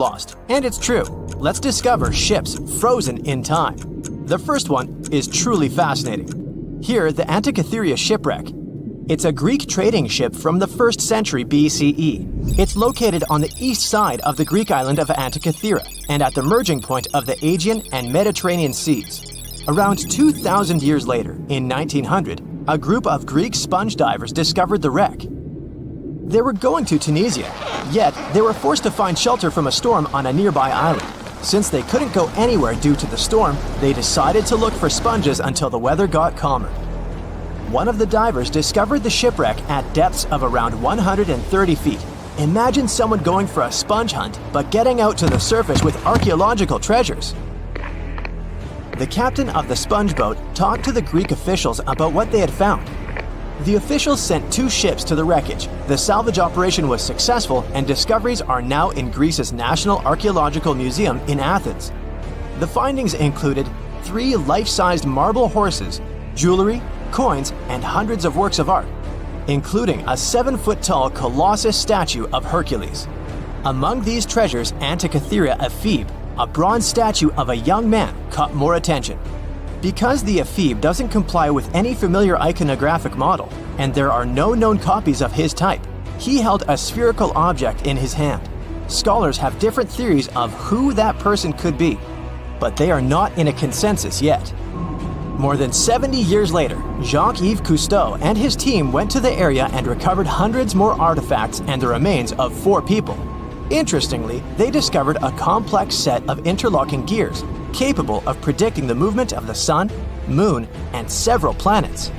lost, and it's true. Let's discover ships frozen in time. The first one is truly fascinating. Here, the Antikythera shipwreck. It's a Greek trading ship from the 1st century BCE. It's located on the east side of the Greek island of Antikythera and at the merging point of the Aegean and Mediterranean seas. Around 2,000 years later, in 1900, a group of Greek sponge divers discovered the wreck. They were going to Tunisia, yet they were forced to find shelter from a storm on a nearby island. Since they couldn't go anywhere due to the storm, they decided to look for sponges until the weather got calmer. One of the divers discovered the shipwreck at depths of around 130 feet. Imagine someone going for a sponge hunt, but getting out to the surface with archaeological treasures. The captain of the sponge boat talked to the Greek officials about what they had found. The officials sent 2 ships to the wreckage. The salvage operation was successful, and discoveries are now in Greece's National Archaeological Museum in Athens. The findings included 3 life-sized marble horses, jewelry, coins, and hundreds of works of art, including a 7-foot-tall Colossus statue of Hercules. Among these treasures, Antikythera ephebe, a bronze statue of a young man, caught more attention. Because the ephebe doesn't comply with any familiar iconographic model, and there are no known copies of his type, he held a spherical object in his hand. Scholars have different theories of who that person could be, but they are not in a consensus yet. More than 70 years later, Jacques-Yves Cousteau and his team went to the area and recovered hundreds more artifacts and the remains of 4 people. Interestingly, they discovered a complex set of interlocking gears, capable of predicting the movement of the sun, moon, and several planets.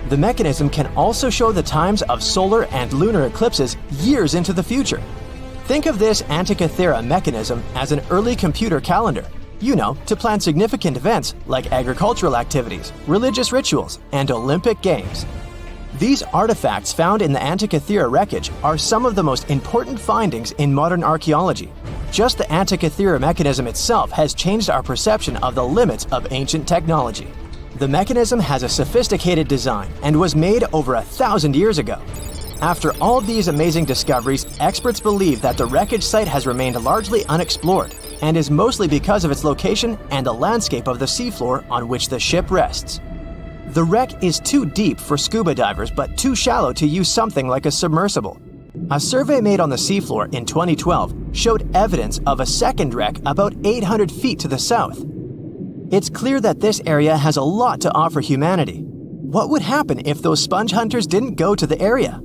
The mechanism can also show the times of solar and lunar eclipses years into the future. Think of this Antikythera mechanism as an early computer calendar, to plan significant events like agricultural activities, religious rituals, and Olympic Games. These artifacts found in the Antikythera wreckage are some of the most important findings in modern archaeology. Just the Antikythera mechanism itself has changed our perception of the limits of ancient technology. The mechanism has a sophisticated design and was made over 1,000 years ago. After all these amazing discoveries, experts believe that the wreckage site has remained largely unexplored and is mostly because of its location and the landscape of the seafloor on which the ship rests. The wreck is too deep for scuba divers but too shallow to use something like a submersible. A survey made on the seafloor in 2012 showed evidence of a second wreck about 800 feet to the south. It's clear that this area has a lot to offer humanity. What would happen if those sponge hunters didn't go to the area?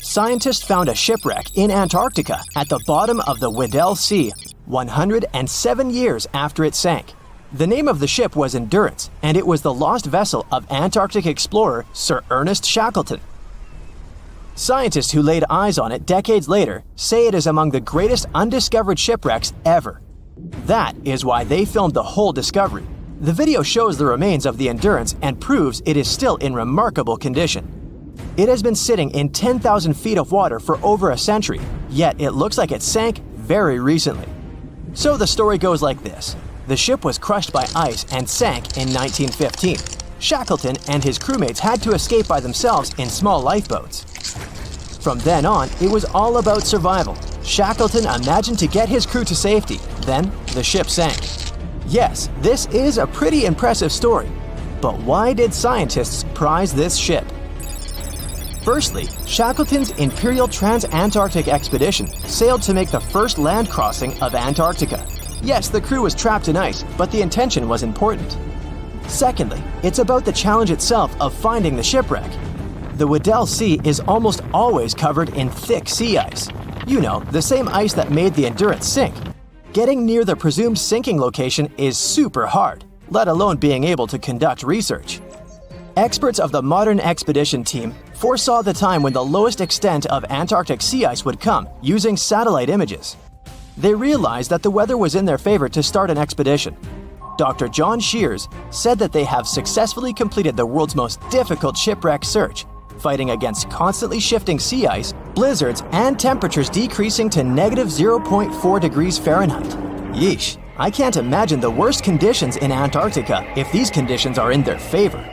Scientists found a shipwreck in Antarctica at the bottom of the Weddell Sea, 107 years after it sank. The name of the ship was Endurance, and it was the lost vessel of Antarctic explorer Sir Ernest Shackleton. Scientists who laid eyes on it decades later say it is among the greatest undiscovered shipwrecks ever. That is why they filmed the whole discovery. The video shows the remains of the Endurance and proves it is still in remarkable condition. It has been sitting in 10,000 feet of water for over a century, yet it looks like it sank very recently. So the story goes like this. The ship was crushed by ice and sank in 1915. Shackleton and his crewmates had to escape by themselves in small lifeboats. From then on, it was all about survival. Shackleton imagined to get his crew to safety. Then, the ship sank. Yes, this is a pretty impressive story. But why did scientists prize this ship? Firstly, Shackleton's Imperial Trans-Antarctic Expedition sailed to make the first land crossing of Antarctica. Yes, the crew was trapped in ice, but the intention was important. Secondly, it's about the challenge itself of finding the shipwreck. The Weddell Sea is almost always covered in thick sea ice. The same ice that made the Endurance sink. Getting near the presumed sinking location is super hard, let alone being able to conduct research. Experts of the modern expedition team foresaw the time when the lowest extent of Antarctic sea ice would come using satellite images. They realized that the weather was in their favor to start an expedition. Dr. John Shears said that they have successfully completed the world's most difficult shipwreck search, fighting against constantly shifting sea ice, blizzards, and temperatures decreasing to -0.4 degrees Fahrenheit. Yeesh, I can't imagine the worst conditions in Antarctica if these conditions are in their favor.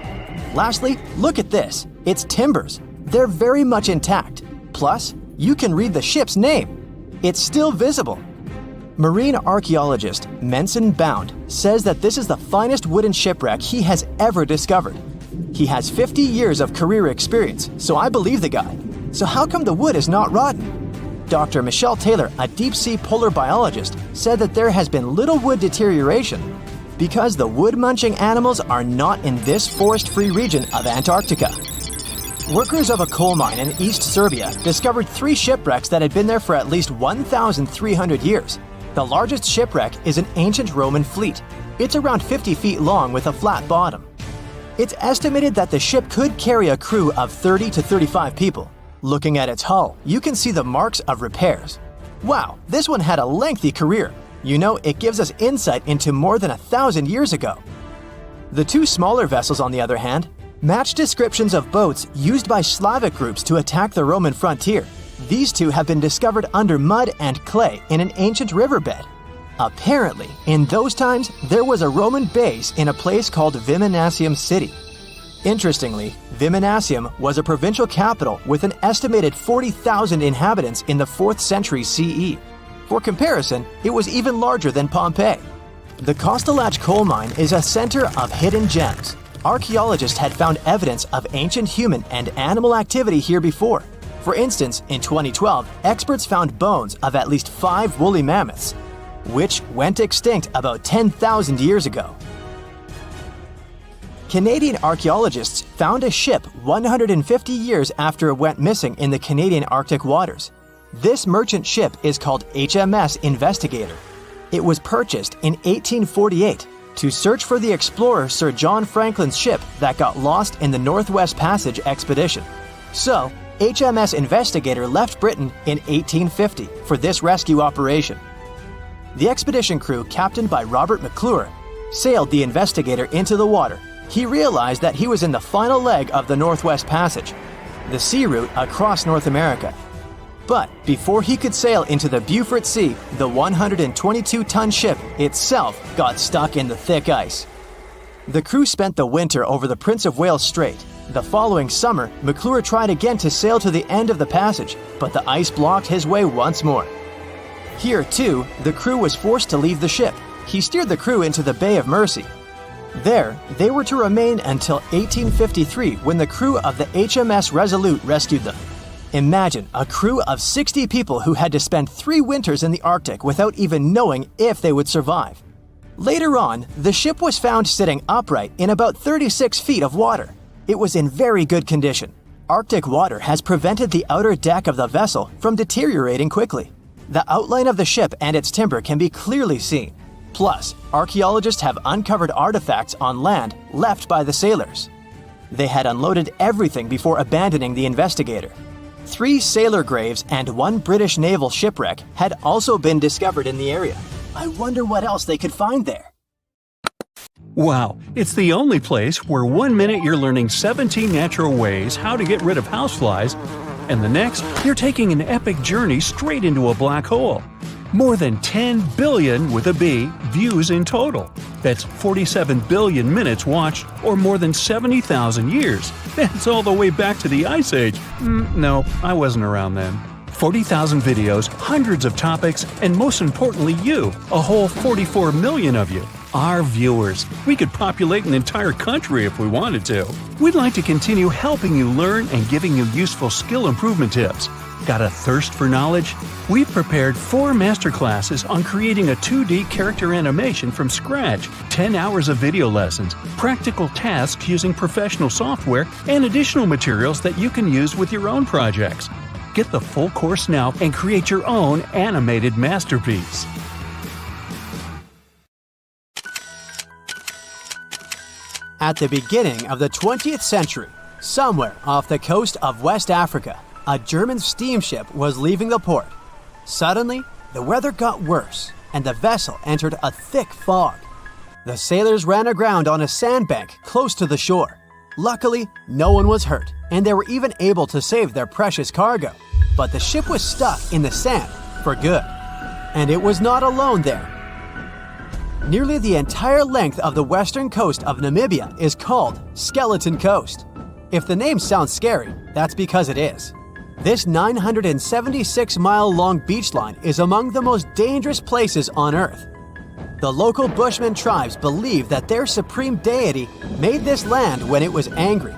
Lastly, look at this. Its timbers. They're very much intact. Plus, you can read the ship's name. It's still visible. Marine archaeologist Menson Bound says that this is the finest wooden shipwreck he has ever discovered. He has 50 years of career experience, so I believe the guy. So how come the wood is not rotten? Dr. Michelle Taylor, a deep-sea polar biologist, said that there has been little wood deterioration because the wood-munching animals are not in this forest-free region of Antarctica. Workers of a coal mine in East Serbia discovered 3 shipwrecks that had been there for at least 1,300 years. The largest shipwreck is an ancient Roman fleet. It's around 50 feet long with a flat bottom. It's estimated that the ship could carry a crew of 30 to 35 people. Looking at its hull, you can see the marks of repairs. Wow, this one had a lengthy career. You know, it gives us insight into more than 1,000 years ago. The 2 smaller vessels, on the other hand, match descriptions of boats used by Slavic groups to attack the Roman frontier. These 2 have been discovered under mud and clay in an ancient riverbed. Apparently, in those times, there was a Roman base in a place called Viminacium City. Interestingly, Viminacium was a provincial capital with an estimated 40,000 inhabitants in the 4th century CE. For comparison, it was even larger than Pompeii. The Kostelach coal mine is a center of hidden gems. Archaeologists had found evidence of ancient human and animal activity here before. For instance, in 2012, experts found bones of at least 5 woolly mammoths, which went extinct about 10,000 years ago. Canadian archaeologists found a ship 150 years after it went missing in the Canadian Arctic waters. This merchant ship is called HMS Investigator. It was purchased in 1848 to search for the explorer Sir John Franklin's ship that got lost in the Northwest Passage expedition. So, HMS Investigator left Britain in 1850 for this rescue operation. The expedition crew, captained by Robert McClure, sailed the Investigator into the water. He realized that he was in the final leg of the Northwest Passage, the sea route across North America. But before he could sail into the Beaufort Sea, the 122-ton ship itself got stuck in the thick ice. The crew spent the winter over the Prince of Wales Strait. The following summer, McClure tried again to sail to the end of the passage, but the ice blocked his way once more. Here, too, the crew was forced to leave the ship. He steered the crew into the Bay of Mercy. There, they were to remain until 1853 when the crew of the HMS Resolute rescued them. Imagine a crew of 60 people who had to spend 3 winters in the Arctic without even knowing if they would survive. Later on, the ship was found sitting upright in about 36 feet of water. It was in very good condition. Arctic water has prevented the outer deck of the vessel from deteriorating quickly. The outline of the ship and its timber can be clearly seen. Plus, archaeologists have uncovered artifacts on land left by the sailors. They had unloaded everything before abandoning the Investigator. 3 sailor graves and 1 British naval shipwreck had also been discovered in the area. I wonder what else they could find there. Wow, it's the only place where 1 minute you're learning 17 natural ways how to get rid of houseflies, and the next, you're taking an epic journey straight into a black hole. More than 10 billion, with a B, views in total. That's 47 billion minutes watched, or more than 70,000 years. That's all the way back to the Ice Age. No, I wasn't around then. 40,000 videos, hundreds of topics, and most importantly you, a whole 44 million of you. Our viewers. We could populate an entire country if we wanted to. We'd like to continue helping you learn and giving you useful skill improvement tips. Got a thirst for knowledge? We've prepared 4 masterclasses on creating a 2D character animation from scratch, 10 hours of video lessons, practical tasks using professional software, and additional materials that you can use with your own projects. Get the full course now and create your own animated masterpiece. At the beginning of the 20th century, somewhere off the coast of West Africa, a German steamship was leaving the port. Suddenly, the weather got worse, and the vessel entered a thick fog. The sailors ran aground on a sandbank close to the shore. Luckily, no one was hurt, and they were even able to save their precious cargo. But the ship was stuck in the sand for good. And it was not alone there. Nearly the entire length of the western coast of Namibia is called Skeleton Coast. If the name sounds scary, that's because it is. This 976-mile-long beach line is among the most dangerous places on Earth. The local Bushman tribes believe that their supreme deity made this land when it was angry.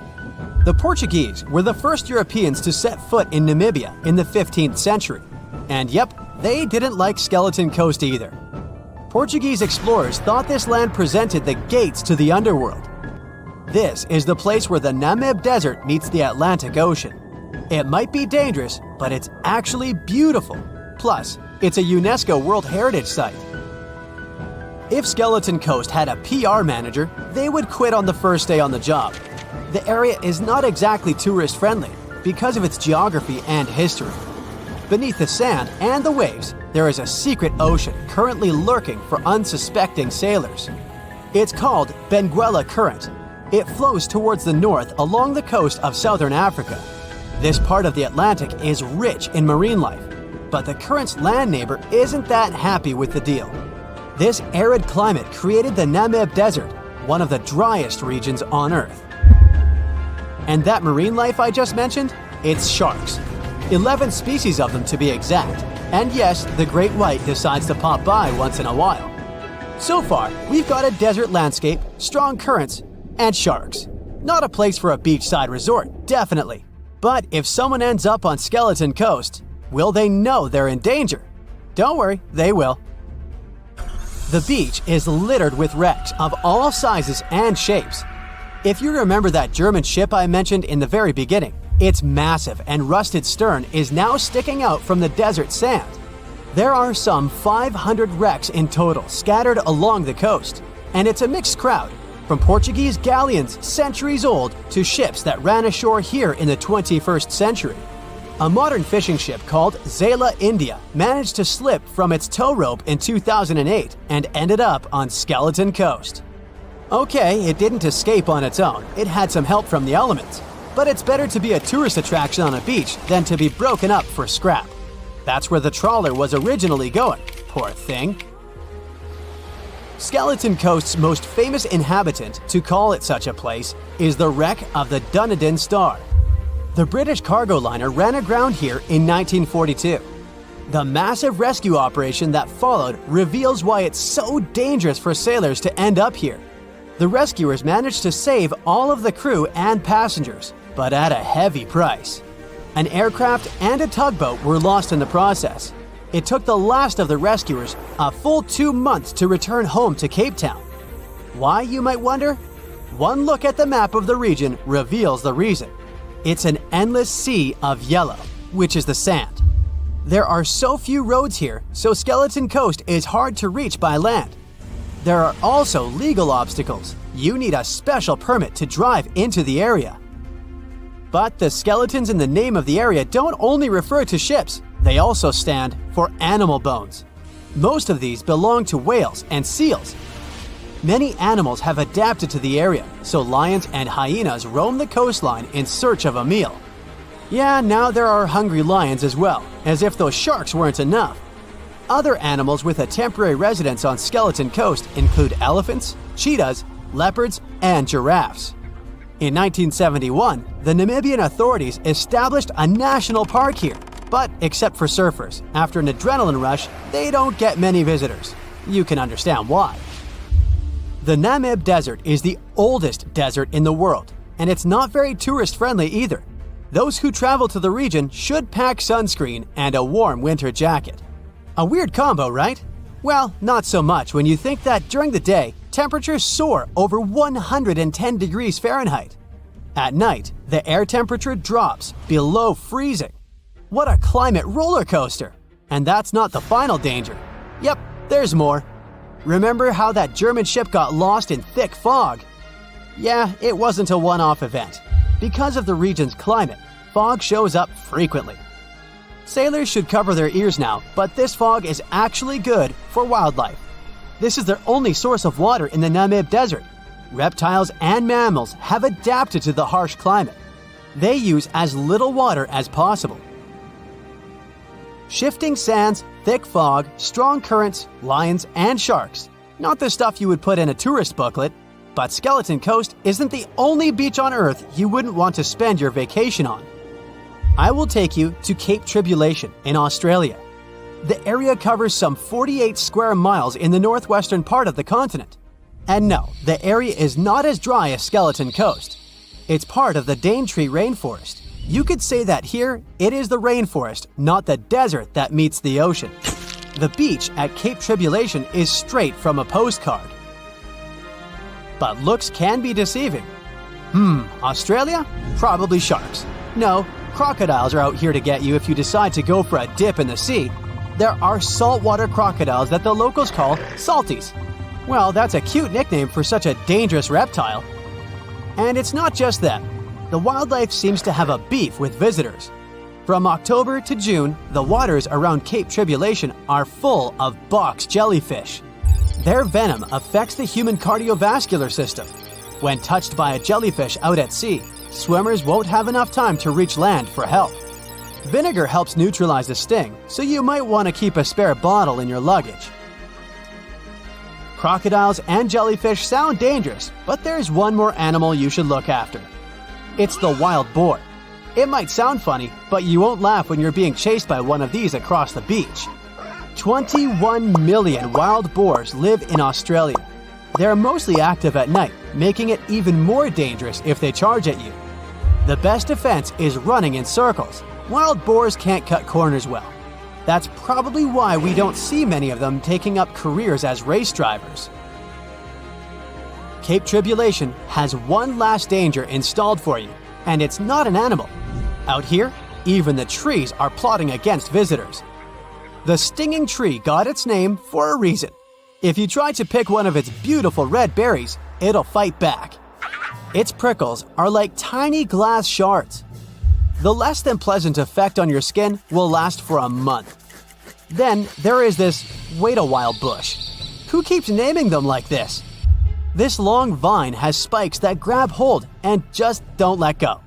The Portuguese were the first Europeans to set foot in Namibia in the 15th century. And yep, they didn't like Skeleton Coast either. Portuguese explorers thought this land presented the gates to the underworld. This is the place where the Namib Desert meets the Atlantic Ocean. It might be dangerous, but it's actually beautiful. Plus, it's a UNESCO World Heritage Site. If Skeleton Coast had a PR manager, they would quit on the first day on the job. The area is not exactly tourist-friendly because of its geography and history. Beneath the sand and the waves, there is a secret ocean currently lurking for unsuspecting sailors. It's called Benguela Current. It flows towards the north along the coast of southern Africa. This part of the Atlantic is rich in marine life, but the current's land neighbor isn't that happy with the deal. This arid climate created the Namib Desert, one of the driest regions on Earth. And that marine life I just mentioned? It's sharks. 11 species of them to be exact. And yes, the great white decides to pop by once in a while. So far, we've got a desert landscape, strong currents, and sharks. Not a place for a beachside resort, definitely. But if someone ends up on Skeleton Coast, will they know they're in danger? Don't worry, they will. The beach is littered with wrecks of all sizes and shapes. If you remember that German ship I mentioned in the very beginning, its massive and rusted stern is now sticking out from the desert sand. There are some 500 wrecks in total scattered along the coast, and it's a mixed crowd, from Portuguese galleons centuries old to ships that ran ashore here in the 21st century. A modern fishing ship called Zela India managed to slip from its tow rope in 2008 and ended up on Skeleton Coast. Okay, it didn't escape on its own, it had some help from the elements. But it's better to be a tourist attraction on a beach than to be broken up for scrap. That's where the trawler was originally going, poor thing. Skeleton Coast's most famous inhabitant, to call it such a place, is the wreck of the Dunedin Star. The British cargo liner ran aground here in 1942. The massive rescue operation that followed reveals why it's so dangerous for sailors to end up here. The rescuers managed to save all of the crew and passengers, but at a heavy price. An aircraft and a tugboat were lost in the process. It took the last of the rescuers a full 2 months to return home to Cape Town. Why, you might wonder? One look at the map of the region reveals the reason. It's an endless sea of yellow, which is the sand. There are so few roads here, so Skeleton Coast is hard to reach by land. There are also legal obstacles. You need a special permit to drive into the area. But the skeletons in the name of the area don't only refer to ships, they also stand for animal bones. Most of these belong to whales and seals. Many animals have adapted to the area, so lions and hyenas roam the coastline in search of a meal. Yeah, now there are hungry lions as well, as if those sharks weren't enough. Other animals with a temporary residence on Skeleton Coast include elephants, cheetahs, leopards, and giraffes. In 1971, the Namibian authorities established a national park here, but except for surfers, after an adrenaline rush, they don't get many visitors. You can understand why. The Namib Desert is the oldest desert in the world, and it's not very tourist-friendly either. Those who travel to the region should pack sunscreen and a warm winter jacket. A weird combo, right? Well, not so much when you think that during the day, temperatures soar over 110 degrees Fahrenheit. At night, the air temperature drops below freezing. What a climate roller coaster! And that's not the final danger. Yep, there's more. Remember how that German ship got lost in thick fog? Yeah, it wasn't a one-off event. Because of the region's climate, fog shows up frequently. Sailors should cover their ears now, but this fog is actually good for wildlife. This is their only source of water in the Namib Desert. Reptiles and mammals have adapted to the harsh climate. They use as little water as possible. Shifting sands, thick fog, strong currents, lions, and sharks. Not the stuff you would put in a tourist booklet, but Skeleton Coast isn't the only beach on Earth you wouldn't want to spend your vacation on. I will take you to Cape Tribulation in Australia. The area covers some 48 square miles in the northwestern part of the continent. And no, the area is not as dry as Skeleton Coast. It's part of the Daintree rainforest. You could say that here, it is the rainforest, not the desert that meets the ocean. The beach at Cape Tribulation is straight from a postcard. But looks can be deceiving. Australia? Probably sharks. No, crocodiles are out here to get you if you decide to go for a dip in the sea. There are saltwater crocodiles that the locals call salties. Well, that's a cute nickname for such a dangerous reptile. And it's not just them. The wildlife seems to have a beef with visitors. From October to June, the waters around Cape Tribulation are full of box jellyfish. Their venom affects the human cardiovascular system. When touched by a jellyfish out at sea, swimmers won't have enough time to reach land for help. Vinegar helps neutralize the sting, so you might want to keep a spare bottle in your luggage. Crocodiles and jellyfish sound dangerous, but there's one more animal you should look after. It's the wild boar. It might sound funny, but you won't laugh when you're being chased by one of these across the beach. 21 million wild boars live in Australia. They're mostly active at night, making it even more dangerous if they charge at you. The best defense is running in circles. Wild boars can't cut corners well. That's probably why we don't see many of them taking up careers as race drivers. Cape Tribulation has one last danger installed for you, and it's not an animal. Out here, even the trees are plotting against visitors. The stinging tree got its name for a reason. If you try to pick one of its beautiful red berries, it'll fight back. Its prickles are like tiny glass shards. The less than pleasant effect on your skin will last for a month. Then there is this wait a while bush. Who keeps naming them like this? This long vine has spikes that grab hold and just don't let go.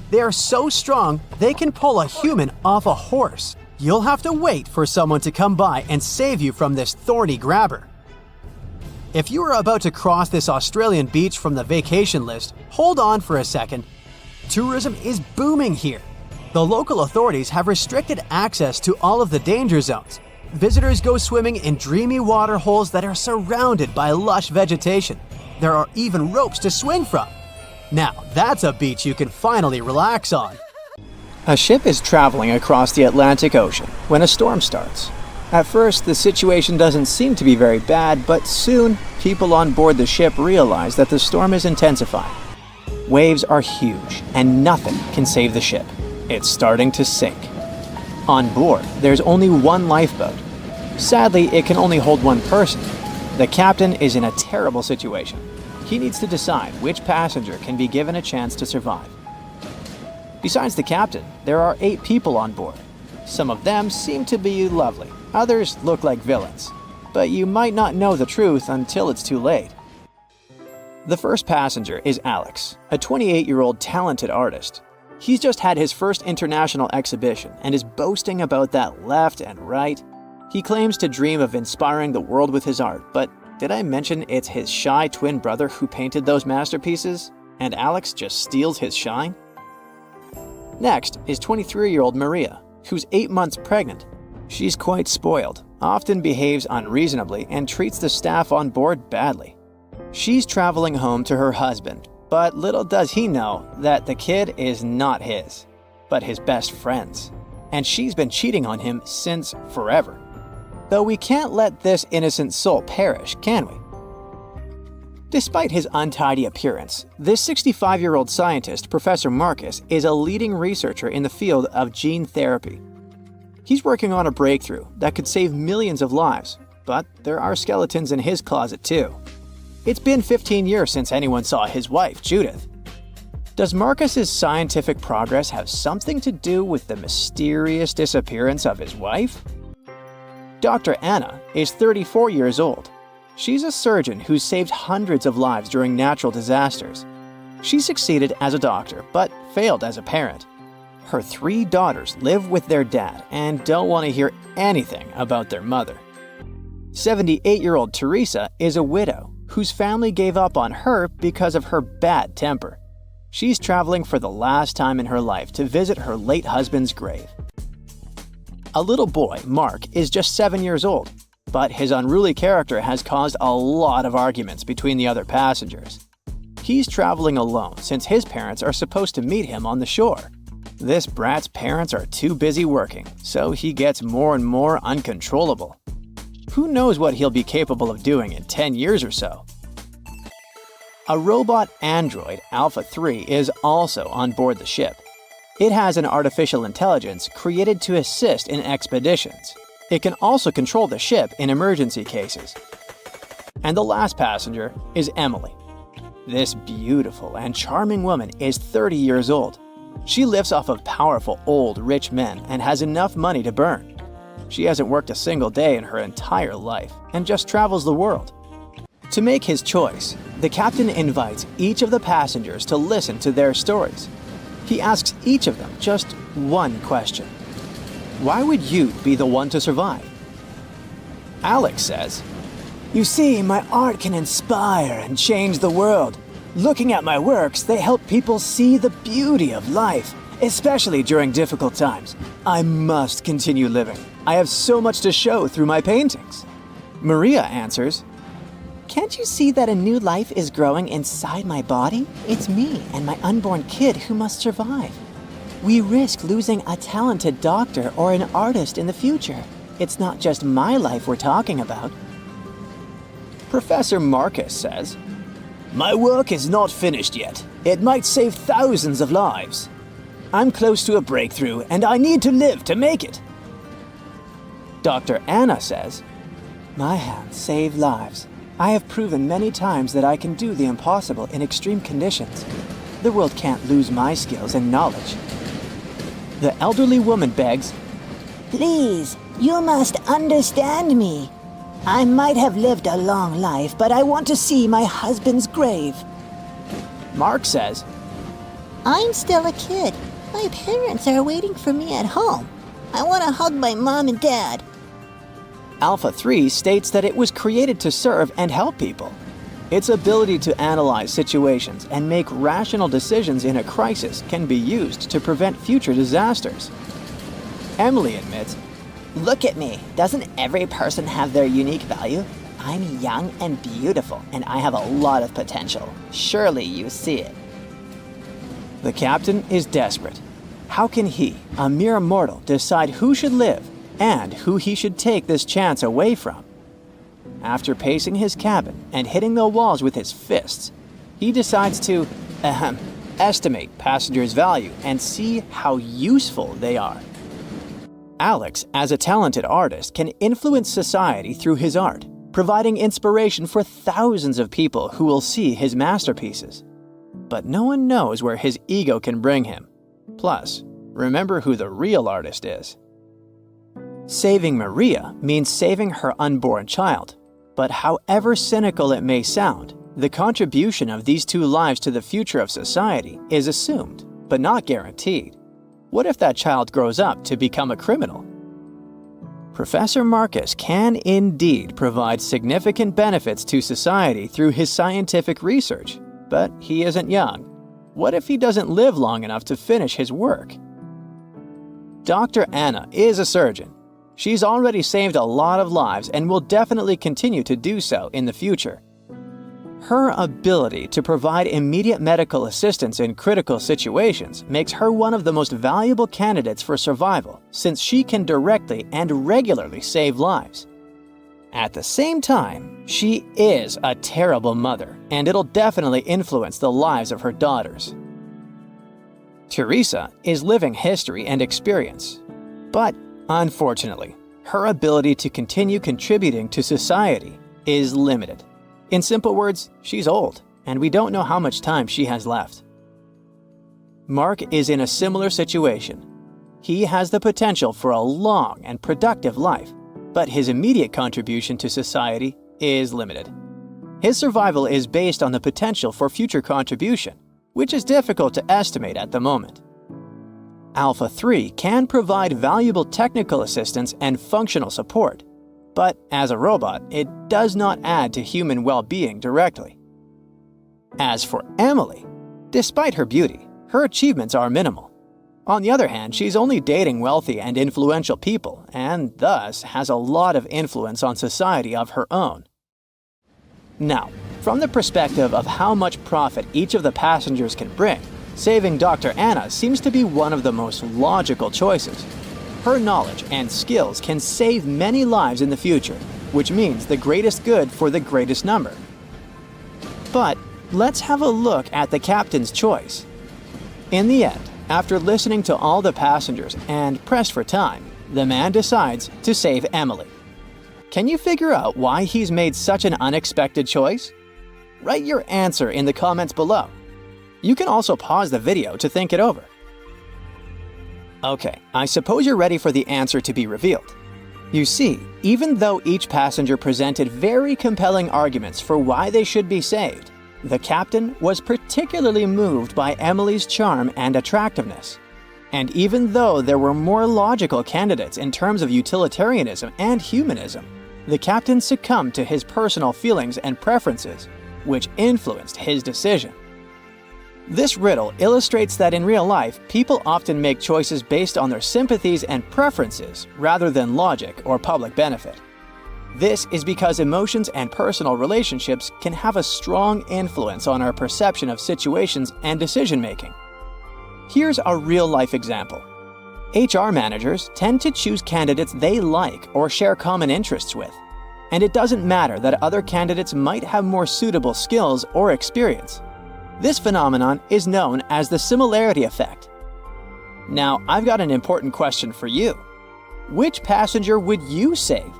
They are so strong they can pull a human off a horse. You'll have to wait for someone to come by and save you from this thorny grabber. If you are about to cross this Australian beach from the vacation list, hold on for a second. Tourism is booming here. The local authorities have restricted access to all of the danger zones. Visitors go swimming in dreamy water holes that are surrounded by lush vegetation. There are even ropes to swing from. Now, that's a beach you can finally relax on. A ship is traveling across the Atlantic Ocean when a storm starts. At first, the situation doesn't seem to be very bad, but soon, people on board the ship realize that the storm is intensifying. Waves are huge, and nothing can save the ship. It's starting to sink. On board, there's only one lifeboat. Sadly, it can only hold one person. The captain is in a terrible situation. He needs to decide which passenger can be given a chance to survive. Besides the captain, there are 8 people on board. Some of them seem to be lovely. Others look like villains. But you might not know the truth until it's too late. The first passenger is Alex, a 28-year-old talented artist. He's just had his first international exhibition and is boasting about that left and right. He claims to dream of inspiring the world with his art, but did I mention it's his shy twin brother who painted those masterpieces? And Alex just steals his shine? Next is 23-year-old Maria, who's 8 months pregnant. She's quite spoiled, often behaves unreasonably, and treats the staff on board badly. She's traveling home to her husband, but little does he know that the kid is not his, but his best friend's. And she's been cheating on him since forever. Though we can't let this innocent soul perish, can we? Despite his untidy appearance, this 65-year-old scientist, Professor Marcus, is a leading researcher in the field of gene therapy. He's working on a breakthrough that could save millions of lives, but there are skeletons in his closet too. It's been 15 years since anyone saw his wife, Judith. Does Marcus's scientific progress have something to do with the mysterious disappearance of his wife? Dr. Anna is 34 years old. She's a surgeon who saved hundreds of lives during natural disasters. She succeeded as a doctor, but failed as a parent. Her 3 daughters live with their dad and don't want to hear anything about their mother. 78-year-old Teresa is a widow whose family gave up on her because of her bad temper. She's traveling for the last time in her life to visit her late husband's grave. A little boy, Mark, is just 7 years old, but his unruly character has caused a lot of arguments between the other passengers. He's traveling alone since his parents are supposed to meet him on the shore. This brat's parents are too busy working, so he gets more and more uncontrollable. Who knows what he'll be capable of doing in 10 years or so? A robot android, Alpha 3, is also on board the ship. It has an artificial intelligence created to assist in expeditions. It can also control the ship in emergency cases. And the last passenger is Emily. This beautiful and charming woman is 30 years old. She lives off of powerful, old, rich men and has enough money to burn. She hasn't worked a single day in her entire life and just travels the world. To make his choice, the captain invites each of the passengers to listen to their stories. He asks each of them just one question. Why would you be the one to survive? Alex says, "You see, my art can inspire and change the world. Looking at my works, they help people see the beauty of life, especially during difficult times. I must continue living. I have so much to show through my paintings." Maria answers, "Can't you see that a new life is growing inside my body? It's me and my unborn kid who must survive. We risk losing a talented doctor or an artist in the future. It's not just my life we're talking about." Professor Marcus says, "My work is not finished yet. It might save thousands of lives. I'm close to a breakthrough and I need to live to make it." Dr. Anna says, "My hands save lives. I have proven many times that I can do the impossible in extreme conditions. The world can't lose my skills and knowledge." The elderly woman begs, "Please, you must understand me. I might have lived a long life, but I want to see my husband's grave." Mark says, "I'm still a kid. My parents are waiting for me at home. I want to hug my mom and dad." Alpha 3 states that it was created to serve and help people. Its ability to analyze situations and make rational decisions in a crisis can be used to prevent future disasters. Emily admits, "Look at me. Doesn't every person have their unique value? I'm young and beautiful, and I have a lot of potential. Surely you see it." The captain is desperate. How can he, a mere mortal, decide who should live and who he should take this chance away from? After pacing his cabin and hitting the walls with his fists, he decides to estimate passengers' value and see how useful they are. Alex, as a talented artist, can influence society through his art, providing inspiration for thousands of people who will see his masterpieces. But no one knows where his ego can bring him. Plus, remember who the real artist is. Saving Maria means saving her unborn child. But however cynical it may sound, the contribution of these two lives to the future of society is assumed, but not guaranteed. What if that child grows up to become a criminal? Professor Marcus can indeed provide significant benefits to society through his scientific research, but he isn't young. What if he doesn't live long enough to finish his work? Dr. Anna is a surgeon. She's already saved a lot of lives and will definitely continue to do so in the future. Her ability to provide immediate medical assistance in critical situations makes her one of the most valuable candidates for survival, since she can directly and regularly save lives. At the same time, she is a terrible mother, and it'll definitely influence the lives of her daughters. Teresa is living history and experience, but unfortunately, her ability to continue contributing to society is limited. In simple words, she's old, and we don't know how much time she has left. Mark is in a similar situation. He has the potential for a long and productive life, but his immediate contribution to society is limited. His survival is based on the potential for future contribution, which is difficult to estimate at the moment. Alpha 3 can provide valuable technical assistance and functional support, but as a robot, it does not add to human well-being directly. As for Emily, Despite her beauty, her achievements are minimal. On the other hand, she's only dating wealthy and influential people, and thus has a lot of influence on society of her own. Now, from the perspective of how much profit each of the passengers can bring, saving Dr. Anna seems to be one of the most logical choices. Her knowledge and skills can save many lives in the future, which means the greatest good for the greatest number. But let's have a look at the captain's choice. In the end, after listening to all the passengers and pressed for time, the man decides to save Emily. Can you figure out why he's made such an unexpected choice? Write your answer in the comments below. You can also pause the video to think it over. Okay, I suppose you're ready for the answer to be revealed. You see, even though each passenger presented very compelling arguments for why they should be saved, the captain was particularly moved by Emily's charm and attractiveness. And even though there were more logical candidates in terms of utilitarianism and humanism, the captain succumbed to his personal feelings and preferences, which influenced his decision. This riddle illustrates that in real life, people often make choices based on their sympathies and preferences rather than logic or public benefit. This is because emotions and personal relationships can have a strong influence on our perception of situations and decision-making. Here's a real-life example. HR managers tend to choose candidates they like or share common interests with, and it doesn't matter that other candidates might have more suitable skills or experience. This phenomenon is known as the similarity effect. Now, I've got an important question for you. Which passenger would you save?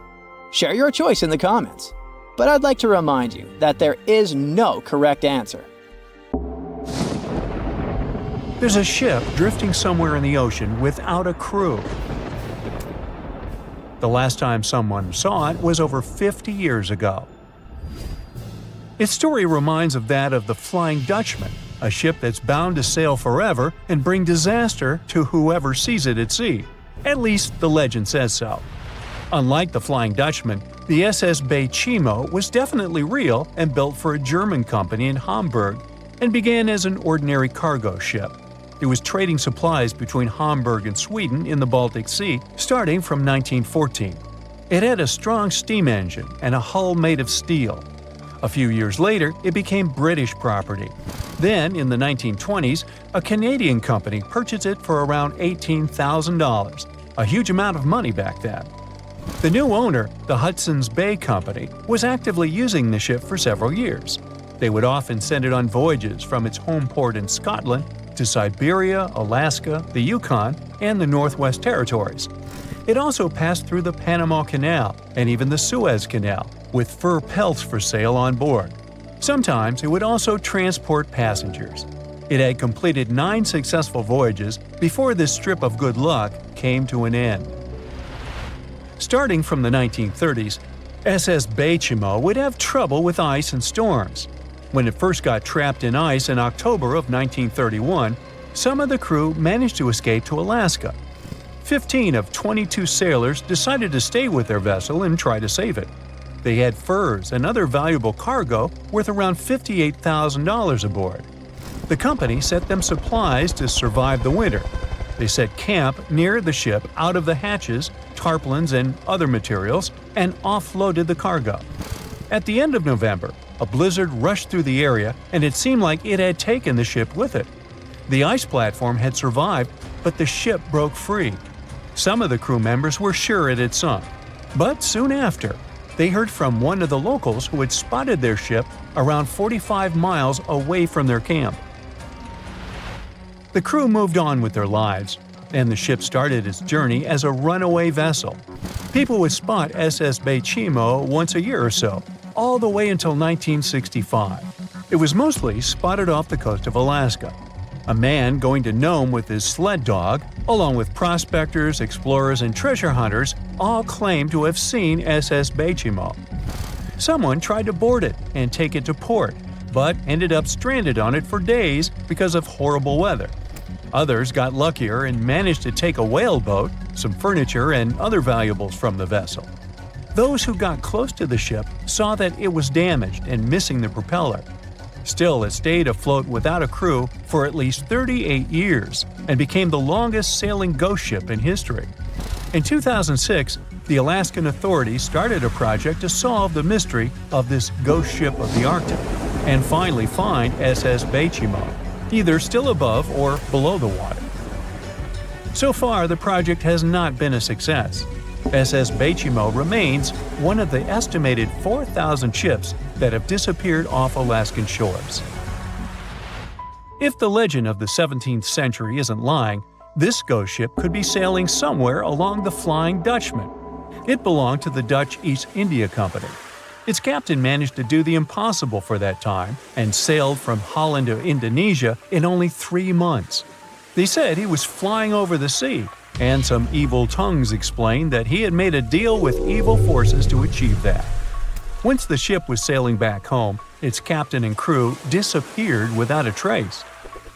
Share your choice in the comments. But I'd like to remind you that there is no correct answer. There's a ship drifting somewhere in the ocean without a crew. The last time someone saw it was over 50 years ago. Its story reminds of that of the Flying Dutchman, a ship that's bound to sail forever and bring disaster to whoever sees it at sea. At least the legend says so. Unlike the Flying Dutchman, the SS Bay Chimo was definitely real and built for a German company in Hamburg and began as an ordinary cargo ship. It was trading supplies between Hamburg and Sweden in the Baltic Sea starting from 1914. It had a strong steam engine and a hull made of steel. A few years later, it became British property. Then, in the 1920s, a Canadian company purchased it for around $18,000, a huge amount of money back then. The new owner, the Hudson's Bay Company, was actively using the ship for several years. They would often send it on voyages from its home port in Scotland to Siberia, Alaska, the Yukon, and the Northwest Territories. It also passed through the Panama Canal and even the Suez Canal, with fur pelts for sale on board. Sometimes it would also transport passengers. It had completed 9 successful voyages before this strip of good luck came to an end. Starting from the 1930s, SS Bay Chimo would have trouble with ice and storms. When it first got trapped in ice in October of 1931, some of the crew managed to escape to Alaska. 15 of 22 sailors decided to stay with their vessel and try to save it. They had furs and other valuable cargo worth around $58,000 aboard. The company sent them supplies to survive the winter. They set camp near the ship out of the hatches, tarpaulins, and other materials, and offloaded the cargo. At the end of November, a blizzard rushed through the area, and it seemed like it had taken the ship with it. The ice platform had survived, but the ship broke free. Some of the crew members were sure it had sunk. But soon after, they heard from one of the locals who had spotted their ship around 45 miles away from their camp. The crew moved on with their lives, and the ship started its journey as a runaway vessel. People would spot SS Bay Chimo once a year or so, all the way until 1965. It was mostly spotted off the coast of Alaska. A man going to Nome with his sled dog, along with prospectors, explorers, and treasure hunters, all claimed to have seen SS Bay Chimo. Someone tried to board it and take it to port, but ended up stranded on it for days because of horrible weather. Others got luckier and managed to take a whaleboat, some furniture, and other valuables from the vessel. Those who got close to the ship saw that it was damaged and missing the propeller. Still, it stayed afloat without a crew for at least 38 years and became the longest sailing ghost ship in history. In 2006, the Alaskan authorities started a project to solve the mystery of this ghost ship of the Arctic and finally find SS Beichimo, either still above or below the water. So far, the project has not been a success. SS Beichimo remains one of the estimated 4,000 ships that have disappeared off Alaskan shores. If the legend of the 17th century isn't lying, this ghost ship could be sailing somewhere along the Flying Dutchman. It belonged to the Dutch East India Company. Its captain managed to do the impossible for that time and sailed from Holland to Indonesia in only 3 months. They said he was flying over the sea, and some evil tongues explained that he had made a deal with evil forces to achieve that. Once the ship was sailing back home, its captain and crew disappeared without a trace.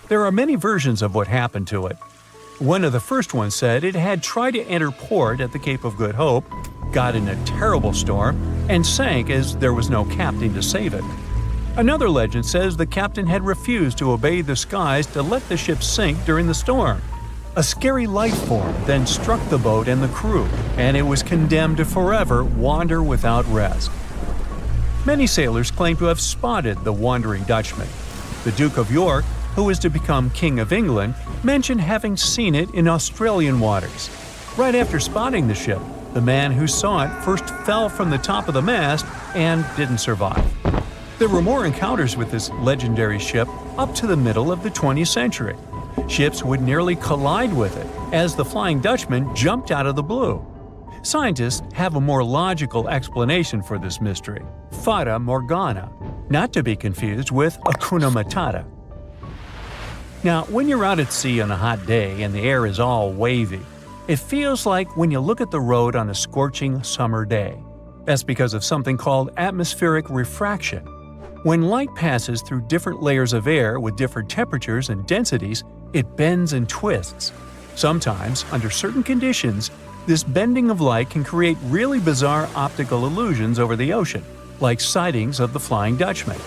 There are many versions of what happened to it. One of the first ones said it had tried to enter port at the Cape of Good Hope, got in a terrible storm, and sank as there was no captain to save it. Another legend says the captain had refused to obey the skies to let the ship sink during the storm. A scary life form then struck the boat and the crew, and it was condemned to forever wander without rest. Many sailors claim to have spotted the Wandering Dutchman. The Duke of York, who was to become King of England, mentioned having seen it in Australian waters. Right after spotting the ship, the man who saw it first fell from the top of the mast and didn't survive. There were more encounters with this legendary ship up to the middle of the 20th century. Ships would nearly collide with it as the Flying Dutchman jumped out of the blue. Scientists have a more logical explanation for this mystery: Fata Morgana, not to be confused with Hakuna Matata. Now, when you're out at sea on a hot day and the air is all wavy, it feels like when you look at the road on a scorching summer day. That's because of something called atmospheric refraction. When light passes through different layers of air with different temperatures and densities, it bends and twists. Sometimes, under certain conditions, this bending of light can create really bizarre optical illusions over the ocean, like sightings of the Flying Dutchman.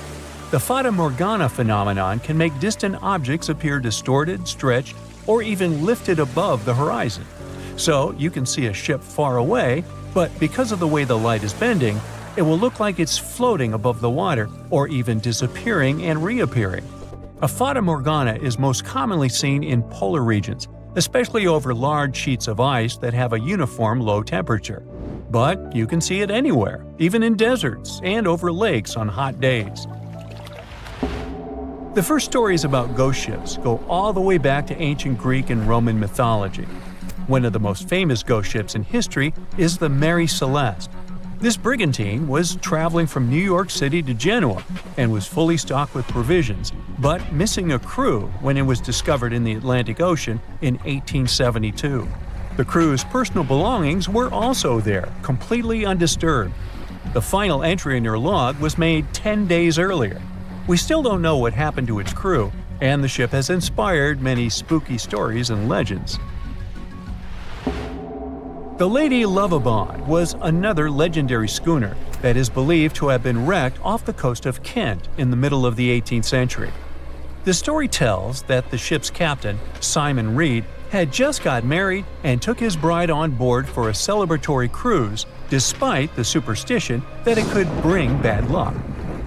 The Fata Morgana phenomenon can make distant objects appear distorted, stretched, or even lifted above the horizon. So you can see a ship far away, but because of the way the light is bending, it will look like it's floating above the water or even disappearing and reappearing. A Fata Morgana is most commonly seen in polar regions, especially over large sheets of ice that have a uniform low temperature. But you can see it anywhere, even in deserts and over lakes on hot days. The first stories about ghost ships go all the way back to ancient Greek and Roman mythology. One of the most famous ghost ships in history is the Mary Celeste. This brigantine was traveling from New York City to Genoa and was fully stocked with provisions, but missing a crew when it was discovered in the Atlantic Ocean in 1872. The crew's personal belongings were also there, completely undisturbed. The final entry in their log was made 10 days earlier. We still don't know what happened to its crew, and the ship has inspired many spooky stories and legends. The Lady Lovibond was another legendary schooner that is believed to have been wrecked off the coast of Kent in the middle of the 18th century. The story tells that the ship's captain, Simon Reed, had just got married and took his bride on board for a celebratory cruise, despite the superstition that it could bring bad luck.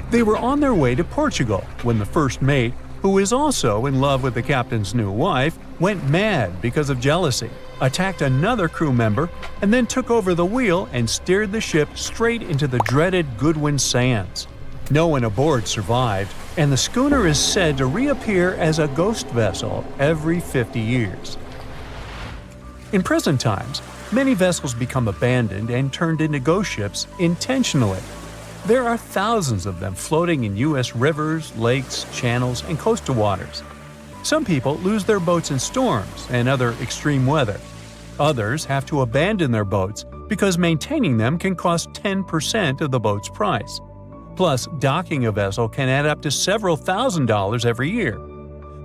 They were on their way to Portugal when the first mate, who is also in love with the captain's new wife, went mad because of jealousy, attacked another crew member, and then took over the wheel and steered the ship straight into the dreaded Goodwin Sands. No one aboard survived, and the schooner is said to reappear as a ghost vessel every 50 years. In present times, many vessels become abandoned and turned into ghost ships intentionally. There are thousands of them floating in U.S. rivers, lakes, channels, and coastal waters. Some people lose their boats in storms and other extreme weather. Others have to abandon their boats because maintaining them can cost 10% of the boat's price. Plus, docking a vessel can add up to several $1,000s every year.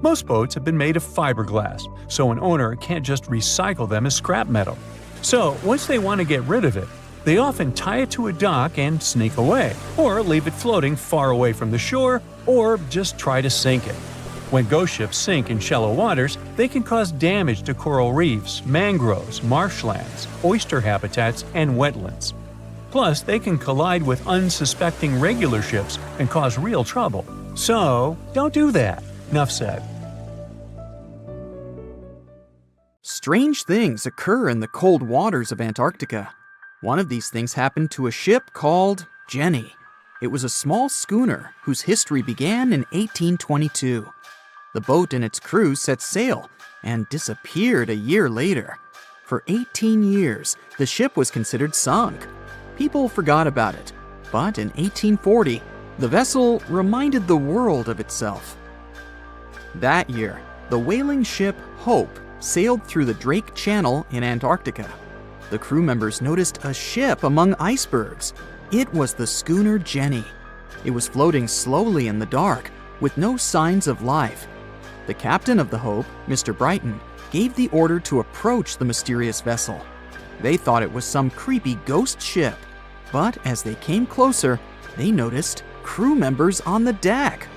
Most boats have been made of fiberglass, so an owner can't just recycle them as scrap metal. So, once they want to get rid of it, They often tie it to a dock and sneak away, or leave it floating far away from the shore, or just try to sink it. When ghost ships sink in shallow waters, they can cause damage to coral reefs, mangroves, marshlands, oyster habitats, and wetlands. Plus, they can collide with unsuspecting regular ships and cause real trouble. So, don't do that. Enough said. Strange things occur in the cold waters of Antarctica. One of these things happened to a ship called Jenny. It was a small schooner whose history began in 1822. The boat and its crew set sail and disappeared a year later. For 18 years, the ship was considered sunk. People forgot about it, but in 1840, the vessel reminded the world of itself. That year, the whaling ship Hope sailed through the Drake Channel in Antarctica. The crew members noticed a ship among icebergs. It was the schooner Jenny. It was floating slowly in the dark, with no signs of life. The captain of the Hope, Mr. Brighton, gave the order to approach the mysterious vessel. They thought it was some creepy ghost ship, but as they came closer, they noticed crew members on the deck.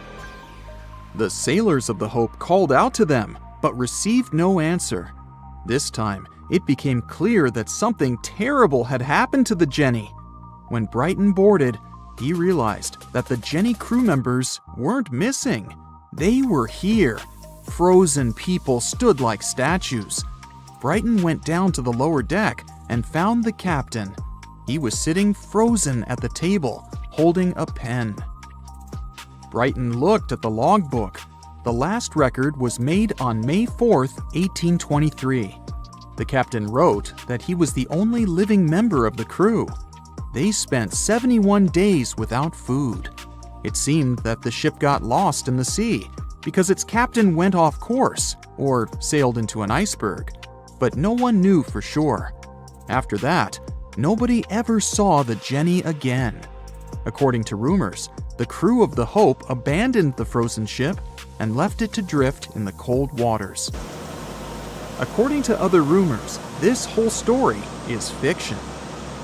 The sailors of the Hope called out to them, but received no answer. This time, it became clear that something terrible had happened to the Jenny. When Brighton boarded, he realized that the Jenny crew members weren't missing. They were here. Frozen people stood like statues. Brighton went down to the lower deck and found the captain. He was sitting frozen at the table, holding a pen. Brighton looked at the logbook. The last record was made on May 4th, 1823. The captain wrote that he was the only living member of the crew. They spent 71 days without food. It seemed that the ship got lost in the sea because its captain went off course or sailed into an iceberg, but no one knew for sure. After that, nobody ever saw the Jenny again. According to rumors, the crew of the Hope abandoned the frozen ship and left it to drift in the cold waters. According to other rumors, this whole story is fiction.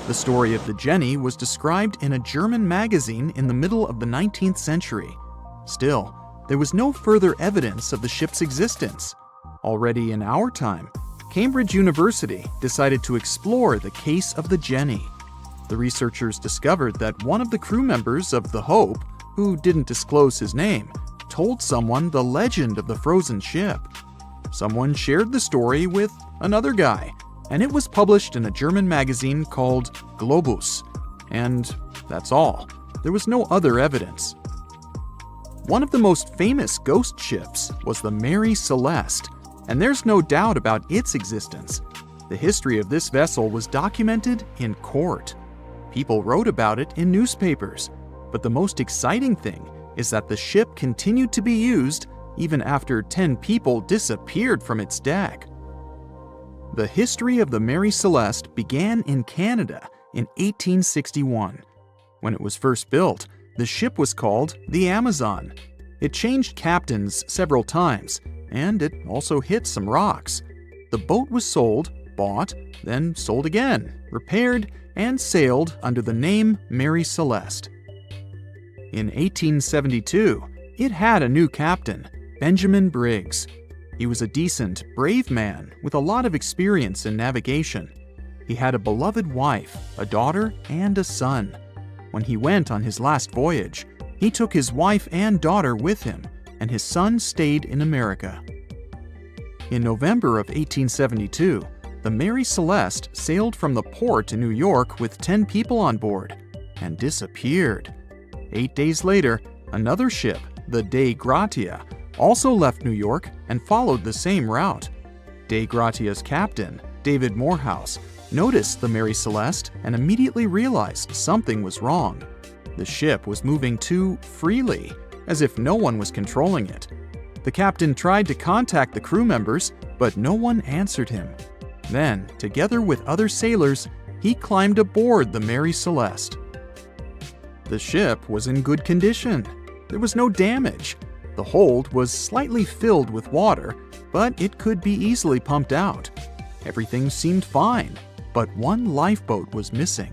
The story of the Jenny was described in a German magazine in the middle of the 19th century. Still, there was no further evidence of the ship's existence. Already in our time, Cambridge University decided to explore the case of the Jenny. The researchers discovered that one of the crew members of the Hope, who didn't disclose his name, told someone the legend of the frozen ship. Someone shared the story with another guy, and it was published in a German magazine called Globus. And that's all. There was no other evidence. One of the most famous ghost ships was the Mary Celeste, and there's no doubt about its existence. The history of this vessel was documented in court. People wrote about it in newspapers, but the most exciting thing is that the ship continued to be used even after 10 people disappeared from its deck. The history of the Mary Celeste began in Canada in 1861. When it was first built, the ship was called the Amazon. It changed captains several times, and it also hit some rocks. The boat was sold, bought, then sold again, repaired, and sailed under the name Mary Celeste. In 1872, it had a new captain, Benjamin Briggs. He was a decent, brave man with a lot of experience in navigation. He had a beloved wife, a daughter, and a son. When he went on his last voyage, he took his wife and daughter with him, and his son stayed in America. In November of 1872, the Mary Celeste sailed from the port in New York with 10 people on board and disappeared. 8 days later, another ship, the Dei Gratia, also left New York and followed the same route. Dei Gratia's captain, David Morehouse, noticed the Mary Celeste and immediately realized something was wrong. The ship was moving too freely, as if no one was controlling it. The captain tried to contact the crew members, but no one answered him. Then, together with other sailors, he climbed aboard the Mary Celeste. The ship was in good condition. There was no damage. The hold was slightly filled with water, but it could be easily pumped out. Everything seemed fine, but one lifeboat was missing.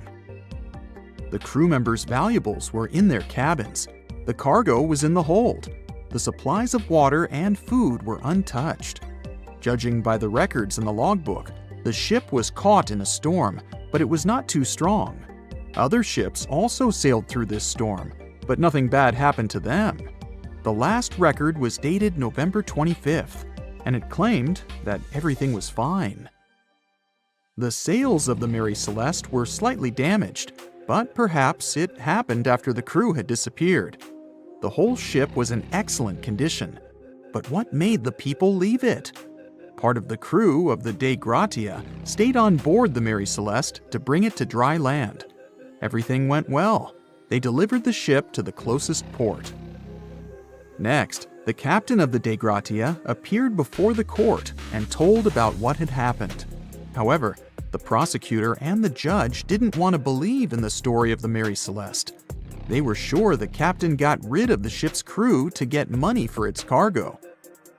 The crew members' valuables were in their cabins. The cargo was in the hold. The supplies of water and food were untouched. Judging by the records in the logbook, the ship was caught in a storm, but it was not too strong. Other ships also sailed through this storm, but nothing bad happened to them. The last record was dated November 25th, and it claimed that everything was fine. The sails of the Mary Celeste were slightly damaged, but perhaps it happened after the crew had disappeared. The whole ship was in excellent condition, but what made the people leave it? Part of the crew of the Dei Gratia stayed on board the Mary Celeste to bring it to dry land. Everything went well. They delivered the ship to the closest port. Next, the captain of the Dei Gratia appeared before the court and told about what had happened. However, the prosecutor and the judge didn't want to believe in the story of the Mary Celeste. They were sure the captain got rid of the ship's crew to get money for its cargo.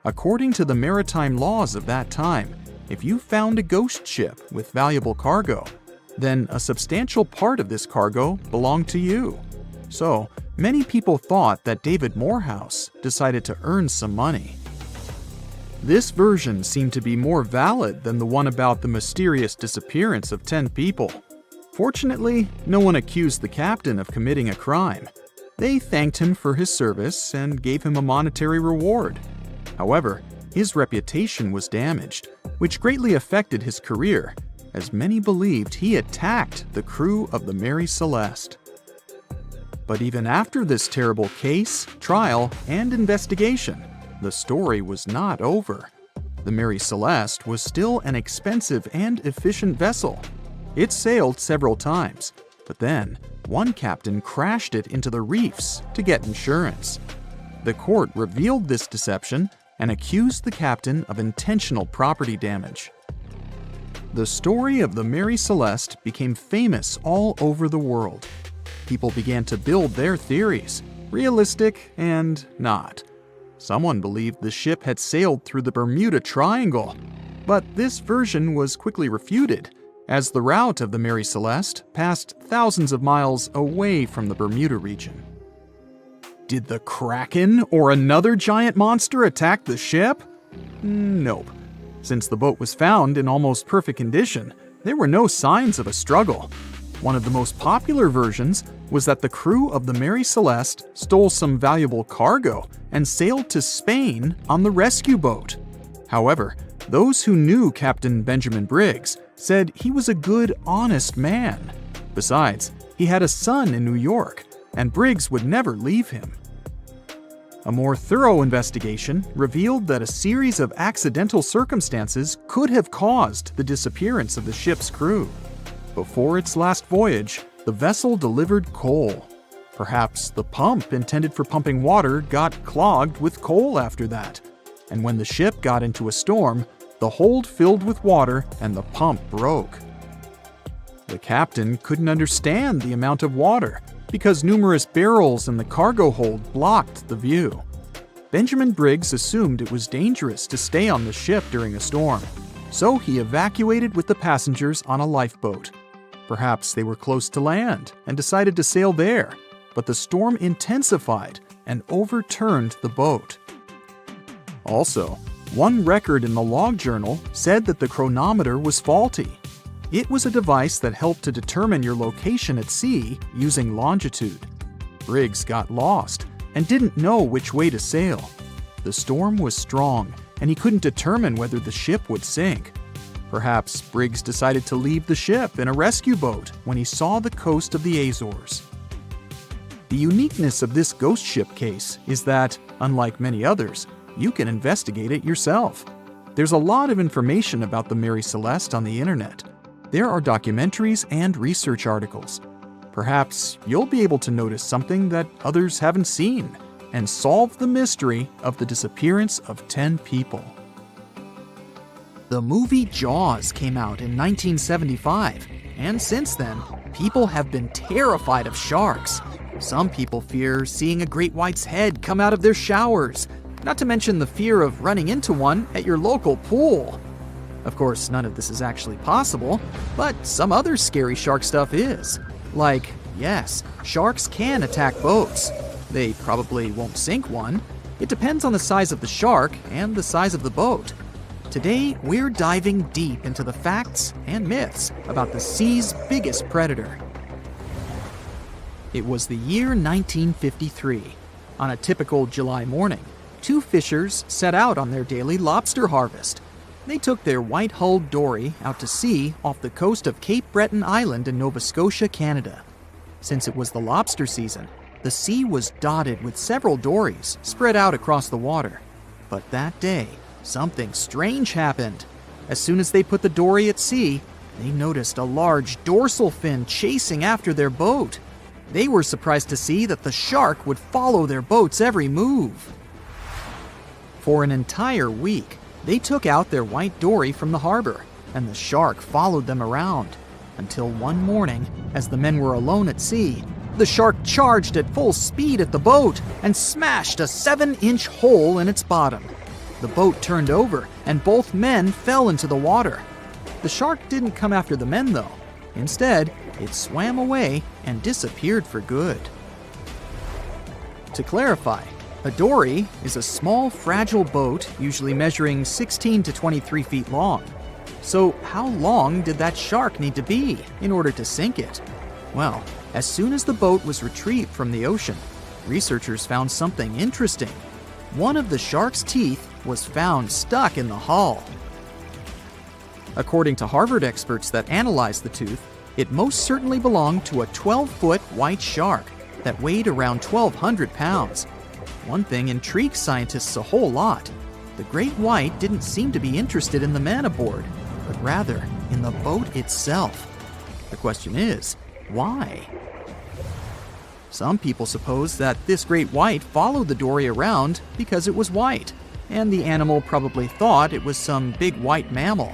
According to the maritime laws of that time, if you found a ghost ship with valuable cargo, then a substantial part of this cargo belonged to you. So, many people thought that David Morehouse decided to earn some money. This version seemed to be more valid than the one about the mysterious disappearance of 10 people. Fortunately, no one accused the captain of committing a crime. They thanked him for his service and gave him a monetary reward. However, his reputation was damaged, which greatly affected his career, as many believed he attacked the crew of the Mary Celeste. But even after this terrible case, trial, and investigation, the story was not over. The Mary Celeste was still an expensive and efficient vessel. It sailed several times, but then one captain crashed it into the reefs to get insurance. The court revealed this deception and accused the captain of intentional property damage. The story of the Mary Celeste became famous all over the world. People began to build their theories, realistic and not. Someone believed the ship had sailed through the Bermuda Triangle, but this version was quickly refuted, as the route of the Mary Celeste passed thousands of miles away from the Bermuda region. Did the Kraken or another giant monster attack the ship? Nope. Since the boat was found in almost perfect condition, there were no signs of a struggle. One of the most popular versions was that the crew of the Mary Celeste stole some valuable cargo and sailed to Spain on the rescue boat. However, those who knew Captain Benjamin Briggs said he was a good, honest man. Besides, he had a son in New York, and Briggs would never leave him. A more thorough investigation revealed that a series of accidental circumstances could have caused the disappearance of the ship's crew. Before its last voyage, the vessel delivered coal. Perhaps the pump intended for pumping water got clogged with coal after that, and when the ship got into a storm, the hold filled with water and the pump broke. The captain couldn't understand the amount of water because numerous barrels in the cargo hold blocked the view. Benjamin Briggs assumed it was dangerous to stay on the ship during a storm, so he evacuated with the passengers on a lifeboat. Perhaps they were close to land and decided to sail there, but the storm intensified and overturned the boat. Also, one record in the log journal said that the chronometer was faulty. It was a device that helped to determine your location at sea using longitude. Briggs got lost and didn't know which way to sail. The storm was strong, and he couldn't determine whether the ship would sink. Perhaps Briggs decided to leave the ship in a rescue boat when he saw the coast of the Azores. The uniqueness of this ghost ship case is that, unlike many others, you can investigate it yourself. There's a lot of information about the Mary Celeste on the internet. There are documentaries and research articles. Perhaps you'll be able to notice something that others haven't seen and solve the mystery of the disappearance of 10 people. The movie Jaws came out in 1975, and since then, people have been terrified of sharks. Some people fear seeing a great white's head come out of their showers, not to mention the fear of running into one at your local pool. Of course, none of this is actually possible, but some other scary shark stuff is. Like yes, sharks can attack boats. They probably won't sink one. It depends on the size of the shark and the size of the boat. Today, we're diving deep into the facts and myths about the sea's biggest predator. It was the year 1953. On a typical July morning, two fishers set out on their daily lobster harvest. They took their white-hulled dory out to sea off the coast of Cape Breton Island in Nova Scotia, Canada. Since it was the lobster season, the sea was dotted with several dories spread out across the water. But that day, something strange happened. As soon as they put the dory at sea, they noticed a large dorsal fin chasing after their boat. They were surprised to see that the shark would follow their boat's every move. For an entire week, they took out their white dory from the harbor, and the shark followed them around. Until one morning, as the men were alone at sea, the shark charged at full speed at the boat and smashed a 7-inch hole in its bottom. The boat turned over, and both men fell into the water. The shark didn't come after the men, though. Instead, it swam away and disappeared for good. To clarify, a dory is a small, fragile boat usually measuring 16 to 23 feet long. So how long did that shark need to be in order to sink it? Well, as soon as the boat was retrieved from the ocean, researchers found something interesting. One of the shark's teeth was found stuck in the hull. According to Harvard experts that analyzed the tooth, it most certainly belonged to a 12-foot white shark that weighed around 1,200 pounds. One thing intrigues scientists a whole lot. The great white didn't seem to be interested in the men aboard, but rather in the boat itself. The question is, why? Some people suppose that this great white followed the dory around because it was white, and the animal probably thought it was some big white mammal.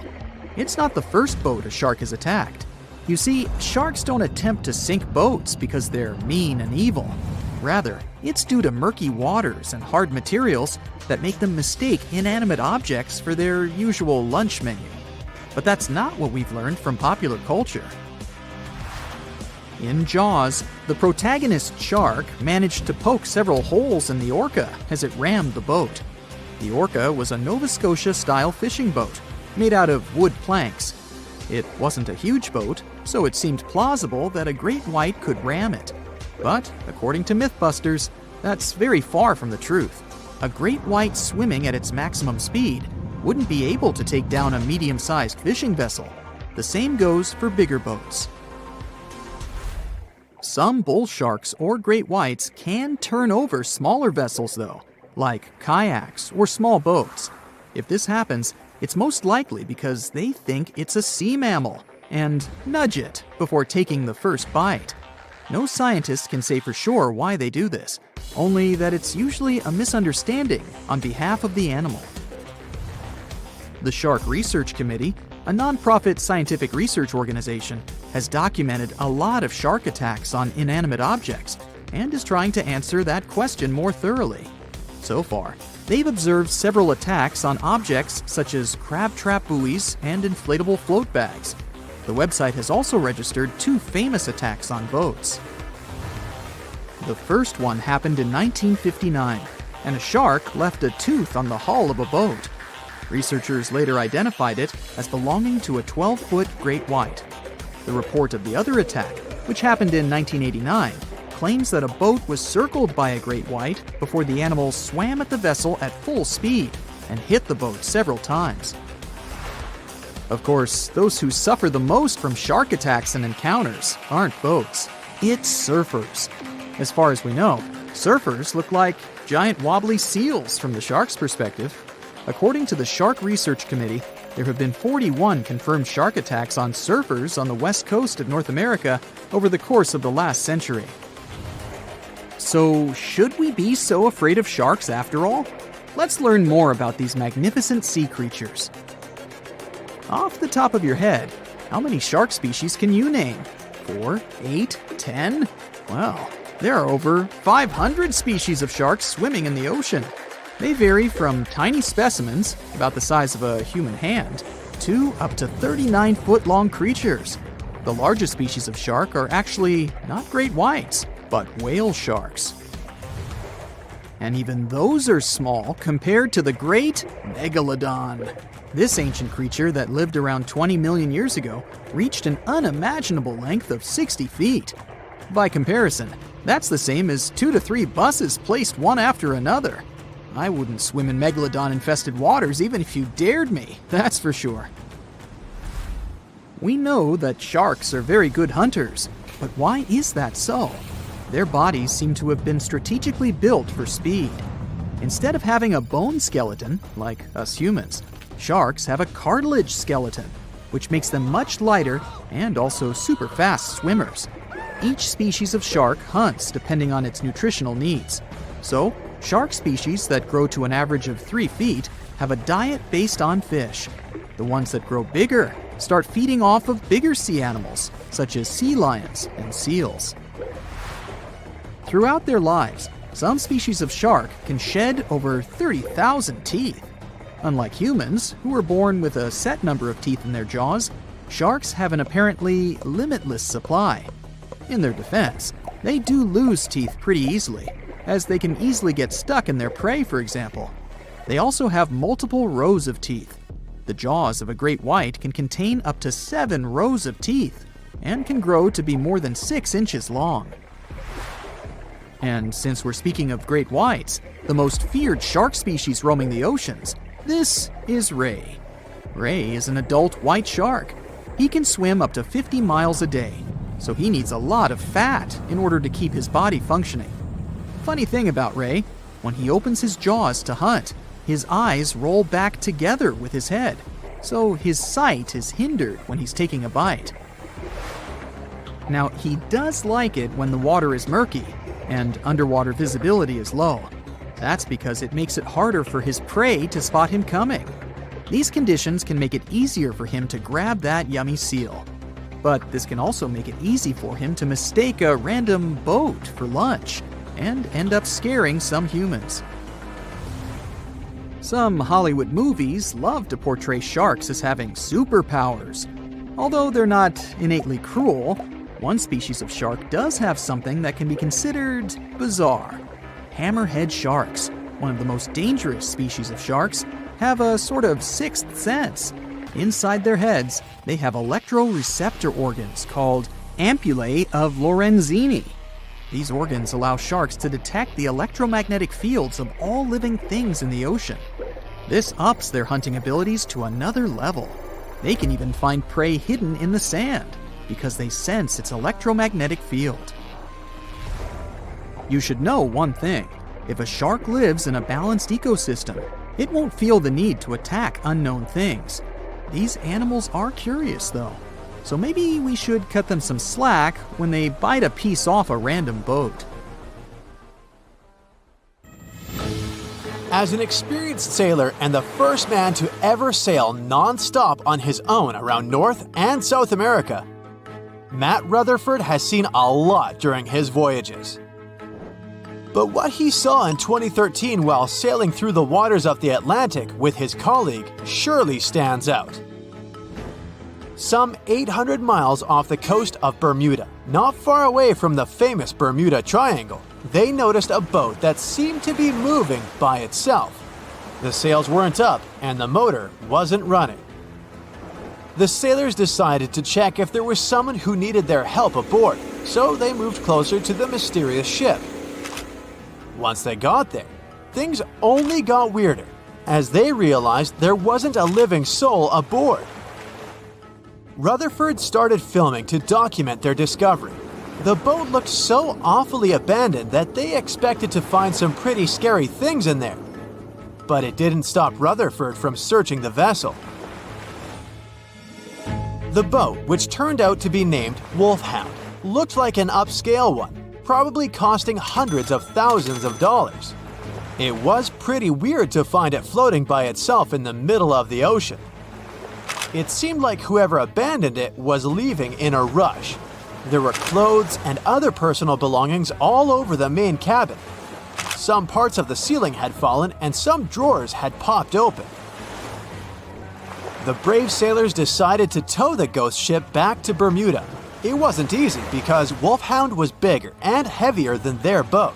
It's not the first boat a shark has attacked. You see, sharks don't attempt to sink boats because they're mean and evil. Rather, it's due to murky waters and hard materials that make them mistake inanimate objects for their usual lunch menu. But that's not what we've learned from popular culture. In Jaws, the protagonist shark managed to poke several holes in the orca as it rammed the boat. The orca was a Nova Scotia-style fishing boat made out of wood planks. It wasn't a huge boat, so it seemed plausible that a great white could ram it. But, according to Mythbusters, that's very far from the truth. A great white swimming at its maximum speed wouldn't be able to take down a medium-sized fishing vessel. The same goes for bigger boats. Some bull sharks or great whites can turn over smaller vessels, though, like kayaks or small boats. If this happens, it's most likely because they think it's a sea mammal and nudge it before taking the first bite. No scientist can say for sure why they do this, only that it's usually a misunderstanding on behalf of the animal. The Shark Research Committee, a nonprofit scientific research organization, has documented a lot of shark attacks on inanimate objects and is trying to answer that question more thoroughly. So far, they've observed several attacks on objects such as crab trap buoys and inflatable float bags. The website has also registered 2 famous attacks on boats. The first one happened in 1959, and a shark left a tooth on the hull of a boat. Researchers later identified it as belonging to a 12-foot great white. The report of the other attack, which happened in 1989, claims that a boat was circled by a great white before the animal swam at the vessel at full speed and hit the boat several times. Of course, those who suffer the most from shark attacks and encounters aren't boats. It's surfers. As far as we know, surfers look like giant wobbly seals from the shark's perspective. According to the Shark Research Committee, there have been 41 confirmed shark attacks on surfers on the west coast of North America over the course of the last century. So, should we be so afraid of sharks after all? Let's learn more about these magnificent sea creatures. Off the top of your head, how many shark species can you name? 4, 8, 10? Well, there are over 500 species of sharks swimming in the ocean. They vary from tiny specimens, about the size of a human hand, to up to 39-foot-long creatures. The largest species of shark are actually not great whites, but whale sharks. And even those are small compared to the great megalodon. This ancient creature that lived around 20 million years ago reached an unimaginable length of 60 feet. By comparison, that's the same as 2 to 3 buses placed one after another. I wouldn't swim in megalodon-infested waters even if you dared me, that's for sure. We know that sharks are very good hunters, but why is that so? Their bodies seem to have been strategically built for speed. Instead of having a bone skeleton, like us humans, sharks have a cartilage skeleton, which makes them much lighter and also super fast swimmers. Each species of shark hunts depending on its nutritional needs. So, shark species that grow to an average of 3 feet have a diet based on fish. The ones that grow bigger start feeding off of bigger sea animals, such as sea lions and seals. Throughout their lives, some species of shark can shed over 30,000 teeth. Unlike humans, who are born with a set number of teeth in their jaws, sharks have an apparently limitless supply. In their defense, they do lose teeth pretty easily, as they can easily get stuck in their prey, for example. They also have multiple rows of teeth. The jaws of a great white can contain up to 7 rows of teeth, and can grow to be more than 6 inches long. And since we're speaking of great whites, the most feared shark species roaming the oceans, this is ray. Ray is an adult white shark. He can swim up to 50 miles a day, so he needs a lot of fat in order to keep his body functioning. Funny thing about Ray, when he opens his jaws to hunt, his eyes roll back together with his head, so his sight is hindered when he's taking a bite. Now, he does like it when the water is murky and underwater visibility is low. That's because it makes it harder for his prey to spot him coming. These conditions can make it easier for him to grab that yummy seal. But this can also make it easy for him to mistake a random boat for lunch and end up scaring some humans. Some Hollywood movies love to portray sharks as having superpowers. Although they're not innately cruel, one species of shark does have something that can be considered bizarre. Hammerhead sharks, one of the most dangerous species of sharks, have a sort of sixth sense. Inside their heads, they have electroreceptor organs called ampullae of Lorenzini. These organs allow sharks to detect the electromagnetic fields of all living things in the ocean. This ups their hunting abilities to another level. They can even find prey hidden in the sand because they sense its electromagnetic field. You should know one thing. If a shark lives in a balanced ecosystem, it won't feel the need to attack unknown things. These animals are curious, though, so maybe we should cut them some slack when they bite a piece off a random boat. As an experienced sailor and the first man to ever sail non-stop on his own around North and South America, Matt Rutherford has seen a lot during his voyages. But what he saw in 2013 while sailing through the waters of the Atlantic with his colleague surely stands out. Some 800 miles off the coast of Bermuda, not far away from the famous Bermuda Triangle, they noticed a boat that seemed to be moving by itself. The sails weren't up and the motor wasn't running. The sailors decided to check if there was someone who needed their help aboard, so they moved closer to the mysterious ship. Once they got there, things only got weirder, as they realized there wasn't a living soul aboard. Rutherford started filming to document their discovery. The boat looked so awfully abandoned that they expected to find some pretty scary things in there. But it didn't stop Rutherford from searching the vessel. The boat, which turned out to be named Wolfhound, looked like an upscale one, probably costing hundreds of thousands of dollars. It was pretty weird to find it floating by itself in the middle of the ocean. It seemed like whoever abandoned it was leaving in a rush. There were clothes and other personal belongings all over the main cabin. Some parts of the ceiling had fallen and some drawers had popped open. The brave sailors decided to tow the ghost ship back to Bermuda, It wasn't easy because Wolfhound was bigger and heavier than their boat.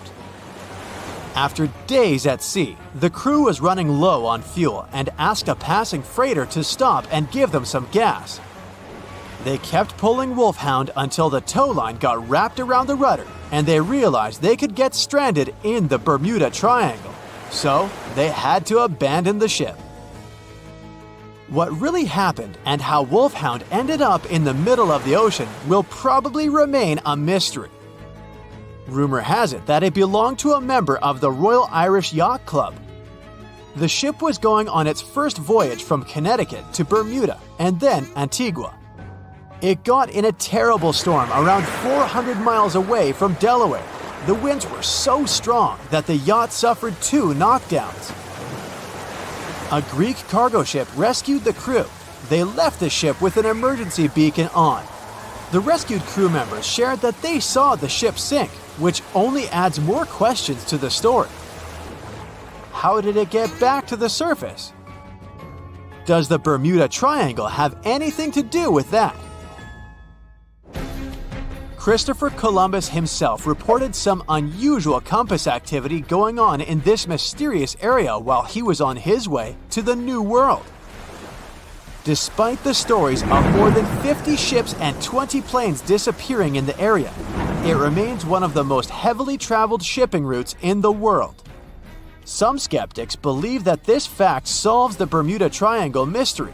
After days at sea, the crew was running low on fuel and asked a passing freighter to stop and give them some gas. They kept pulling Wolfhound until the tow line got wrapped around the rudder and they realized they could get stranded in the Bermuda Triangle. So they had to abandon the ship. What really happened and how Wolfhound ended up in the middle of the ocean will probably remain a mystery. Rumor has it that it belonged to a member of the Royal Irish Yacht Club. The ship was going on its first voyage from Connecticut to Bermuda and then Antigua. It got in a terrible storm around 400 miles away from Delaware. The winds were so strong that the yacht suffered 2 knockdowns. A Greek cargo ship rescued the crew. They left the ship with an emergency beacon on. The rescued crew members shared that they saw the ship sink, which only adds more questions to the story. How did it get back to the surface? Does the Bermuda Triangle have anything to do with that? Christopher Columbus himself reported some unusual compass activity going on in this mysterious area while he was on his way to the New World. Despite the stories of more than 50 ships and 20 planes disappearing in the area, it remains one of the most heavily traveled shipping routes in the world. Some skeptics believe that this fact solves the Bermuda Triangle mystery.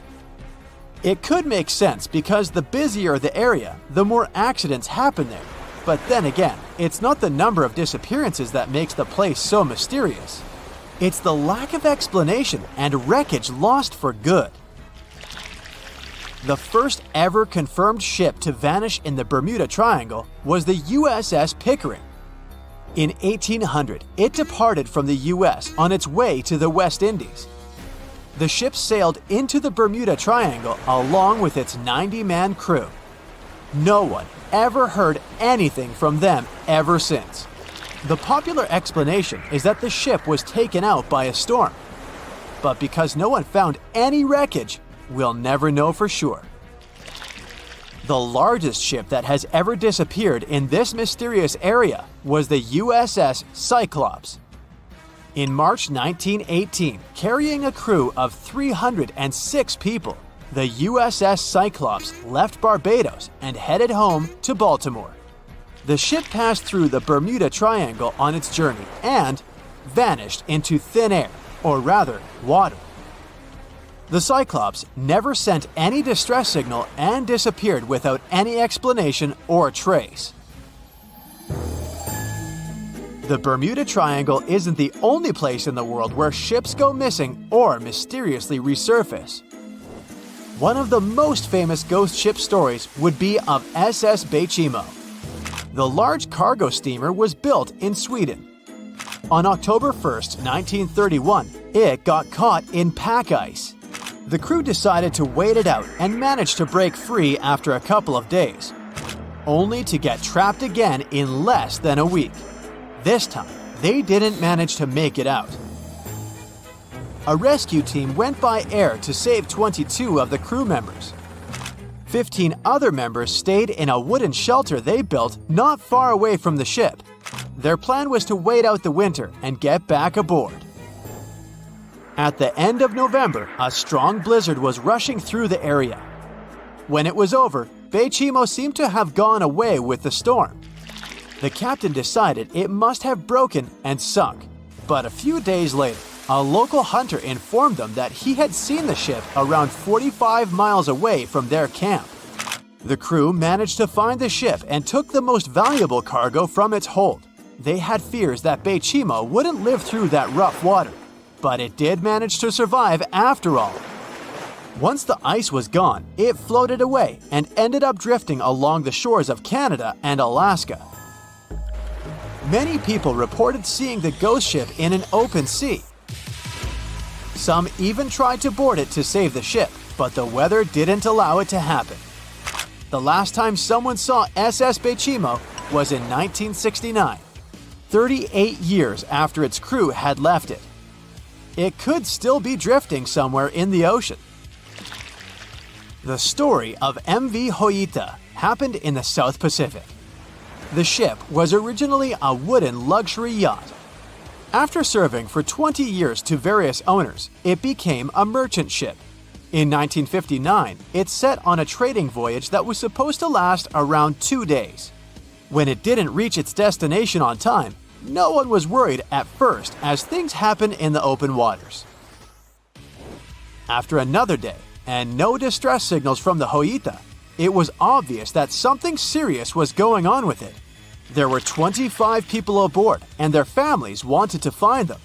It could make sense because the busier the area, the more accidents happen there. But then again, it's not the number of disappearances that makes the place so mysterious. It's the lack of explanation and wreckage lost for good. The first ever confirmed ship to vanish in the Bermuda Triangle was the USS Pickering. In 1800, it departed from the US on its way to the West Indies. The ship sailed into the Bermuda Triangle along with its 90-man crew. No one ever heard anything from them ever since. The popular explanation is that the ship was taken out by a storm. But because no one found any wreckage, we'll never know for sure. The largest ship that has ever disappeared in this mysterious area was the USS Cyclops. In March 1918, carrying a crew of 306 people, the USS Cyclops left Barbados and headed home to Baltimore. The ship passed through the Bermuda Triangle on its journey and vanished into thin air, or rather, water. The Cyclops never sent any distress signal and disappeared without any explanation or trace. The Bermuda Triangle isn't the only place in the world where ships go missing or mysteriously resurface. One of the most famous ghost ship stories would be of SS Bechimo. The large cargo steamer was built in Sweden. On October 1st, 1931, it got caught in pack ice. The crew decided to wait it out and managed to break free after a couple of days, only to get trapped again in less than a week. This time, they didn't manage to make it out. A rescue team went by air to save 22 of the crew members. 15 other members stayed in a wooden shelter they built not far away from the ship. Their plan was to wait out the winter and get back aboard. At the end of November, a strong blizzard was rushing through the area. When it was over, Bechimo seemed to have gone away with the storm. The captain decided it must have broken and sunk. But a few days later, a local hunter informed them that he had seen the ship around 45 miles away from their camp. The crew managed to find the ship and took the most valuable cargo from its hold. They had fears that Bechimo wouldn't live through that rough water, but it did manage to survive after all. Once the ice was gone, it floated away and ended up drifting along the shores of Canada and Alaska. Many people reported seeing the ghost ship in an open sea. Some even tried to board it to save the ship, but the weather didn't allow it to happen. The last time someone saw SS Bechimo was in 1969, 38 years after its crew had left it. It could still be drifting somewhere in the ocean. The story of MV Hoita happened in the South Pacific. The ship was originally a wooden luxury yacht. After serving for 20 years to various owners, it became a merchant ship. In 1959, it set on a trading voyage that was supposed to last around 2 days. When it didn't reach its destination on time, no one was worried at first as things happen in the open waters. After another day, and no distress signals from the Hoita, it was obvious that something serious was going on with it. There were 25 people aboard, and their families wanted to find them.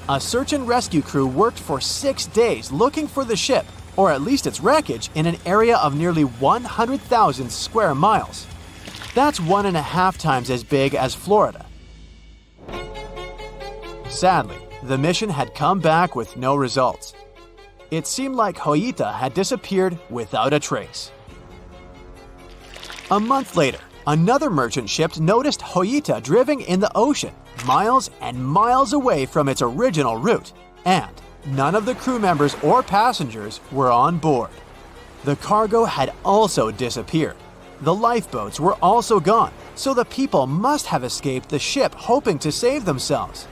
A search and rescue crew worked for 6 days looking for the ship, or at least its wreckage, in an area of nearly 100,000 square miles. That's 1.5 times as big as Florida. Sadly, the mission had come back with no results. It seemed like Hoita had disappeared without a trace. A month later, another merchant ship noticed Hoita drifting in the ocean, miles and miles away from its original route, and none of the crew members or passengers were on board. The cargo had also disappeared. The lifeboats were also gone, so the people must have escaped the ship hoping to save themselves.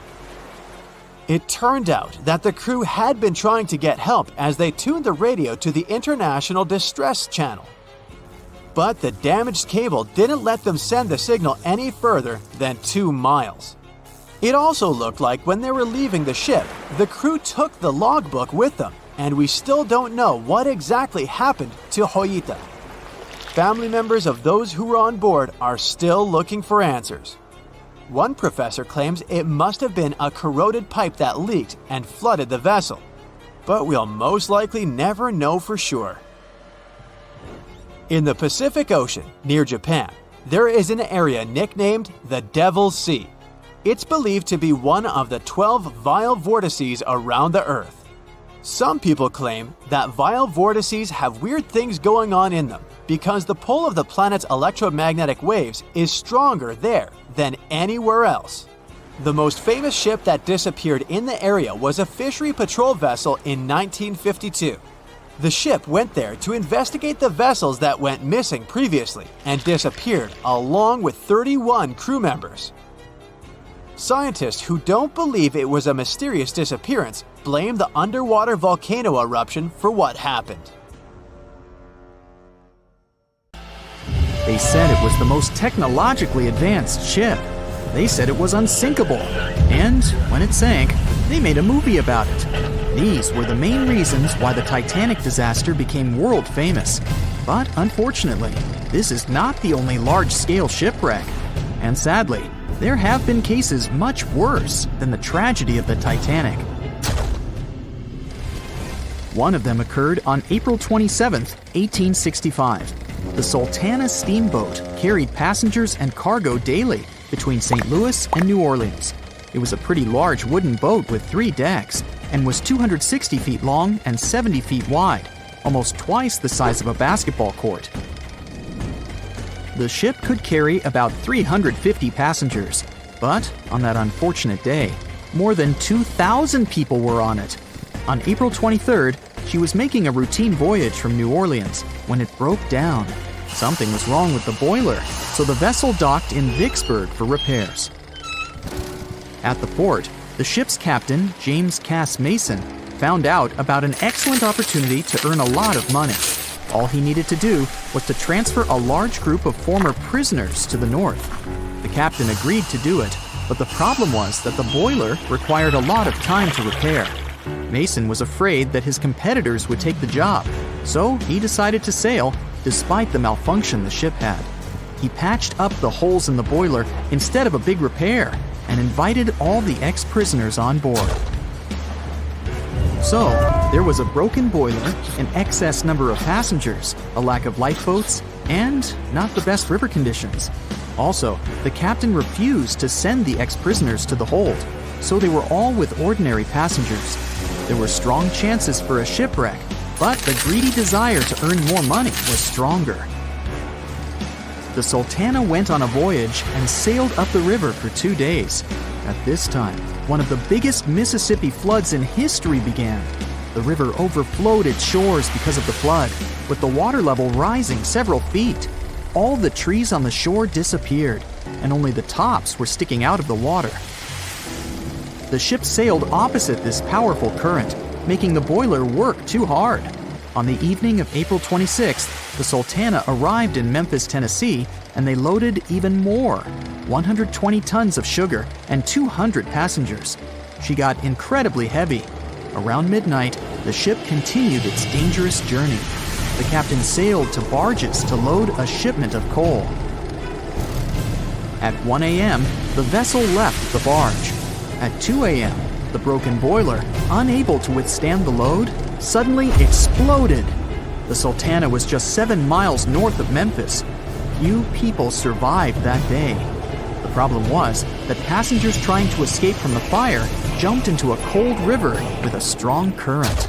It turned out that the crew had been trying to get help as they tuned the radio to the International Distress Channel. But the damaged cable didn't let them send the signal any further than 2 miles. It also looked like when they were leaving the ship, the crew took the logbook with them, and we still don't know what exactly happened to Hoita. Family members of those who were on board are still looking for answers. One professor claims it must have been a corroded pipe that leaked and flooded the vessel, but we'll most likely never know for sure. In the Pacific Ocean, near Japan, there is an area nicknamed the Devil's Sea. It's believed to be one of the 12 vile vortices around the Earth. Some people claim that vile vortices have weird things going on in them because the pull of the planet's electromagnetic waves is stronger there than anywhere else. The most famous ship that disappeared in the area was a fishery patrol vessel in 1952. The ship went there to investigate the vessels that went missing previously and disappeared along with 31 crew members. Scientists who don't believe it was a mysterious disappearance blame the underwater volcano eruption for what happened. They said it was the most technologically advanced ship. They said it was unsinkable. And when it sank, they made a movie about it. These were the main reasons why the Titanic disaster became world famous. But unfortunately, this is not the only large-scale shipwreck. And sadly, there have been cases much worse than the tragedy of the Titanic. One of them occurred on April 27, 1865. The Sultana steamboat carried passengers and cargo daily between St. Louis and New Orleans. It was a pretty large wooden boat with 3 decks and was 260 feet long and 70 feet wide, almost twice the size of a basketball court. The ship could carry about 350 passengers, but on that unfortunate day, more than 2,000 people were on it. On April 23rd, she was making a routine voyage from New Orleans when it broke down. Something was wrong with the boiler, so the vessel docked in Vicksburg for repairs. At the port, the ship's captain, James Cass Mason, found out about an excellent opportunity to earn a lot of money. All he needed to do was to transfer a large group of former prisoners to the north. The captain agreed to do it, but the problem was that the boiler required a lot of time to repair. Mason was afraid that his competitors would take the job, so he decided to sail despite the malfunction the ship had. He patched up the holes in the boiler instead of a big repair and invited all the ex-prisoners on board. So, there was a broken boiler, an excess number of passengers, a lack of lifeboats, and not the best river conditions. Also, the captain refused to send the ex-prisoners to the hold, so they were all with ordinary passengers. There were strong chances for a shipwreck, but the greedy desire to earn more money was stronger. The Sultana went on a voyage and sailed up the river for 2 days. At this time, one of the biggest Mississippi floods in history began. The river overflowed its shores because of the flood, with the water level rising several feet. all the trees on the shore disappeared, and only the tops were sticking out of the water. The ship sailed opposite this powerful current, making the boiler work too hard. On the evening of April 26th, the Sultana arrived in Memphis, Tennessee, and they loaded even more, 120 tons of sugar and 200 passengers. She got incredibly heavy. Around midnight, the ship continued its dangerous journey. The captain sailed to barges to load a shipment of coal. At 1 a.m., the vessel left the barge. At 2 a.m., the broken boiler, unable to withstand the load, suddenly exploded. The Sultana was just 7 miles north of Memphis. Few people survived that day. The problem was that passengers trying to escape from the fire jumped into a cold river with a strong current.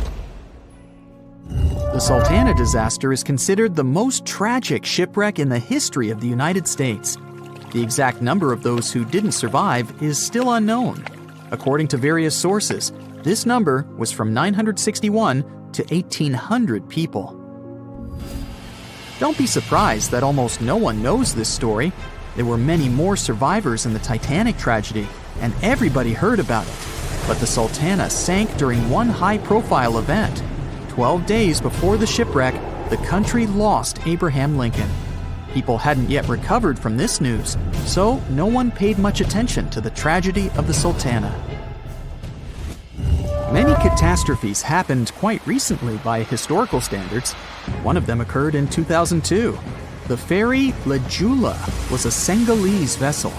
The Sultana disaster is considered the most tragic shipwreck in the history of the United States. The exact number of those who didn't survive is still unknown. According to various sources, this number was from 961 to 1,800 people. Don't be surprised that almost no one knows this story. There were many more survivors in the Titanic tragedy, and everybody heard about it. But the Sultana sank during one high-profile event. 12 days before the shipwreck, the country lost Abraham Lincoln. People hadn't yet recovered from this news, so no one paid much attention to the tragedy of the Sultana. Many catastrophes happened quite recently by historical standards. One of them occurred in 2002. The ferry La Jula was a Senegalese vessel.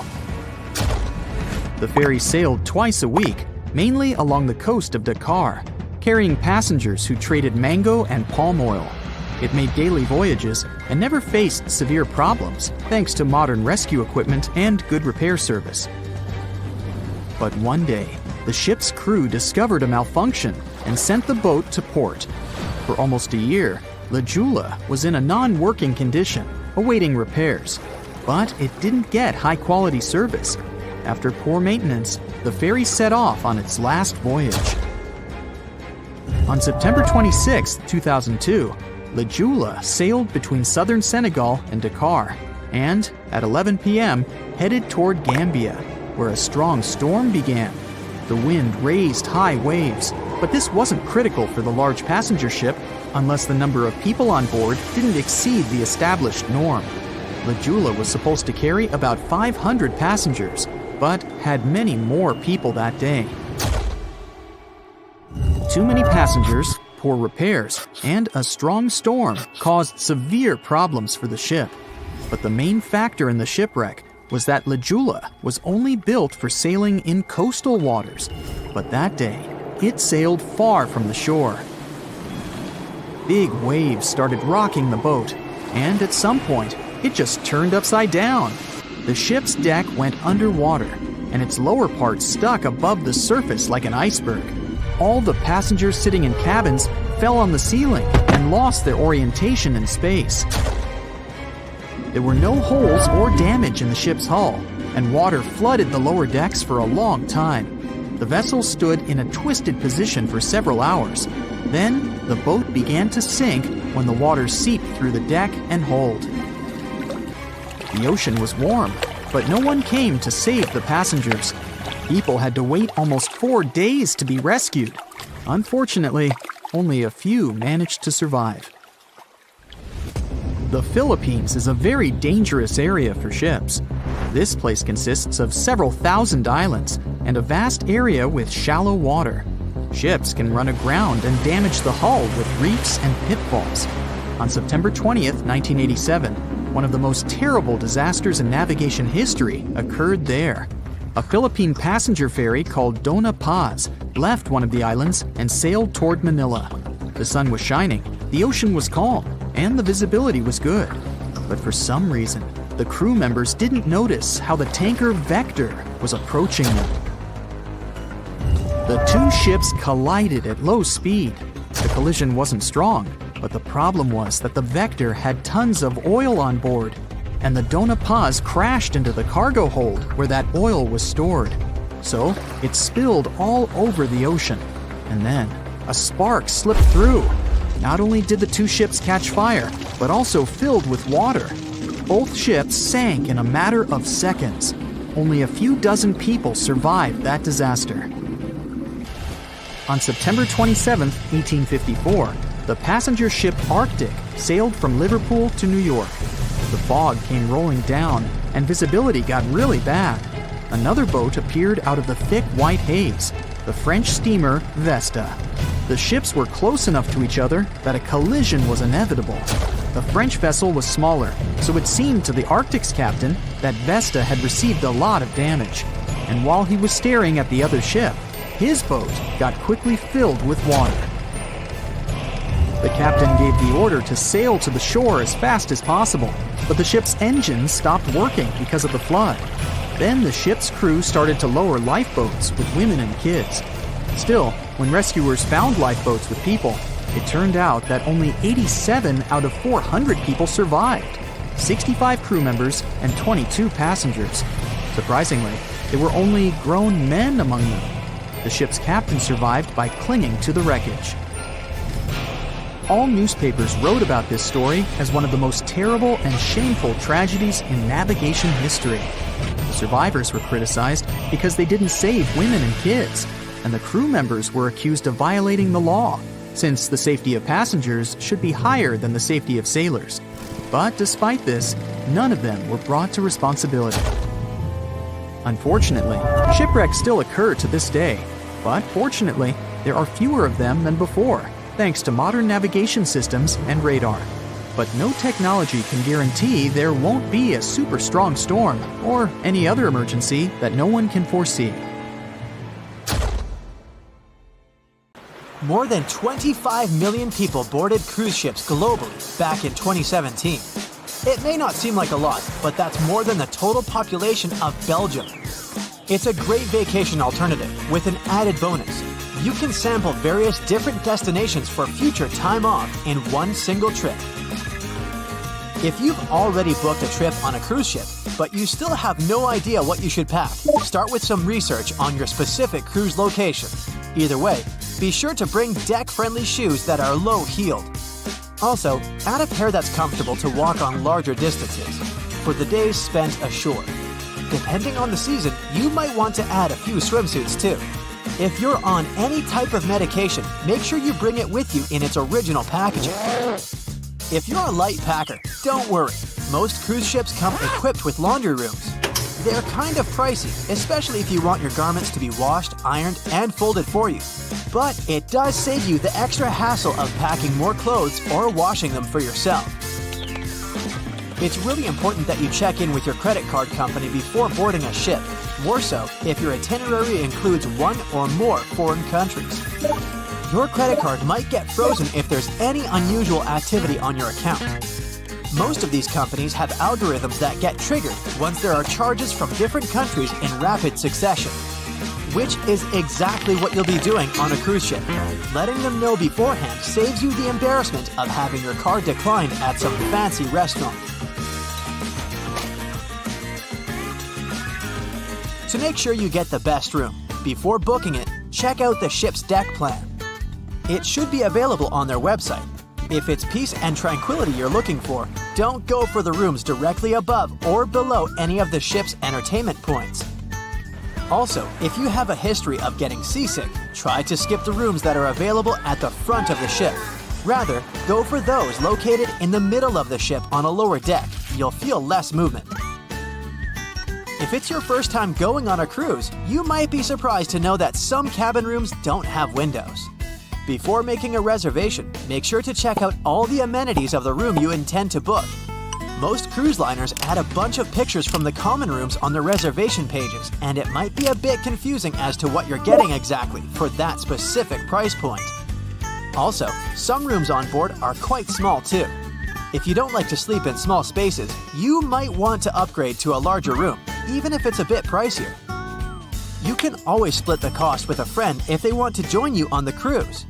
The ferry sailed twice a week, mainly along the coast of Dakar, carrying passengers who traded mango and palm oil. It made daily voyages and never faced severe problems thanks to modern rescue equipment and good repair service. But one day, the ship's crew discovered a malfunction and sent the boat to port. For almost a year, La Jula was in a non-working condition, awaiting repairs. But it didn't get high-quality service. After poor maintenance, the ferry set off on its last voyage. On September 26, 2002, La Jula sailed between southern Senegal and Dakar, and at 11 p.m. headed toward Gambia, where a strong storm began. The wind raised high waves, but this wasn't critical for the large passenger ship unless the number of people on board didn't exceed the established norm. La Jula was supposed to carry about 500 passengers, but had many more people that day. Too many passengers, poor repairs, and a strong storm caused severe problems for the ship. But the main factor in the shipwreck was that La Jula was only built for sailing in coastal waters, but that day, it sailed far from the shore. Big waves started rocking the boat, and at some point, it just turned upside down. The ship's deck went underwater, and its lower part stuck above the surface like an iceberg. All the passengers sitting in cabins fell on the ceiling and lost their orientation in space. There were no holes or damage in the ship's hull, and water flooded the lower decks for a long time. The vessel stood in a twisted position for several hours. Then, the boat began to sink when the water seeped through the deck and hold. The ocean was warm, but no one came to save the passengers. People had to wait almost 4 days to be rescued. Unfortunately, only a few managed to survive. The Philippines is a very dangerous area for ships. This place consists of several thousand islands and a vast area with shallow water. Ships can run aground and damage the hull with reefs and pitfalls. On September 20th, 1987, one of the most terrible disasters in navigation history occurred there. A Philippine passenger ferry called Dona Paz left one of the islands and sailed toward Manila. The sun was shining, the ocean was calm, and the visibility was good. But for some reason, the crew members didn't notice how the tanker Vector was approaching them. The two ships collided at low speed. The collision wasn't strong, but the problem was that the Vector had tons of oil on board, and the Dona Paz crashed into the cargo hold where that oil was stored. So it spilled all over the ocean, and then a spark slipped through. Not only did the two ships catch fire, but also filled with water. Both ships sank in a matter of seconds. Only a few dozen people survived that disaster. On September 27, 1854, the passenger ship Arctic sailed from Liverpool to New York. The fog came rolling down, and visibility got really bad. Another boat appeared out of the thick white haze, the French steamer Vesta. The ships were close enough to each other that a collision was inevitable. The French vessel was smaller, so it seemed to the Arctic's captain that Vesta had received a lot of damage. And while he was staring at the other ship, his boat got quickly filled with water. The captain gave the order to sail to the shore as fast as possible, but the ship's engines stopped working because of the flood. Then the ship's crew started to lower lifeboats with women and kids. Still, when rescuers found lifeboats with people, it turned out that only 87 out of 400 people survived, 65 crew members and 22 passengers. Surprisingly, there were only grown men among them. The ship's captain survived by clinging to the wreckage. All newspapers wrote about this story as one of the most terrible and shameful tragedies in navigation history. The survivors were criticized because they didn't save women and kids, and the crew members were accused of violating the law, since the safety of passengers should be higher than the safety of sailors. But despite this, none of them were brought to responsibility. Unfortunately, shipwrecks still occur to this day, but fortunately, there are fewer of them than before, thanks to modern navigation systems and radar. But no technology can guarantee there won't be a super strong storm or any other emergency that no one can foresee. More than 25 million people boarded cruise ships globally back in 2017. It may not seem like a lot, but that's more than the total population of Belgium. It's a great vacation alternative with an added bonus. You can sample various different destinations for future time off in one single trip. If you've already booked a trip on a cruise ship, but you still have no idea what you should pack, start with some research on your specific cruise location. Either way, be sure to bring deck-friendly shoes that are low-heeled. Also, add a pair that's comfortable to walk on larger distances for the days spent ashore. Depending on the season, you might want to add a few swimsuits too. If you're on any type of medication, make sure you bring it with you in its original packaging. If you're a light packer, don't worry. Most cruise ships come equipped with laundry rooms. They're kind of pricey, especially if you want your garments to be washed, ironed, and folded for you. But it does save you the extra hassle of packing more clothes or washing them for yourself. It's really important that you check in with your credit card company before boarding a ship, more so if your itinerary includes one or more foreign countries. Your credit card might get frozen if there's any unusual activity on your account. Most of these companies have algorithms that get triggered once there are charges from different countries in rapid succession, which is exactly what you'll be doing on a cruise ship. Letting them know beforehand saves you the embarrassment of having your card declined at some fancy restaurant. To make sure you get the best room, before booking it, check out the ship's deck plan. It should be available on their website. If it's peace and tranquility you're looking for, don't go for the rooms directly above or below any of the ship's entertainment points. Also, if you have a history of getting seasick, try to skip the rooms that are available at the front of the ship. Rather, go for those located in the middle of the ship on a lower deck. You'll feel less movement. If it's your first time going on a cruise, you might be surprised to know that some cabin rooms don't have windows. Before making a reservation, make sure to check out all the amenities of the room you intend to book. Most cruise liners add a bunch of pictures from the common rooms on their reservation pages, and it might be a bit confusing as to what you're getting exactly for that specific price point. Also, some rooms on board are quite small too. If you don't like to sleep in small spaces, you might want to upgrade to a larger room, even if it's a bit pricier. You can always split the cost with a friend if they want to join you on the cruise.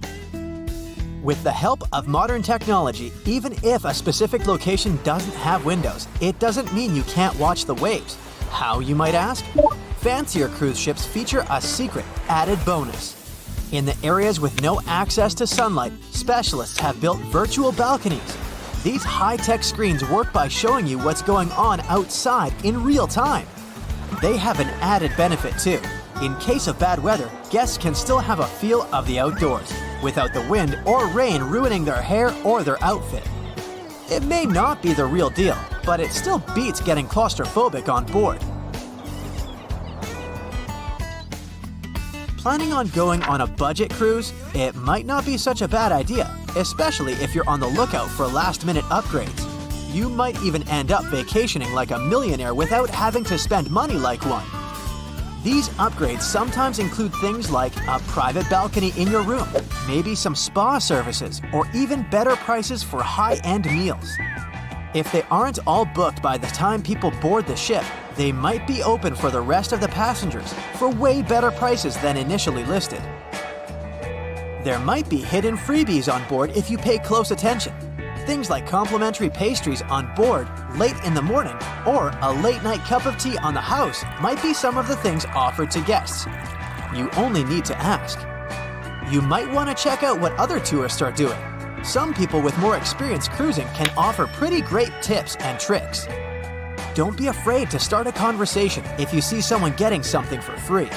With the help of modern technology, even if a specific location doesn't have windows, it doesn't mean you can't watch the waves. How, you might ask? Fancier cruise ships feature a secret added bonus. In the areas with no access to sunlight, specialists have built virtual balconies. These high-tech screens work by showing you what's going on outside in real time. They have an added benefit too. In case of bad weather, guests can still have a feel of the outdoors, without the wind or rain ruining their hair or their outfit. It may not be the real deal, but it still beats getting claustrophobic on board. Planning on going on a budget cruise? It might not be such a bad idea, especially if you're on the lookout for last-minute upgrades. You might even end up vacationing like a millionaire without having to spend money like one. These upgrades sometimes include things like a private balcony in your room, maybe some spa services, or even better prices for high-end meals. If they aren't all booked by the time people board the ship, they might be open for the rest of the passengers for way better prices than initially listed. There might be hidden freebies on board if you pay close attention. Things like complimentary pastries on board late in the morning or a late-night cup of tea on the house might be some of the things offered to guests. You only need to ask. You might want to check out what other tourists are doing. Some people with more experience cruising can offer pretty great tips and tricks. Don't be afraid to start a conversation if you see someone getting something for free.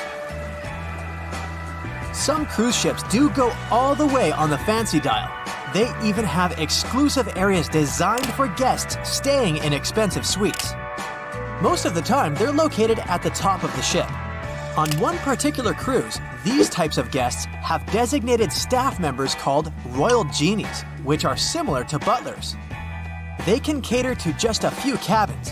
Some cruise ships do go all the way on the fancy dial. They even have exclusive areas designed for guests staying in expensive suites. Most of the time, they're located at the top of the ship. On one particular cruise, these types of guests have designated staff members called Royal Genies, which are similar to butlers. They can cater to just a few cabins.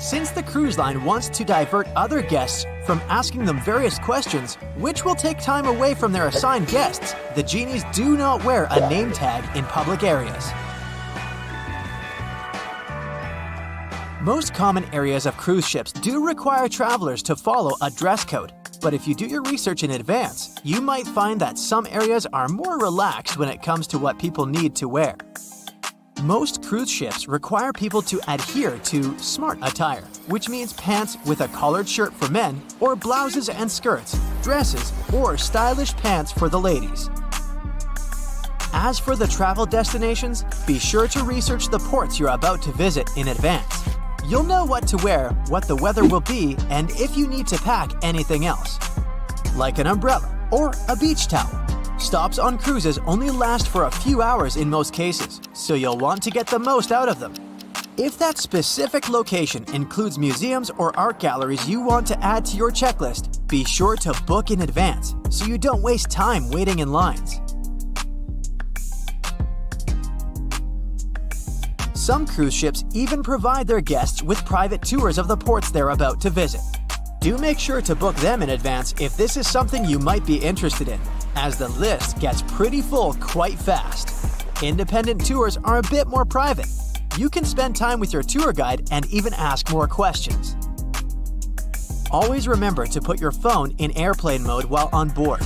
Since the cruise line wants to divert other guests from asking them various questions, which will take time away from their assigned guests, the genies do not wear a name tag in public areas. Most common areas of cruise ships do require travelers to follow a dress code, but if you do your research in advance, you might find that some areas are more relaxed when it comes to what people need to wear. Most cruise ships require people to adhere to smart attire, which means pants with a collared shirt for men, or blouses and skirts, dresses, or stylish pants for the ladies. As for the travel destinations, be sure to research the ports you're about to visit in advance. You'll know what to wear, what the weather will be, and if you need to pack anything else, like an umbrella or a beach towel. Stops on cruises only last for a few hours in most cases, so you'll want to get the most out of them. If that specific location includes museums or art galleries you want to add to your checklist, be sure to book in advance so you don't waste time waiting in lines. Some cruise ships even provide their guests with private tours of the ports they're about to visit. Do make sure to book them in advance if this is something you might be interested in, as the list gets pretty full quite fast. Independent tours are a bit more private. You can spend time with your tour guide and even ask more questions. Always remember to put your phone in airplane mode while on board.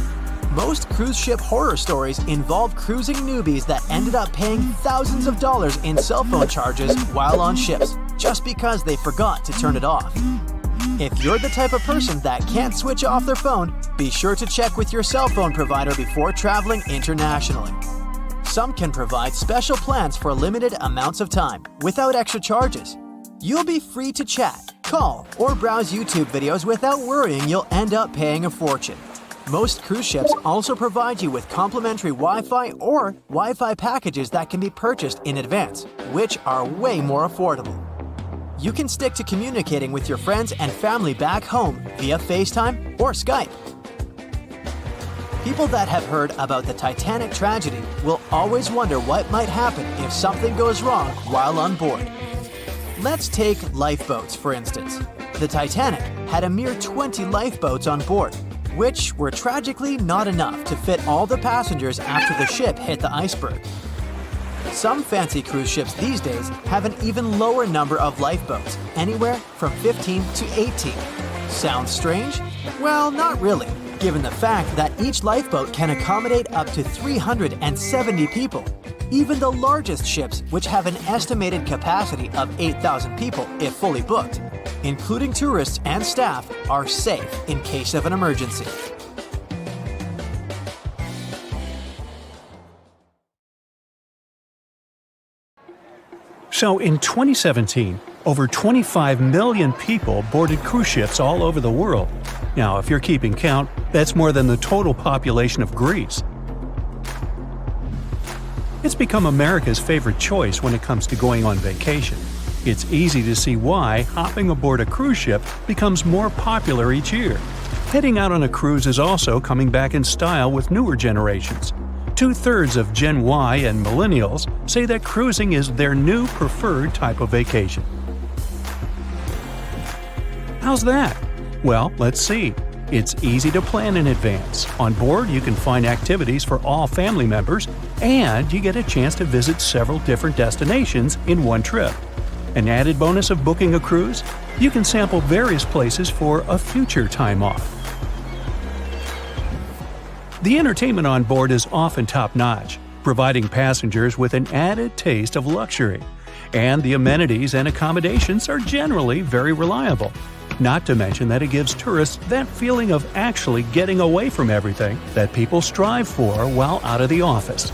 Most cruise ship horror stories involve cruising newbies that ended up paying thousands of dollars in cell phone charges while on ships, just because they forgot to turn it off. If you're the type of person that can't switch off their phone, be sure to check with your cell phone provider before traveling internationally. Some can provide special plans for limited amounts of time, without extra charges. You'll be free to chat, call, or browse YouTube videos without worrying you'll end up paying a fortune. Most cruise ships also provide you with complimentary Wi-Fi or Wi-Fi packages that can be purchased in advance, which are way more affordable. You can stick to communicating with your friends and family back home via FaceTime or Skype. People that have heard about the Titanic tragedy will always wonder what might happen if something goes wrong while on board. Let's take lifeboats, for instance. The Titanic had a mere 20 lifeboats on board, which were tragically not enough to fit all the passengers after the ship hit the iceberg. Some fancy cruise ships these days have an even lower number of lifeboats, anywhere from 15 to 18. Sounds strange? Well, not really, given the fact that each lifeboat can accommodate up to 370 people. Even the largest ships, which have an estimated capacity of 8,000 people if fully booked, including tourists and staff, are safe in case of an emergency. So in 2017, over 25 million people boarded cruise ships all over the world. Now, if you're keeping count, that's more than the total population of Greece. It's become America's favorite choice when it comes to going on vacation. It's easy to see why hopping aboard a cruise ship becomes more popular each year. Heading out on a cruise is also coming back in style with newer generations. 2/3 of Gen Y and millennials say that cruising is their new preferred type of vacation. How's that? Well, let's see. It's easy to plan in advance. On board, you can find activities for all family members, and you get a chance to visit several different destinations in one trip. An added bonus of booking a cruise? You can sample various places for a future time off. The entertainment on board is often top-notch, providing passengers with an added taste of luxury. And the amenities and accommodations are generally very reliable. Not to mention that it gives tourists that feeling of actually getting away from everything that people strive for while out of the office.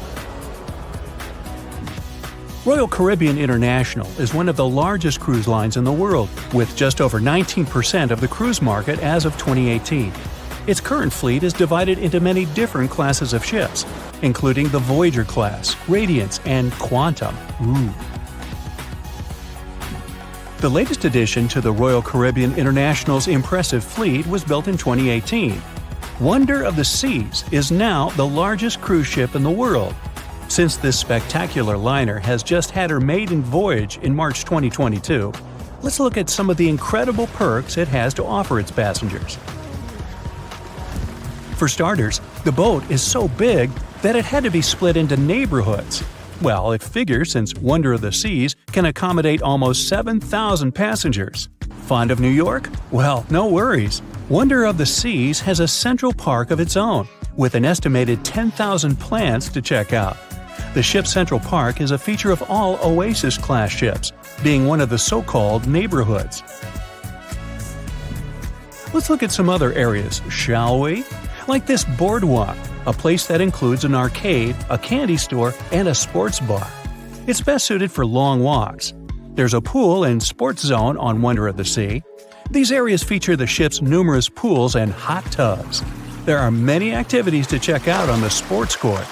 Royal Caribbean International is one of the largest cruise lines in the world, with just over 19% of the cruise market as of 2018. Its current fleet is divided into many different classes of ships, including the Voyager class, Radiance, and Quantum. The latest addition to the Royal Caribbean International's impressive fleet was built in 2018. Wonder of the Seas is now the largest cruise ship in the world. Since this spectacular liner has just had her maiden voyage in March 2022, let's look at some of the incredible perks it has to offer its passengers. For starters, the boat is so big that it had to be split into neighborhoods. Well, it figures since Wonder of the Seas can accommodate almost 7,000 passengers. Fond of New York? Well, no worries. Wonder of the Seas has a central park of its own, with an estimated 10,000 plants to check out. The ship's central park is a feature of all Oasis-class ships, being one of the so-called neighborhoods. Let's look at some other areas, shall we? Like this boardwalk, a place that includes an arcade, a candy store, and a sports bar. It's best suited for long walks. There's a pool and sports zone on Wonder of the Sea. These areas feature the ship's numerous pools and hot tubs. There are many activities to check out on the sports court.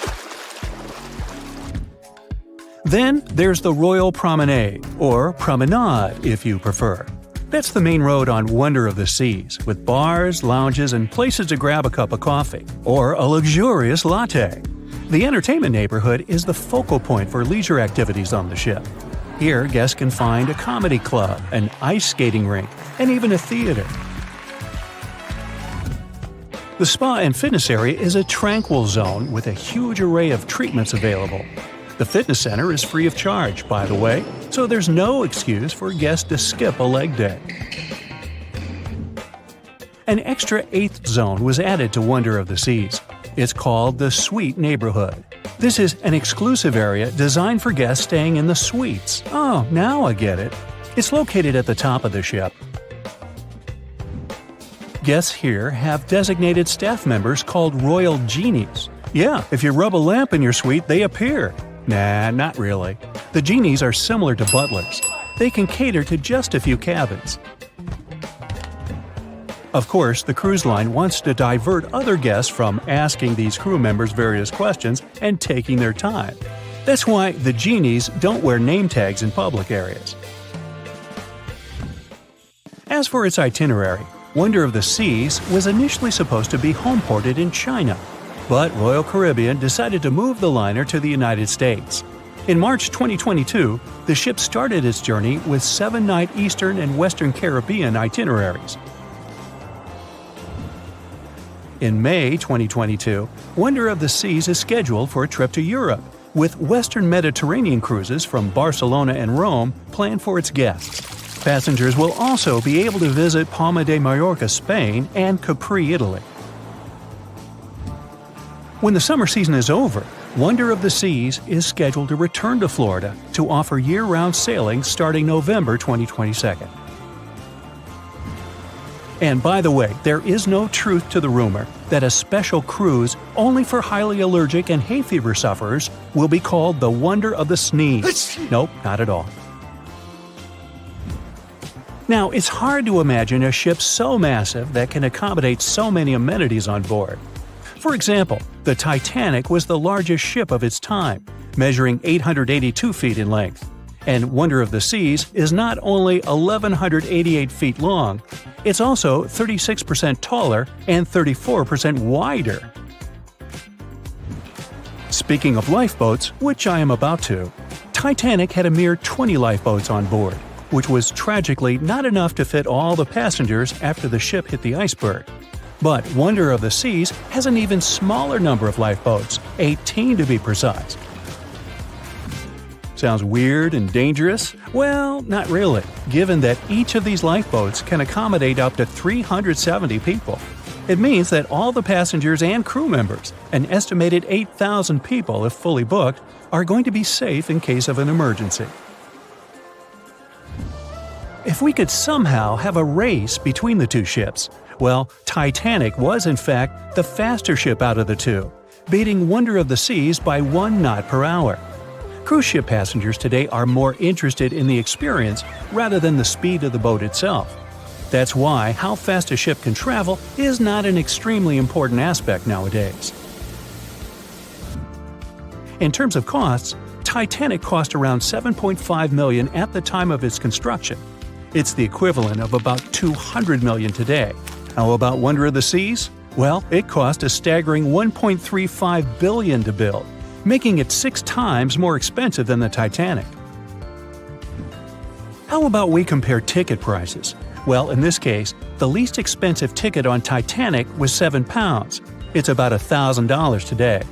Then there's the Royal Promenade, or Promenade if you prefer. That's the main road on Wonder of the Seas, with bars, lounges, and places to grab a cup of coffee, or a luxurious latte. The entertainment neighborhood is the focal point for leisure activities on the ship. Here, guests can find a comedy club, an ice skating rink, and even a theater. The spa and fitness area is a tranquil zone with a huge array of treatments available. The fitness center is free of charge, by the way, so there's no excuse for guests to skip a leg day. An extra 8th zone was added to Wonder of the Seas. It's called the Suite Neighborhood. This is an exclusive area designed for guests staying in the suites. Oh, now I get it. It's located at the top of the ship. Guests here have designated staff members called Royal Genies. Yeah, if you rub a lamp in your suite, they appear. Nah, not really. The genies are similar to butlers. They can cater to just a few cabins. Of course, the cruise line wants to divert other guests from asking these crew members various questions and taking their time. That's why the genies don't wear name tags in public areas. As for its itinerary, Wonder of the Seas was initially supposed to be homeported in China, but Royal Caribbean decided to move the liner to the United States. In March 2022, the ship started its journey with 7-night Eastern and Western Caribbean itineraries. In May 2022, Wonder of the Seas is scheduled for a trip to Europe, with Western Mediterranean cruises from Barcelona and Rome planned for its guests. Passengers will also be able to visit Palma de Mallorca, Spain, and Capri, Italy. When the summer season is over, Wonder of the Seas is scheduled to return to Florida to offer year-round sailing starting November 2022. And by the way, there is no truth to the rumor that a special cruise only for highly allergic and hay fever sufferers will be called the Wonder of the Sneeze. Nope, not at all. Now, it's hard to imagine a ship so massive that can accommodate so many amenities on board. For example, the Titanic was the largest ship of its time, measuring 882 feet in length. And Wonder of the Seas is not only 1,188 feet long, it's also 36% taller and 34% wider. Speaking of lifeboats, which I am about to, Titanic had a mere 20 lifeboats on board, which was tragically not enough to fit all the passengers after the ship hit the iceberg. But Wonder of the Seas has an even smaller number of lifeboats, 18 to be precise. Sounds weird and dangerous? Well, not really, given that each of these lifeboats can accommodate up to 370 people. It means that all the passengers and crew members, an estimated 8,000 people if fully booked, are going to be safe in case of an emergency. If we could somehow have a race between the two ships, well, Titanic was in fact the faster ship out of the two, beating Wonder of the Seas by 1 knot per hour. Cruise ship passengers today are more interested in the experience rather than the speed of the boat itself. That's why how fast a ship can travel is not an extremely important aspect nowadays. In terms of costs, Titanic cost around $7.5 million at the time of its construction. It's the equivalent of about $200 million today. How about Wonder of the Seas? Well, it cost a staggering $1.35 billion to build, making it 6 times more expensive than the Titanic. How about we compare ticket prices? Well, in this case, the least expensive ticket on Titanic was £7. It's about $1,000 today.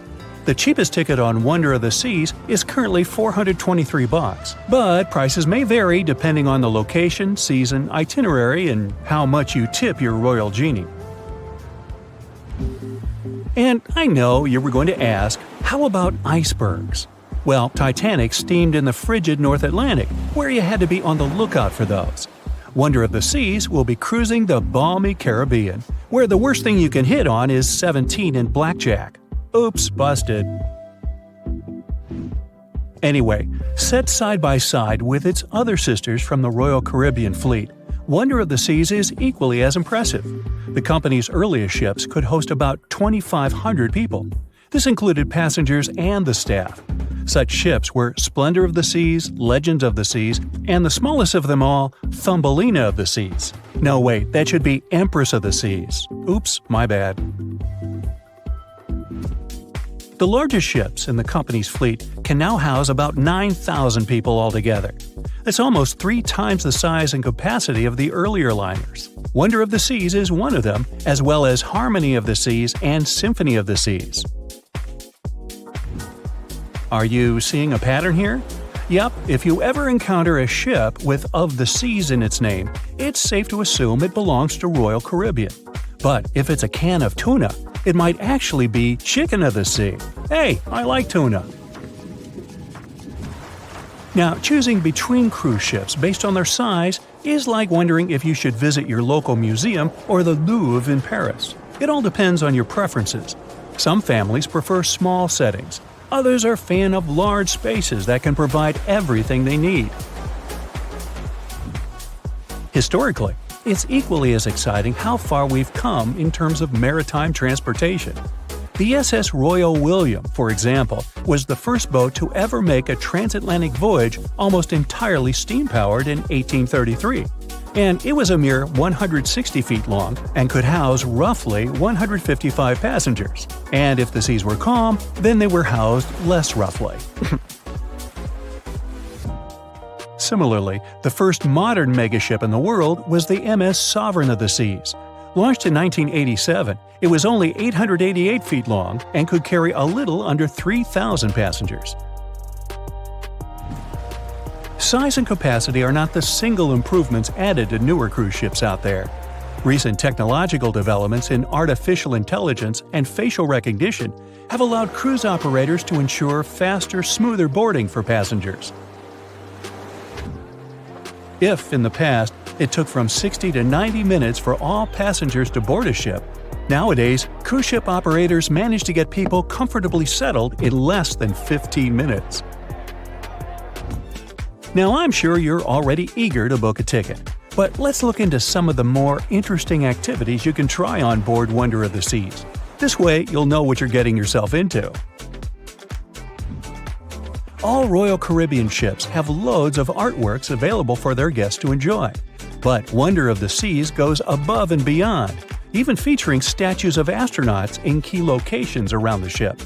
The cheapest ticket on Wonder of the Seas is currently $423, but prices may vary depending on the location, season, itinerary, and how much you tip your royal genie. And I know you were going to ask, how about icebergs? Well, Titanic steamed in the frigid North Atlantic, where you had to be on the lookout for those. Wonder of the Seas will be cruising the balmy Caribbean, where the worst thing you can hit on is 17 and blackjack. Oops, busted. Anyway, set side by side with its other sisters from the Royal Caribbean Fleet, Wonder of the Seas is equally as impressive. The company's earliest ships could host about 2,500 people. This included passengers and the staff. Such ships were Splendor of the Seas, Legend of the Seas, and the smallest of them all, Thumbelina of the Seas. No, wait, that should be Empress of the Seas. Oops, my bad. The largest ships in the company's fleet can now house about 9,000 people altogether. That's almost 3 times the size and capacity of the earlier liners. Wonder of the Seas is one of them, as well as Harmony of the Seas and Symphony of the Seas. Are you seeing a pattern here? Yup, if you ever encounter a ship with Of the Seas in its name, it's safe to assume it belongs to Royal Caribbean. But if it's a can of tuna, it might actually be Chicken of the Sea. Hey, I like tuna. Now, choosing between cruise ships based on their size is like wondering if you should visit your local museum or the Louvre in Paris. It all depends on your preferences. Some families prefer small settings. Others are fan of large spaces that can provide everything they need. Historically, it's equally as exciting how far we've come in terms of maritime transportation. The SS Royal William, for example, was the first boat to ever make a transatlantic voyage almost entirely steam-powered in 1833. And it was a mere 160 feet long and could house roughly 155 passengers. And if the seas were calm, then they were housed less roughly. Similarly, the first modern megaship in the world was the MS Sovereign of the Seas. Launched in 1987, it was only 888 feet long and could carry a little under 3,000 passengers. Size and capacity are not the single improvements added to newer cruise ships out there. Recent technological developments in artificial intelligence and facial recognition have allowed cruise operators to ensure faster, smoother boarding for passengers. If, in the past, it took from 60 to 90 minutes for all passengers to board a ship, nowadays, cruise ship operators manage to get people comfortably settled in less than 15 minutes. Now, I'm sure you're already eager to book a ticket, But let's look into some of the more interesting activities you can try on board Wonder of the Seas. This way, you'll know what you're getting yourself into. All Royal Caribbean ships have loads of artworks available for their guests to enjoy. But Wonder of the Seas goes above and beyond, even featuring statues of astronauts in key locations around the ship.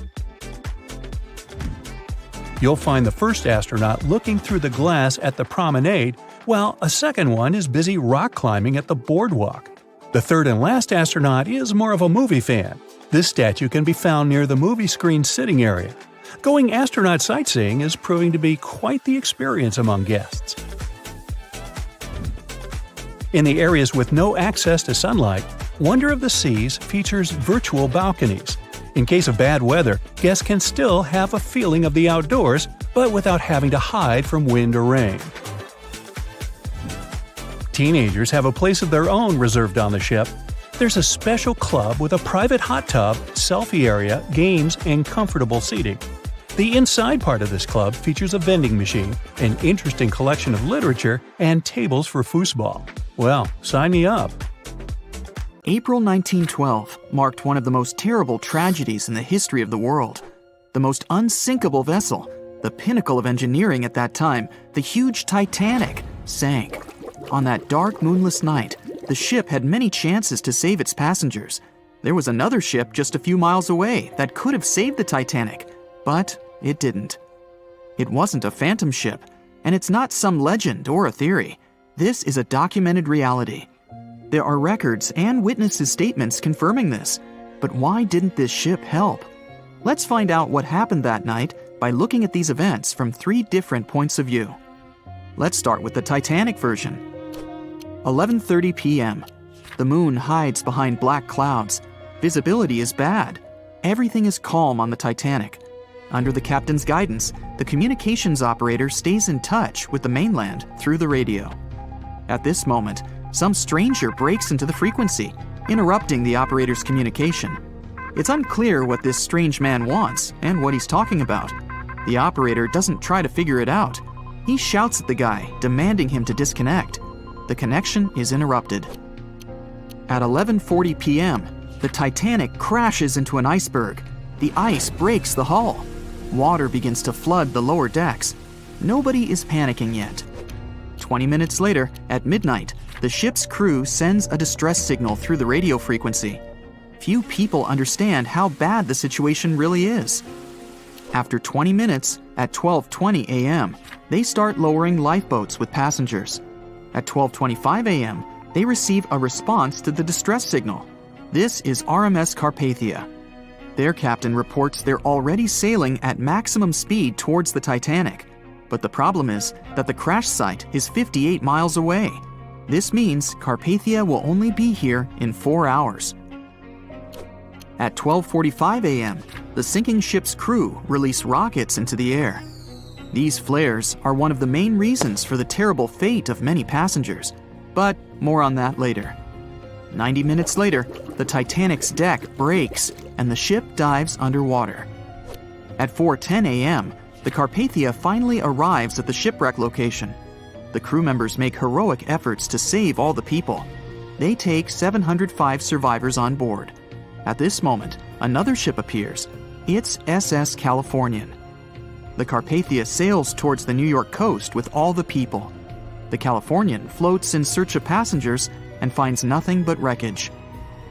You'll find the first astronaut looking through the glass at the promenade, while a second one is busy rock climbing at the boardwalk. The third and last astronaut is more of a movie fan. This statue can be found near the movie screen sitting area. Going astronaut sightseeing is proving to be quite the experience among guests. In the areas with no access to sunlight, Wonder of the Seas features virtual balconies. In case of bad weather, guests can still have a feeling of the outdoors, but without having to hide from wind or rain. Teenagers have a place of their own reserved on the ship. There's a special club with a private hot tub, selfie area, games, and comfortable seating. The inside part of this club features a vending machine, an interesting collection of literature, and tables for foosball. Well, sign me up. April 1912 marked one of the most terrible tragedies in the history of the world. The most unsinkable vessel, the pinnacle of engineering at that time, the huge Titanic, sank. On that dark, moonless night, the ship had many chances to save its passengers. There was another ship just a few miles away that could have saved the Titanic, but it didn't. It wasn't a phantom ship, and it's not some legend or a theory. This is a documented reality. There are records and witnesses' statements confirming this. But why didn't this ship help? Let's find out what happened that night by looking at these events from 3 different points of view. Let's start with the Titanic version. 11:30 p.m. The moon hides behind black clouds. Visibility is bad. Everything is calm on the Titanic. Under the captain's guidance, the communications operator stays in touch with the mainland through the radio. At this moment, some stranger breaks into the frequency, interrupting the operator's communication. It's unclear what this strange man wants and what he's talking about. The operator doesn't try to figure it out. He shouts at the guy, demanding him to disconnect. The connection is interrupted. At 11:40 p.m., the Titanic crashes into an iceberg. The ice breaks the hull. Water begins to flood the lower decks. Nobody is panicking yet. 20 minutes later, at midnight, the ship's crew sends a distress signal through the radio frequency. Few people understand how bad the situation really is. After 20 minutes, at 12:20 a.m., they start lowering lifeboats with passengers. At 12:25 a.m., they receive a response to the distress signal. This is RMS Carpathia. Their captain reports they're already sailing at maximum speed towards the Titanic. But the problem is that the crash site is 58 miles away. This means Carpathia will only be here in 4 hours. At 12:45 a.m., the sinking ship's crew release rockets into the air. These flares are one of the main reasons for the terrible fate of many passengers, but more on that later. 90 minutes later, the Titanic's deck breaks and the ship dives underwater. At 4:10 a.m., the Carpathia finally arrives at the shipwreck location. The crew members make heroic efforts to save all the people. They take 705 survivors on board. At this moment, another ship appears. It's SS Californian. The Carpathia sails towards the New York coast with all the people. The Californian floats in search of passengers and finds nothing but wreckage.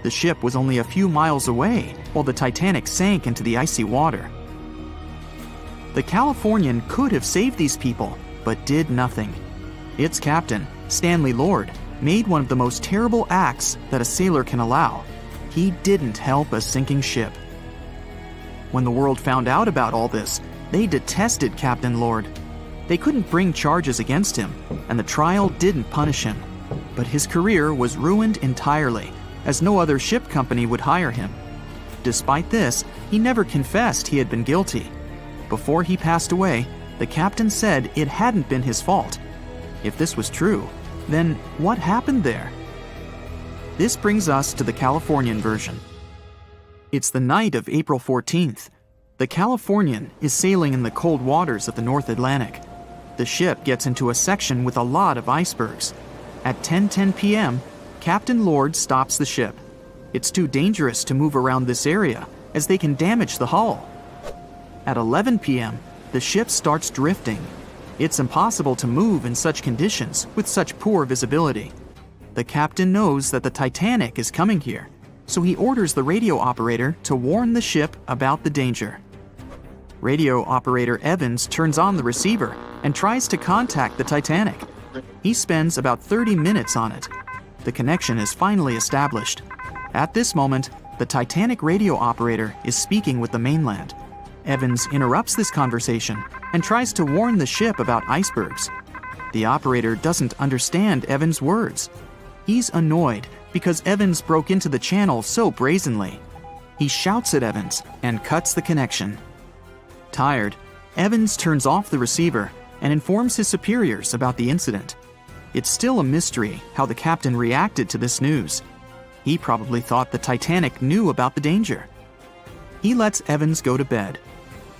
The ship was only a few miles away while the Titanic sank into the icy water. The Californian could have saved these people, but did nothing. Its captain, Stanley Lord, made one of the most terrible acts that a sailor can allow. He didn't help a sinking ship. When the world found out about all this, they detested Captain Lord. They couldn't bring charges against him, and the trial didn't punish him. But his career was ruined entirely, as no other ship company would hire him. Despite this, he never confessed he had been guilty. Before he passed away, the captain said it hadn't been his fault. If this was true, then what happened there? This brings us to the Californian version. It's the night of April 14th. The Californian is sailing in the cold waters of the North Atlantic. The ship gets into a section with a lot of icebergs. At 10:10 p.m., Captain Lord stops the ship. It's too dangerous to move around this area, as they can damage the hull. At 11 p.m., the ship starts drifting. It's impossible to move in such conditions with such poor visibility. The captain knows that the Titanic is coming here, so he orders the radio operator to warn the ship about the danger. Radio operator Evans turns on the receiver and tries to contact the Titanic. He spends about 30 minutes on it. The connection is finally established. At this moment, the Titanic radio operator is speaking with the mainland. Evans interrupts this conversation and tries to warn the ship about icebergs. The operator doesn't understand Evans' words. He's annoyed because Evans broke into the channel so brazenly. He shouts at Evans and cuts the connection. Tired, Evans turns off the receiver and informs his superiors about the incident. It's still a mystery how the captain reacted to this news. He probably thought the Titanic knew about the danger. He lets Evans go to bed.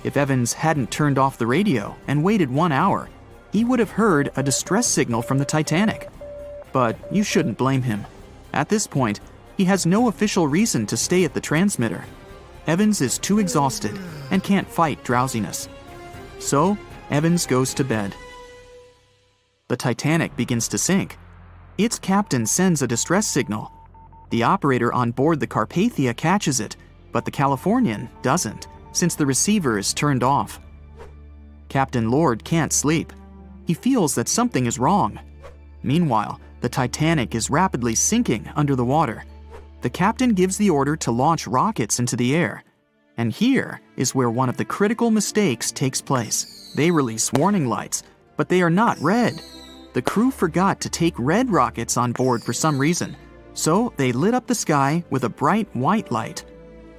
If Evans hadn't turned off the radio and waited 1 hour, he would have heard a distress signal from the Titanic. But you shouldn't blame him. At this point, he has no official reason to stay at the transmitter. Evans is too exhausted and can't fight drowsiness. So, Evans goes to bed. The Titanic begins to sink. Its captain sends a distress signal. The operator on board the Carpathia catches it, but the Californian doesn't, since the receiver is turned off. Captain Lord can't sleep. He feels that something is wrong. Meanwhile, the Titanic is rapidly sinking under the water. The captain gives the order to launch rockets into the air. And here is where one of the critical mistakes takes place. They release warning lights, but they are not red. The crew forgot to take red rockets on board for some reason, so they lit up the sky with a bright white light.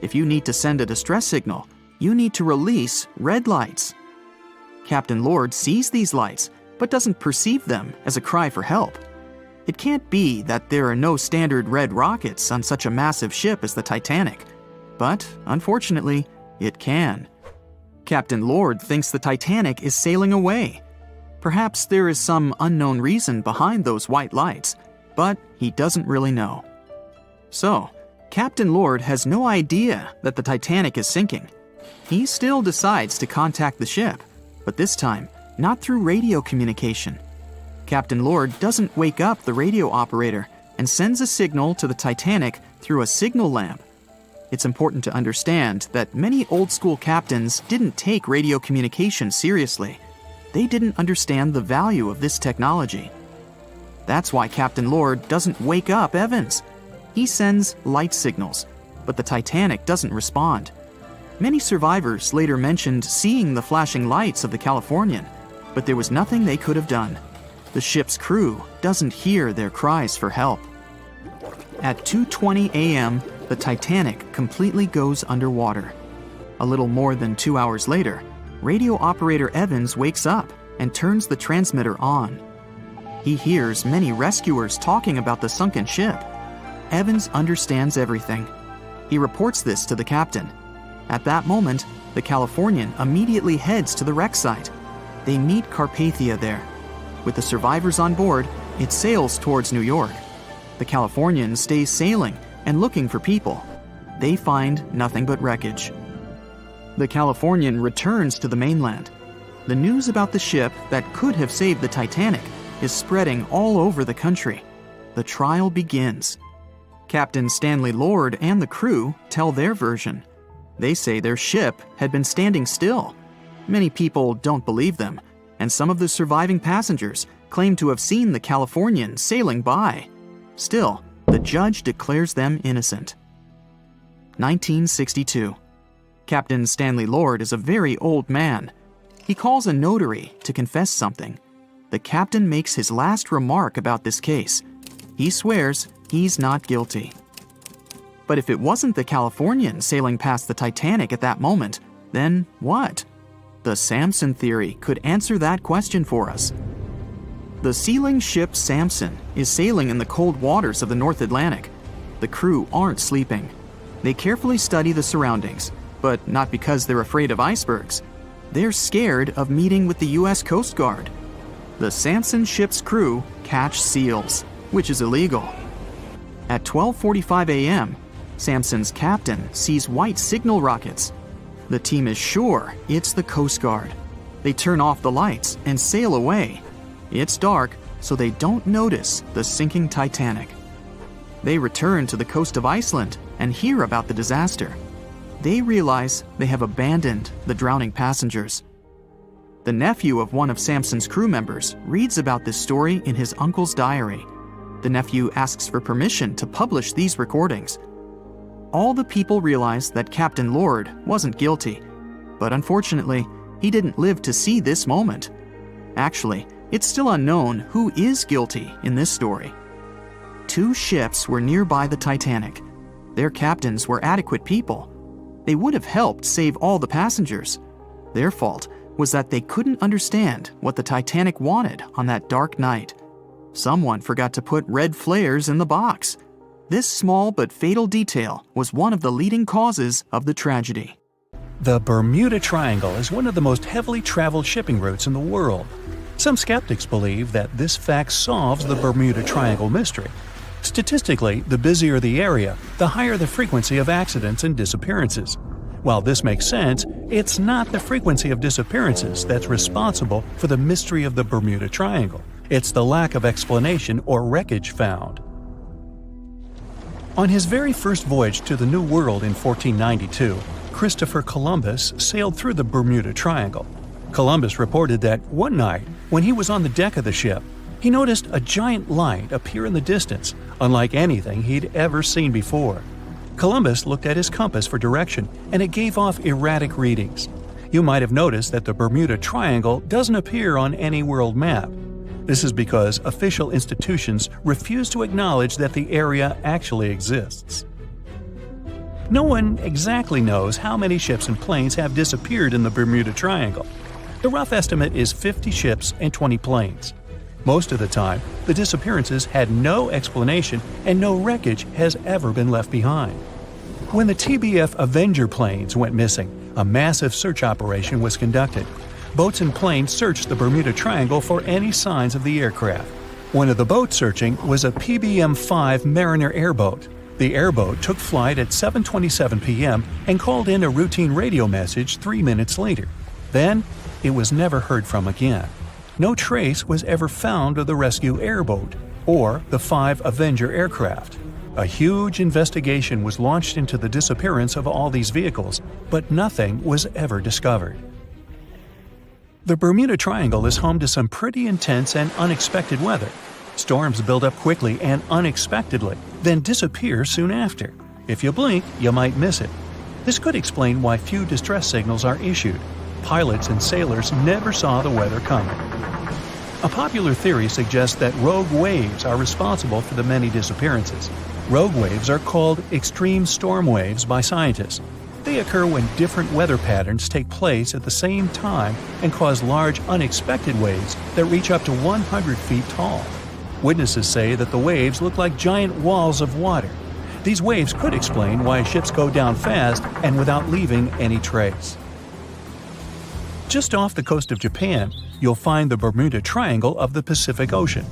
If you need to send a distress signal, you need to release red lights. Captain Lord sees these lights, but doesn't perceive them as a cry for help. It can't be that there are no standard red rockets on such a massive ship as the Titanic. But, unfortunately, it can. Captain Lord thinks the Titanic is sailing away. Perhaps there is some unknown reason behind those white lights, but he doesn't really know. So, Captain Lord has no idea that the Titanic is sinking. He still decides to contact the ship, but this time, not through radio communication. Captain Lord doesn't wake up the radio operator and sends a signal to the Titanic through a signal lamp. It's important to understand that many old-school captains didn't take radio communication seriously. They didn't understand the value of this technology. That's why Captain Lord doesn't wake up Evans. He sends light signals, but the Titanic doesn't respond. Many survivors later mentioned seeing the flashing lights of the Californian, but there was nothing they could have done. The ship's crew doesn't hear their cries for help. At 2:20 a.m., the Titanic completely goes underwater. A little more than 2 hours later, radio operator Evans wakes up and turns the transmitter on. He hears many rescuers talking about the sunken ship. Evans understands everything. He reports this to the captain. At that moment, the Californian immediately heads to the wreck site. They meet Carpathia there. With the survivors on board, it sails towards New York. The Californian stays sailing and looking for people. They find nothing but wreckage. The Californian returns to the mainland. The news about the ship that could have saved the Titanic is spreading all over the country. The trial begins. Captain Stanley Lord and the crew tell their version. They say their ship had been standing still. Many people don't believe them, and some of the surviving passengers claim to have seen the Californian sailing by. Still, the judge declares them innocent. 1962. Captain Stanley Lord is a very old man. He calls a notary to confess something. The captain makes his last remark about this case. He swears he's not guilty. But if it wasn't the Californian sailing past the Titanic at that moment, then what? The Samson theory could answer that question for us. The sealing ship Samson is sailing in the cold waters of the North Atlantic. The crew aren't sleeping. They carefully study the surroundings, but not because they're afraid of icebergs. They're scared of meeting with the U.S. Coast Guard. The Samson ship's crew catch seals. which is illegal. At 12:45 a.m., Samson's captain sees white signal rockets. The team is sure it's the Coast Guard. They turn off the lights and sail away. It's dark, so they don't notice the sinking Titanic. They return to the coast of Iceland and hear about the disaster. They realize they have abandoned the drowning passengers. The nephew of one of Samson's crew members reads about this story in his uncle's diary. The nephew asks for permission to publish these recordings. All the people realize that Captain Lord wasn't guilty, but unfortunately, he didn't live to see this moment. Actually, it's still unknown who is guilty in this story. 2 ships were nearby the Titanic. Their captains were adequate people. They would have helped save all the passengers. Their fault was that they couldn't understand what the Titanic wanted on that dark night. Someone forgot to put red flares in the box. This small but fatal detail was one of the leading causes of the tragedy. The Bermuda Triangle is one of the most heavily traveled shipping routes in the world. Some skeptics believe that this fact solves the Bermuda Triangle mystery. Statistically, the busier the area, the higher the frequency of accidents and disappearances. While this makes sense, it's not the frequency of disappearances that's responsible for the mystery of the Bermuda Triangle. It's the lack of explanation or wreckage found. On his very first voyage to the New World in 1492, Christopher Columbus sailed through the Bermuda Triangle. Columbus reported that one night, when he was on the deck of the ship, he noticed a giant light appear in the distance, unlike anything he'd ever seen before. Columbus looked at his compass for direction, and it gave off erratic readings. You might have noticed that the Bermuda Triangle doesn't appear on any world map. This is because official institutions refuse to acknowledge that the area actually exists. No one exactly knows how many ships and planes have disappeared in the Bermuda Triangle. The rough estimate is 50 ships and 20 planes. Most of the time, the disappearances had no explanation and no wreckage has ever been left behind. When the TBF Avenger planes went missing, a massive search operation was conducted. Boats and planes searched the Bermuda Triangle for any signs of the aircraft. One of the boats searching was a PBM-5 Mariner airboat. The airboat took flight at 7:27 p.m. and called in a routine radio message 3 minutes later. Then, it was never heard from again. No trace was ever found of the rescue airboat or the 5 Avenger aircraft. A huge investigation was launched into the disappearance of all these vehicles, but nothing was ever discovered. The Bermuda Triangle is home to some pretty intense and unexpected weather. Storms build up quickly and unexpectedly, then disappear soon after. If you blink, you might miss it. This could explain why few distress signals are issued. Pilots and sailors never saw the weather coming. A popular theory suggests that rogue waves are responsible for the many disappearances. Rogue waves are called extreme storm waves by scientists. They occur when different weather patterns take place at the same time and cause large, unexpected waves that reach up to 100 feet tall. Witnesses say that the waves look like giant walls of water. These waves could explain why ships go down fast and without leaving any trace. Just off the coast of Japan, you'll find the Bermuda Triangle of the Pacific Ocean.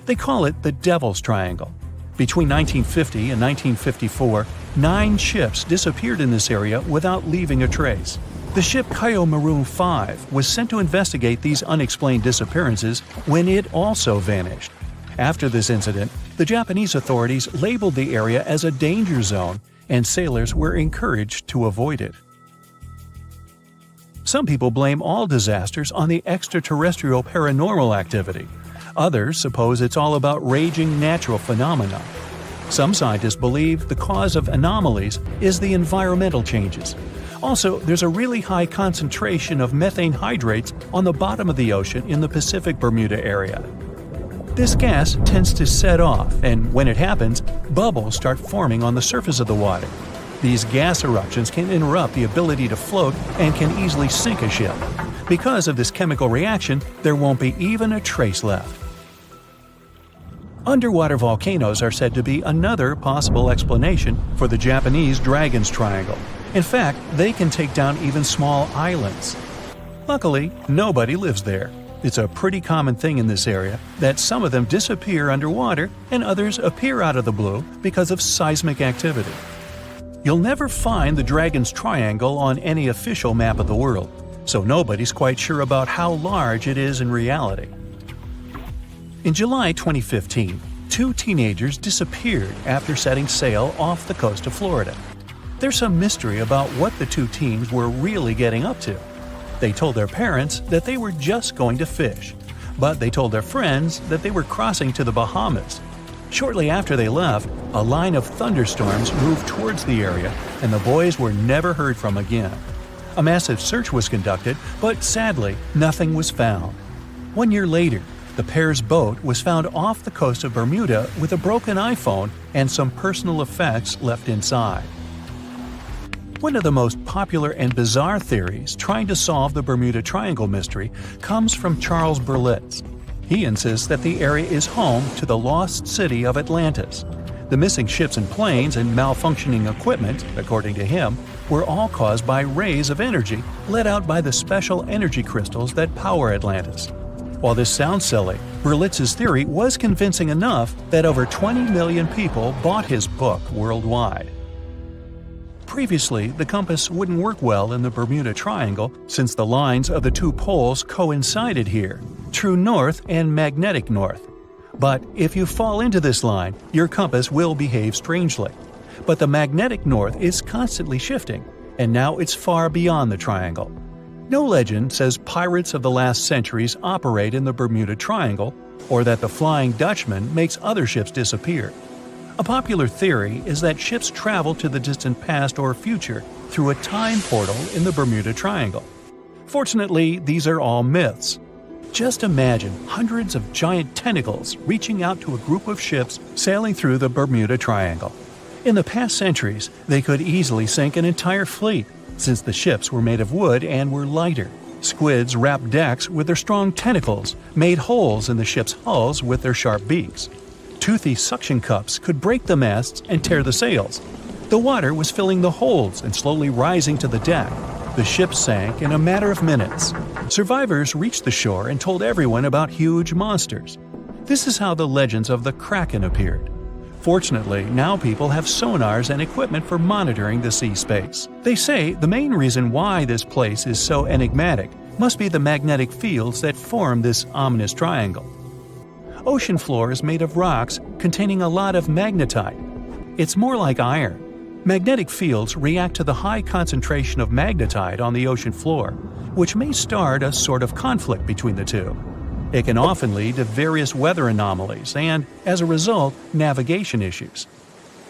They call it the Devil's Triangle. Between 1950 and 1954, 9 ships disappeared in this area without leaving a trace. The ship Kaio Maroon 5 was sent to investigate these unexplained disappearances when it also vanished. After this incident, the Japanese authorities labeled the area as a danger zone, and sailors were encouraged to avoid it. Some people blame all disasters on the extraterrestrial paranormal activity. Others suppose it's all about raging natural phenomena. Some scientists believe the cause of anomalies is the environmental changes. Also, there's a really high concentration of methane hydrates on the bottom of the ocean in the Pacific Bermuda area. This gas tends to set off, and when it happens, bubbles start forming on the surface of the water. These gas eruptions can interrupt the ability to float and can easily sink a ship. Because of this chemical reaction, there won't be even a trace left. Underwater volcanoes are said to be another possible explanation for the Japanese Dragon's Triangle. In fact, they can take down even small islands. Luckily, nobody lives there. It's a pretty common thing in this area that some of them disappear underwater and others appear out of the blue because of seismic activity. You'll never find the Dragon's Triangle on any official map of the world, so nobody's quite sure about how large it is in reality. In July 2015, 2 teenagers disappeared after setting sail off the coast of Florida. There's some mystery about what the 2 teens were really getting up to. They told their parents that they were just going to fish, but they told their friends that they were crossing to the Bahamas. Shortly after they left, a line of thunderstorms moved towards the area, and the boys were never heard from again. A massive search was conducted, but sadly, nothing was found. 1 year later, the pair's boat was found off the coast of Bermuda with a broken iPhone and some personal effects left inside. One of the most popular and bizarre theories trying to solve the Bermuda Triangle mystery comes from Charles Berlitz. He insists that the area is home to the lost city of Atlantis. The missing ships and planes and malfunctioning equipment, according to him, were all caused by rays of energy let out by the special energy crystals that power Atlantis. While this sounds silly, Berlitz's theory was convincing enough that over 20 million people bought his book worldwide. Previously, the compass wouldn't work well in the Bermuda Triangle since the lines of the 2 poles coincided here, true north and magnetic north. But if you fall into this line, your compass will behave strangely. But the magnetic north is constantly shifting, and now it's far beyond the triangle. No legend says pirates of the last centuries operate in the Bermuda Triangle, or that the Flying Dutchman makes other ships disappear. A popular theory is that ships travel to the distant past or future through a time portal in the Bermuda Triangle. Fortunately, these are all myths. Just imagine hundreds of giant tentacles reaching out to a group of ships sailing through the Bermuda Triangle. In the past centuries, they could easily sink an entire fleet, since the ships were made of wood and were lighter. Squids wrapped decks with their strong tentacles, made holes in the ship's hulls with their sharp beaks. Toothy suction cups could break the masts and tear the sails. The water was filling the holds and slowly rising to the deck. The ship sank in a matter of minutes. Survivors reached the shore and told everyone about huge monsters. This is how the legends of the Kraken appeared. Fortunately, now people have sonars and equipment for monitoring the sea space. They say the main reason why this place is so enigmatic must be the magnetic fields that form this ominous triangle. Ocean floor is made of rocks containing a lot of magnetite. It's more like iron. Magnetic fields react to the high concentration of magnetite on the ocean floor, which may start a sort of conflict between the two. It can often lead to various weather anomalies and, as a result, navigation issues.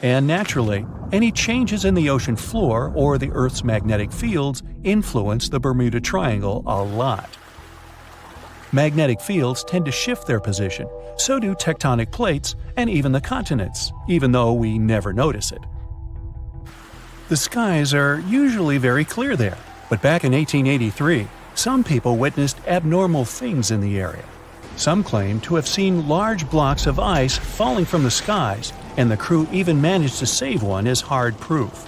And naturally, any changes in the ocean floor or the Earth's magnetic fields influence the Bermuda Triangle a lot. Magnetic fields tend to shift their position, so do tectonic plates and even the continents, even though we never notice it. The skies are usually very clear there, but back in 1883, some people witnessed abnormal things in the area. Some claim to have seen large blocks of ice falling from the skies, and the crew even managed to save one as hard proof.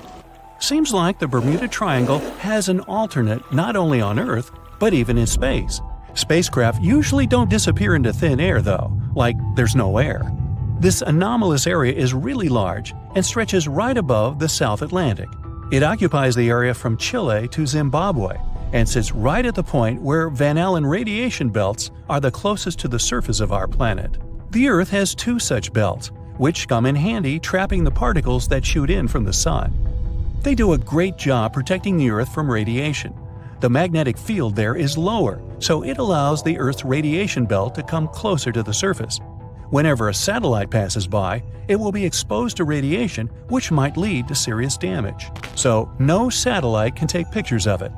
Seems like the Bermuda Triangle has an alternate not only on Earth, but even in space. Spacecraft usually don't disappear into thin air, though, like there's no air. This anomalous area is really large and stretches right above the South Atlantic. It occupies the area from Chile to Zimbabwe and sits right at the point where Van Allen radiation belts are the closest to the surface of our planet. The Earth has 2 such belts, which come in handy trapping the particles that shoot in from the sun. They do a great job protecting the Earth from radiation. The magnetic field there is lower, so it allows the Earth's radiation belt to come closer to the surface. Whenever a satellite passes by, it will be exposed to radiation, which might lead to serious damage. So, no satellite can take pictures of it.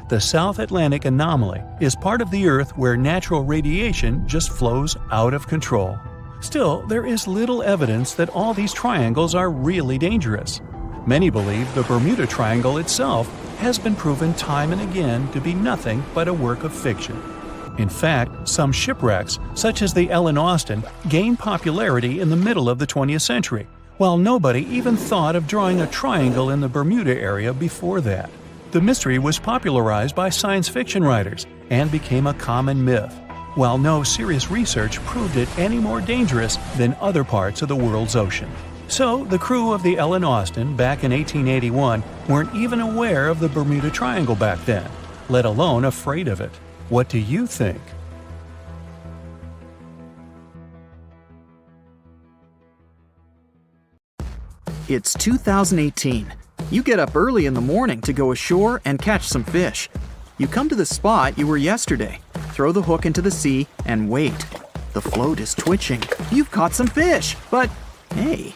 The South Atlantic anomaly is part of the Earth where natural radiation just flows out of control. Still, there is little evidence that all these triangles are really dangerous. Many believe the Bermuda Triangle itself has been proven time and again to be nothing but a work of fiction. In fact, some shipwrecks, such as the Ellen Austin, gained popularity in the middle of the 20th century, while nobody even thought of drawing a triangle in the Bermuda area before that. The mystery was popularized by science fiction writers and became a common myth. while no serious research proved it any more dangerous than other parts of the world's ocean. So, the crew of the Ellen Austin back in 1881 weren't even aware of the Bermuda Triangle back then, let alone afraid of it. What do you think? It's 2018. You get up early in the morning to go ashore and catch some fish. You come to the spot you were yesterday, throw the hook into the sea, and wait. The float is twitching. You've caught some fish, but hey,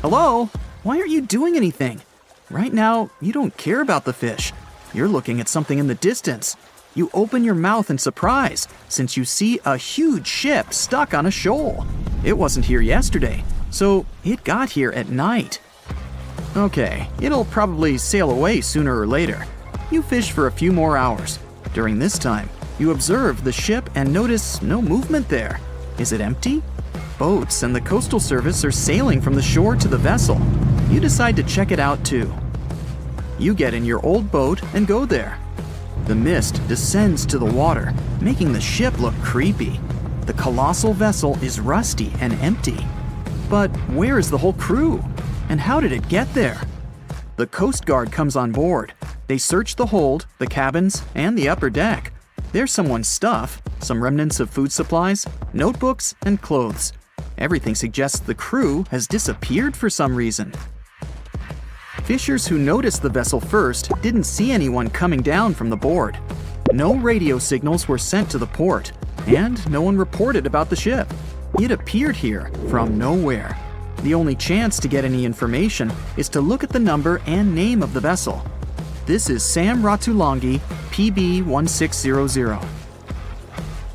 hello? Why aren't you doing anything? Right now, you don't care about the fish. You're looking at something in the distance. You open your mouth in surprise since you see a huge ship stuck on a shoal. It wasn't here yesterday, so it got here at night. Okay, it'll probably sail away sooner or later. You fish for a few more hours. During this time, you observe the ship and notice no movement there. Is it empty? Boats and the Coastal Service are sailing from the shore to the vessel. You decide to check it out too. You get in your old boat and go there. The mist descends to the water, making the ship look creepy. The colossal vessel is rusty and empty. But where is the whole crew? And how did it get there? The Coast Guard comes on board. They search the hold, the cabins, and the upper deck. There's someone's stuff, some remnants of food supplies, notebooks, and clothes. Everything suggests the crew has disappeared for some reason. Fishers who noticed the vessel first didn't see anyone coming down from the board. No radio signals were sent to the port, and no one reported about the ship. It appeared here from nowhere. The only chance to get any information is to look at the number and name of the vessel. This is Sam Ratulangi, PB 1600.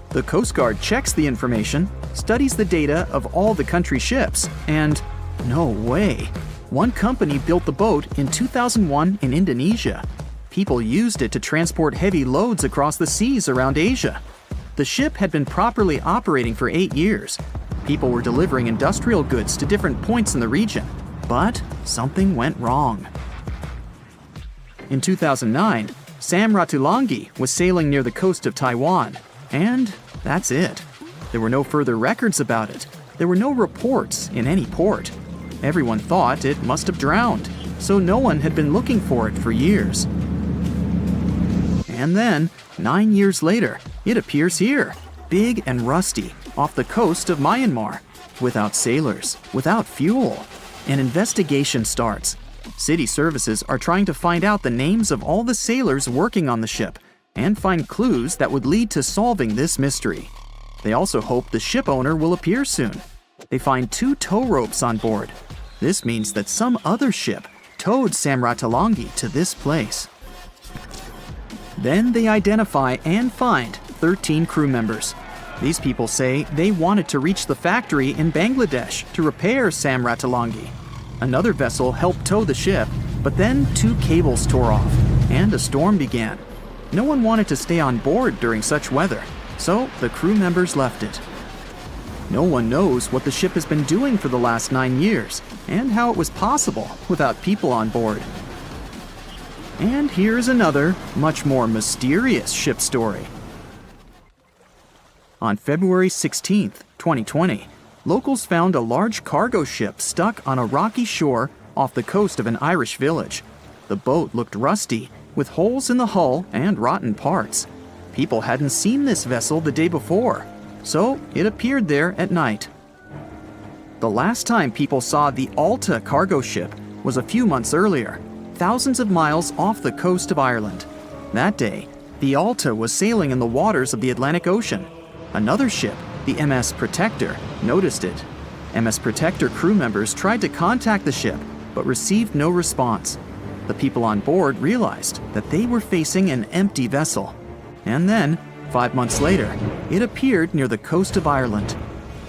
The Coast Guard checks the information, studies the data of all the country ships, and no way. One company built the boat in 2001 in Indonesia. People used it to transport heavy loads across the seas around Asia. The ship had been properly operating for 8 years. People were delivering industrial goods to different points in the region, but something went wrong. In 2009, Sam Ratulangi was sailing near the coast of Taiwan, and that's it. There were no further records about it. There were no reports in any port. Everyone thought it must have drowned, so no one had been looking for it for years. And then, 9 years later, it appears here, big and rusty, off the coast of Myanmar, without sailors, without fuel. An investigation starts. City services are trying to find out the names of all the sailors working on the ship and find clues that would lead to solving this mystery. They also hope the ship owner will appear soon. They find 2 tow ropes on board. This means that some other ship towed Sam Ratulangi to this place. Then they identify and find 13 crew members. These people say they wanted to reach the factory in Bangladesh to repair Sam Ratulangi. Another vessel helped tow the ship, but then 2 cables tore off, and a storm began. No one wanted to stay on board during such weather, so the crew members left it. No one knows what the ship has been doing for the last 9 years, and how it was possible without people on board. And here's another, much more mysterious ship story. On February 16, 2020, locals found a large cargo ship stuck on a rocky shore off the coast of an Irish village. The boat looked rusty, with holes in the hull and rotten parts. People hadn't seen this vessel the day before, so it appeared there at night. The last time people saw the Alta cargo ship was a few months earlier, thousands of miles off the coast of Ireland. That day, the Alta was sailing in the waters of the Atlantic Ocean. Another ship, the MS Protector, noticed it. MS Protector crew members tried to contact the ship, but received no response. The people on board realized that they were facing an empty vessel. And then, 5 months later, it appeared near the coast of Ireland.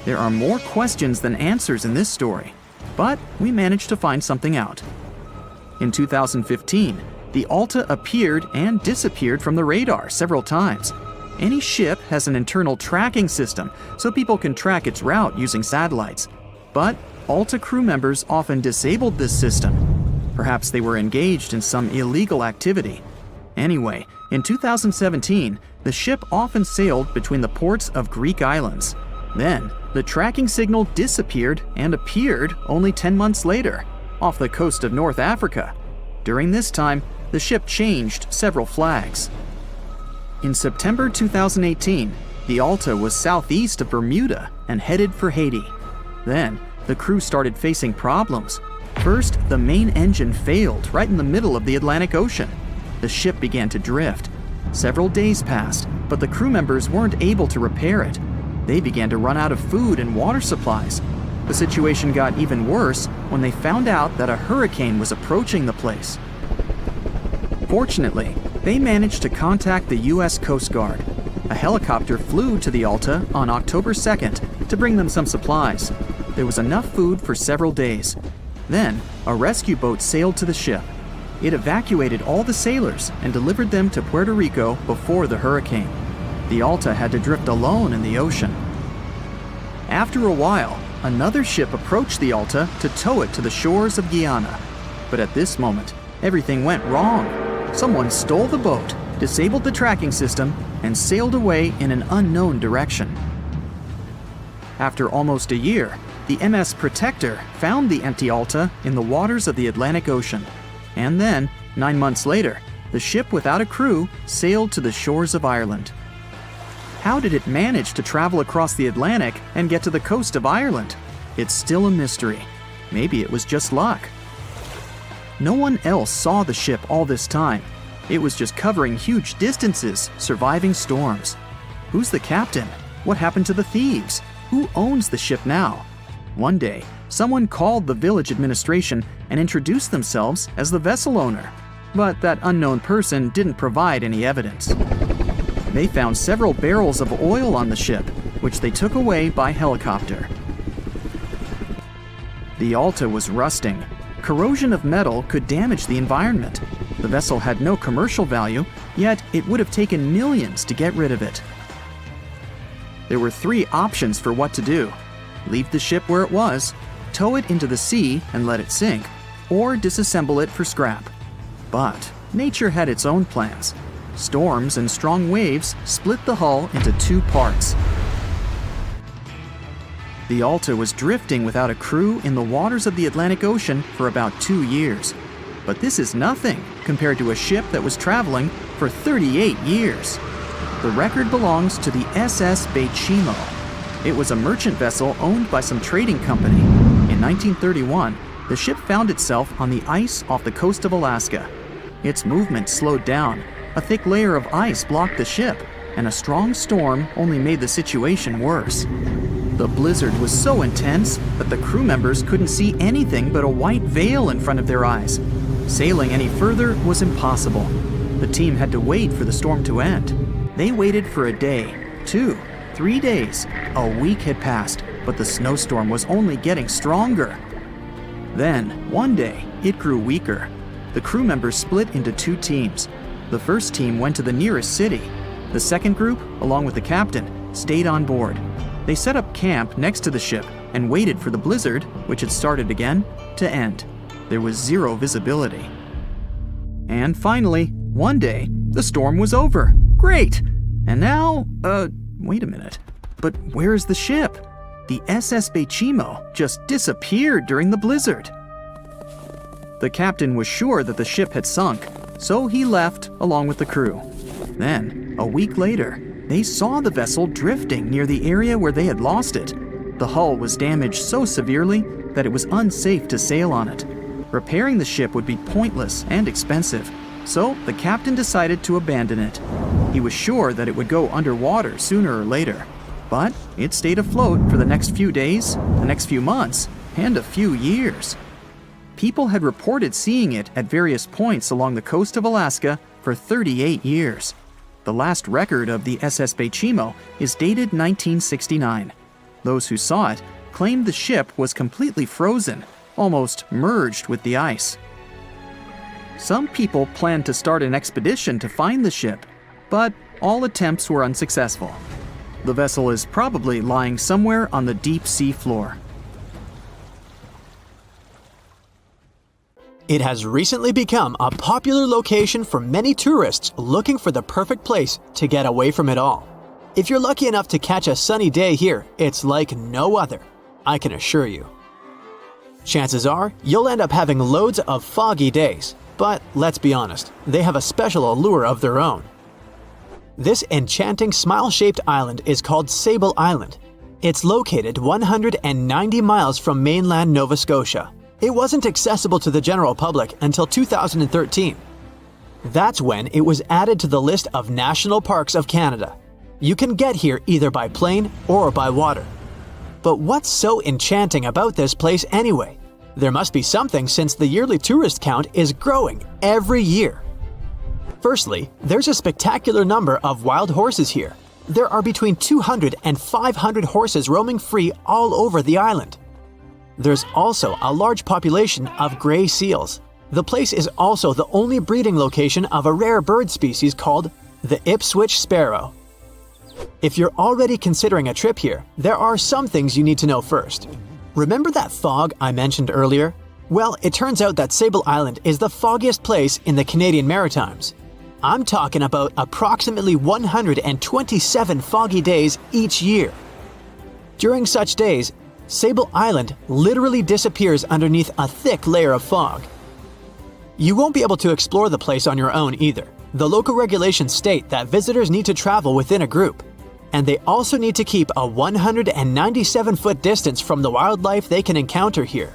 There are more questions than answers in this story, but we managed to find something out. In 2015, the Alta appeared and disappeared from the radar several times. Any ship has an internal tracking system, so people can track its route using satellites. But Alta crew members often disabled this system. Perhaps they were engaged in some illegal activity. Anyway, in 2017, the ship often sailed between the ports of Greek islands. Then, the tracking signal disappeared and appeared only 10 months later, off the coast of North Africa. During this time, the ship changed several flags. In September 2018, the Alta was southeast of Bermuda and headed for Haiti. Then, the crew started facing problems. First, the main engine failed right in the middle of the Atlantic Ocean. The ship began to drift. Several days passed, but the crew members weren't able to repair it. They began to run out of food and water supplies. The situation got even worse when they found out that a hurricane was approaching the place. Fortunately, they managed to contact the U.S. Coast Guard. A helicopter flew to the Alta on October 2nd to bring them some supplies. There was enough food for several days. Then, a rescue boat sailed to the ship. It evacuated all the sailors and delivered them to Puerto Rico before the hurricane. The Alta had to drift alone in the ocean. After a while, another ship approached the Alta to tow it to the shores of Guyana. But at this moment, everything went wrong. Someone stole the boat, disabled the tracking system, and sailed away in an unknown direction. After almost a year, the MS Protector found the empty Alta in the waters of the Atlantic Ocean. And then, 9 months later, the ship without a crew sailed to the shores of Ireland. How did it manage to travel across the Atlantic and get to the coast of Ireland? It's still a mystery. Maybe it was just luck. No one else saw the ship all this time. It was just covering huge distances, surviving storms. Who's the captain? What happened to the thieves? Who owns the ship now? One day, someone called the village administration and introduced themselves as the vessel owner. But that unknown person didn't provide any evidence. They found several barrels of oil on the ship, which they took away by helicopter. The Alta was rusting. Corrosion of metal could damage the environment. The vessel had no commercial value, yet it would have taken millions to get rid of it. There were 3 options for what to do: leave the ship where it was, tow it into the sea and let it sink, or disassemble it for scrap. But nature had its own plans. Storms and strong waves split the hull into 2 parts. The Alta was drifting without a crew in the waters of the Atlantic Ocean for about 2 years. But this is nothing compared to a ship that was traveling for 38 years. The record belongs to the SS Bechimo. It was a merchant vessel owned by some trading company. In 1931, the ship found itself on the ice off the coast of Alaska. Its movement slowed down. A thick layer of ice blocked the ship, and a strong storm only made the situation worse. The blizzard was so intense that the crew members couldn't see anything but a white veil in front of their eyes. Sailing any further was impossible. The team had to wait for the storm to end. They waited for a day, 2, 3 days. A week had passed, but the snowstorm was only getting stronger. Then, one day, it grew weaker. The crew members split into 2 teams. The first team went to the nearest city. The second group, along with the captain, stayed on board. They set up camp next to the ship and waited for the blizzard, which had started again, to end. There was 0 visibility. And finally, one day, the storm was over. Great! And now, wait a minute. But where is the ship? The SS Bechimo just disappeared during the blizzard. The captain was sure that the ship had sunk, so he left along with the crew. Then, a week later, they saw the vessel drifting near the area where they had lost it. The hull was damaged so severely that it was unsafe to sail on it. Repairing the ship would be pointless and expensive, so the captain decided to abandon it. He was sure that it would go underwater sooner or later, but it stayed afloat for the next few days, the next few months, and a few years. People had reported seeing it at various points along the coast of Alaska for 38 years. The last record of the SS Bechimo is dated 1969. Those who saw it claimed the ship was completely frozen, almost merged with the ice. Some people planned to start an expedition to find the ship, but all attempts were unsuccessful. The vessel is probably lying somewhere on the deep sea floor. It has recently become a popular location for many tourists looking for the perfect place to get away from it all. If you're lucky enough to catch a sunny day here, it's like no other, I can assure you. Chances are, you'll end up having loads of foggy days, but let's be honest, they have a special allure of their own. This enchanting smile-shaped island is called Sable Island. It's located 190 miles from mainland Nova Scotia. It wasn't accessible to the general public until 2013. That's when it was added to the list of National Parks of Canada. You can get here either by plane or by water. But what's so enchanting about this place anyway? There must be something since the yearly tourist count is growing every year. Firstly, there's a spectacular number of wild horses here. There are between 200 and 500 horses roaming free all over the island. There's also a large population of gray seals. The place is also the only breeding location of a rare bird species called the Ipswich sparrow. If you're already considering a trip here, there are some things you need to know first. Remember that fog I mentioned earlier? Well, it turns out that Sable Island is the foggiest place in the Canadian Maritimes. I'm talking about approximately 127 foggy days each year. During such days, Sable Island literally disappears underneath a thick layer of fog. You won't be able to explore the place on your own either. The local regulations state that visitors need to travel within a group, and they also need to keep a 197-foot distance from the wildlife they can encounter here.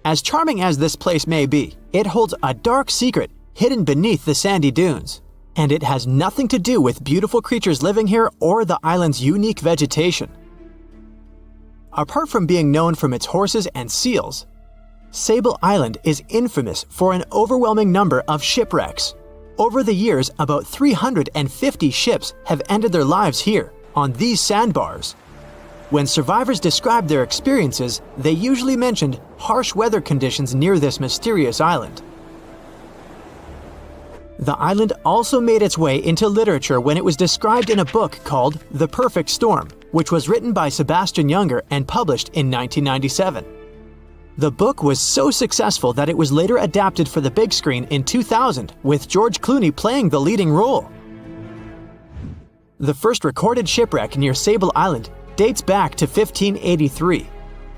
As charming as this place may be, it holds a dark secret hidden beneath the sandy dunes, and it has nothing to do with beautiful creatures living here or the island's unique vegetation. Apart from being known from its horses and seals, Sable Island is infamous for an overwhelming number of shipwrecks. Over the years, about 350 ships have ended their lives here, on these sandbars. When survivors described their experiences, they usually mentioned harsh weather conditions near this mysterious island. The island also made its way into literature when it was described in a book called The Perfect Storm, which was written by Sebastian Junger and published in 1997. The book was so successful that it was later adapted for the big screen in 2000, with George Clooney playing the leading role. The first recorded shipwreck near Sable Island dates back to 1583.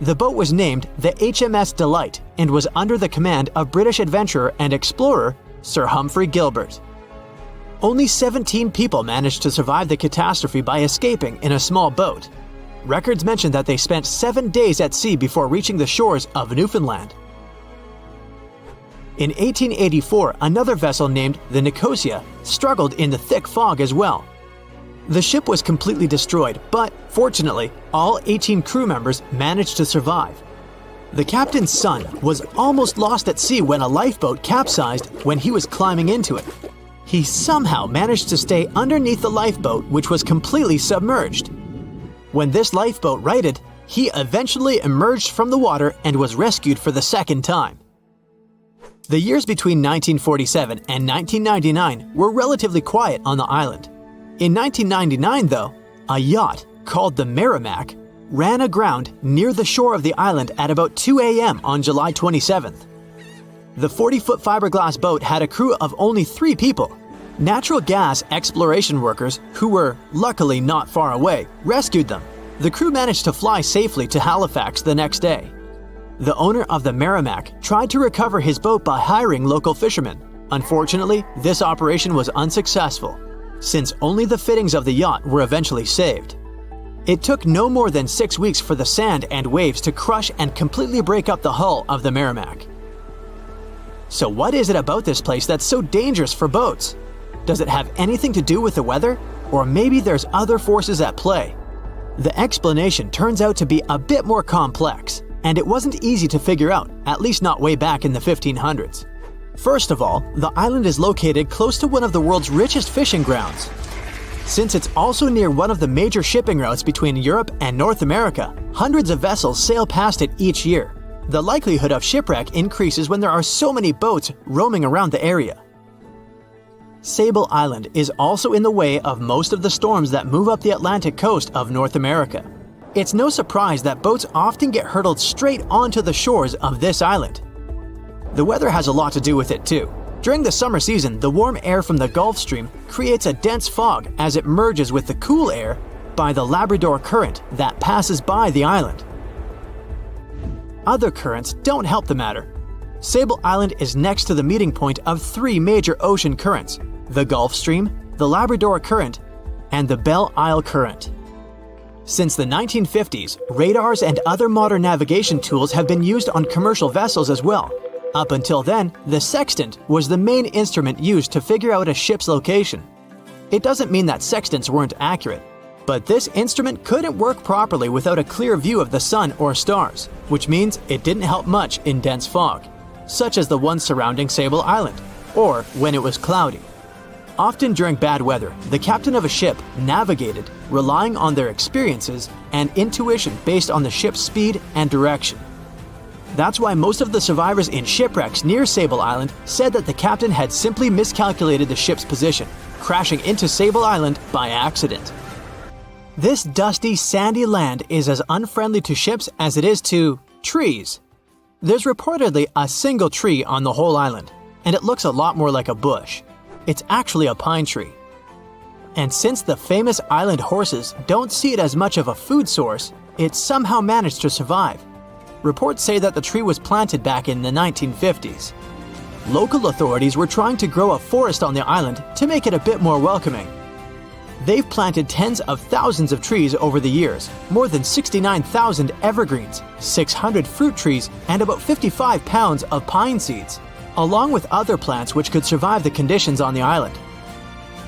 The boat was named the HMS Delight and was under the command of British adventurer and explorer Sir Humphrey Gilbert. Only 17 people managed to survive the catastrophe by escaping in a small boat. Records mention that they spent 7 days at sea before reaching the shores of Newfoundland. In 1884, another vessel named the Nicosia struggled in the thick fog as well. The ship was completely destroyed, but fortunately, all 18 crew members managed to survive. The captain's son was almost lost at sea when a lifeboat capsized when he was climbing into it. He somehow managed to stay underneath the lifeboat, which was completely submerged. When this lifeboat righted, he eventually emerged from the water and was rescued for the second time. The years between 1947 and 1999 were relatively quiet on the island. In 1999, though, a yacht called the Merrimack ran aground near the shore of the island at about 2 a.m. on July 27th. The 40-foot fiberglass boat had a crew of only 3 people. Natural gas exploration workers, who were luckily not far away, rescued them. The crew managed to fly safely to Halifax the next day. The owner of the Merrimack tried to recover his boat by hiring local fishermen. Unfortunately, this operation was unsuccessful, since only the fittings of the yacht were eventually saved. It took no more than 6 weeks for the sand and waves to crush and completely break up the hull of the Merrimack. So what is it about this place that's so dangerous for boats? Does it have anything to do with the weather? Or maybe there's other forces at play? The explanation turns out to be a bit more complex, and it wasn't easy to figure out, at least not way back in the 1500s. First of all, the island is located close to one of the world's richest fishing grounds. Since it's also near one of the major shipping routes between Europe and North America, hundreds of vessels sail past it each year. The likelihood of shipwreck increases when there are so many boats roaming around the area. Sable Island is also in the way of most of the storms that move up the Atlantic coast of North America. It's no surprise that boats often get hurtled straight onto the shores of this island. The weather has a lot to do with it too. During the summer season, the warm air from the Gulf Stream creates a dense fog as it merges with the cool air by the Labrador Current that passes by the island. Other currents don't help the matter. Sable Island is next to the meeting point of three major ocean currents: the Gulf Stream, the Labrador Current, and the Belle Isle Current. Since the 1950s, radars and other modern navigation tools have been used on commercial vessels as well. Up until then, the sextant was the main instrument used to figure out a ship's location. It doesn't mean that sextants weren't accurate, but this instrument couldn't work properly without a clear view of the sun or stars, which means it didn't help much in dense fog, such as the one surrounding Sable Island, or when it was cloudy. Often during bad weather, the captain of a ship navigated, relying on their experiences and intuition based on the ship's speed and direction. That's why most of the survivors in shipwrecks near Sable Island said that the captain had simply miscalculated the ship's position, crashing into Sable Island by accident. This dusty, sandy land is as unfriendly to ships as it is to trees. There's reportedly a single tree on the whole island, and it looks a lot more like a bush. It's actually a pine tree. And since the famous island horses don't see it as much of a food source, it somehow managed to survive. Reports say that the tree was planted back in the 1950s. Local authorities were trying to grow a forest on the island to make it a bit more welcoming. They've planted tens of thousands of trees over the years, more than 69,000 evergreens, 600 fruit trees, and about 55 pounds of pine seeds, along with other plants which could survive the conditions on the island.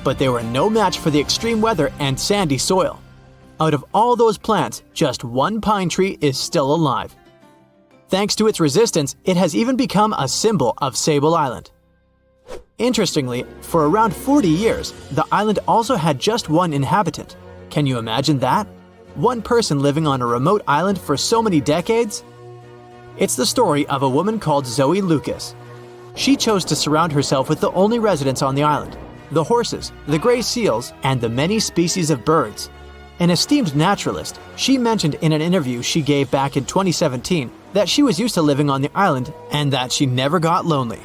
But they were no match for the extreme weather and sandy soil. Out of all those plants, just one pine tree is still alive. Thanks to its resistance, it has even become a symbol of Sable Island. Interestingly, for around 40 years, the island also had just one inhabitant. Can you imagine that? One person living on a remote island for so many decades? It's the story of a woman called Zoe Lucas. She chose to surround herself with the only residents on the island: the horses, the gray seals, and the many species of birds. An esteemed naturalist, she mentioned in an interview she gave back in 2017 that she was used to living on the island and that she never got lonely.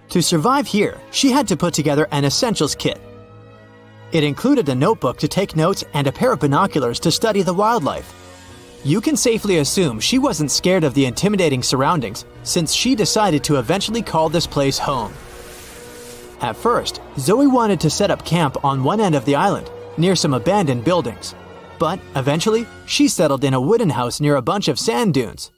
To survive here, she had to put together an essentials kit. It included a notebook to take notes and a pair of binoculars to study the wildlife. You can safely assume she wasn't scared of the intimidating surroundings, since she decided to eventually call this place home. At first, Zoe wanted to set up camp on one end of the island, near some abandoned buildings. But eventually, she settled in a wooden house near a bunch of sand dunes.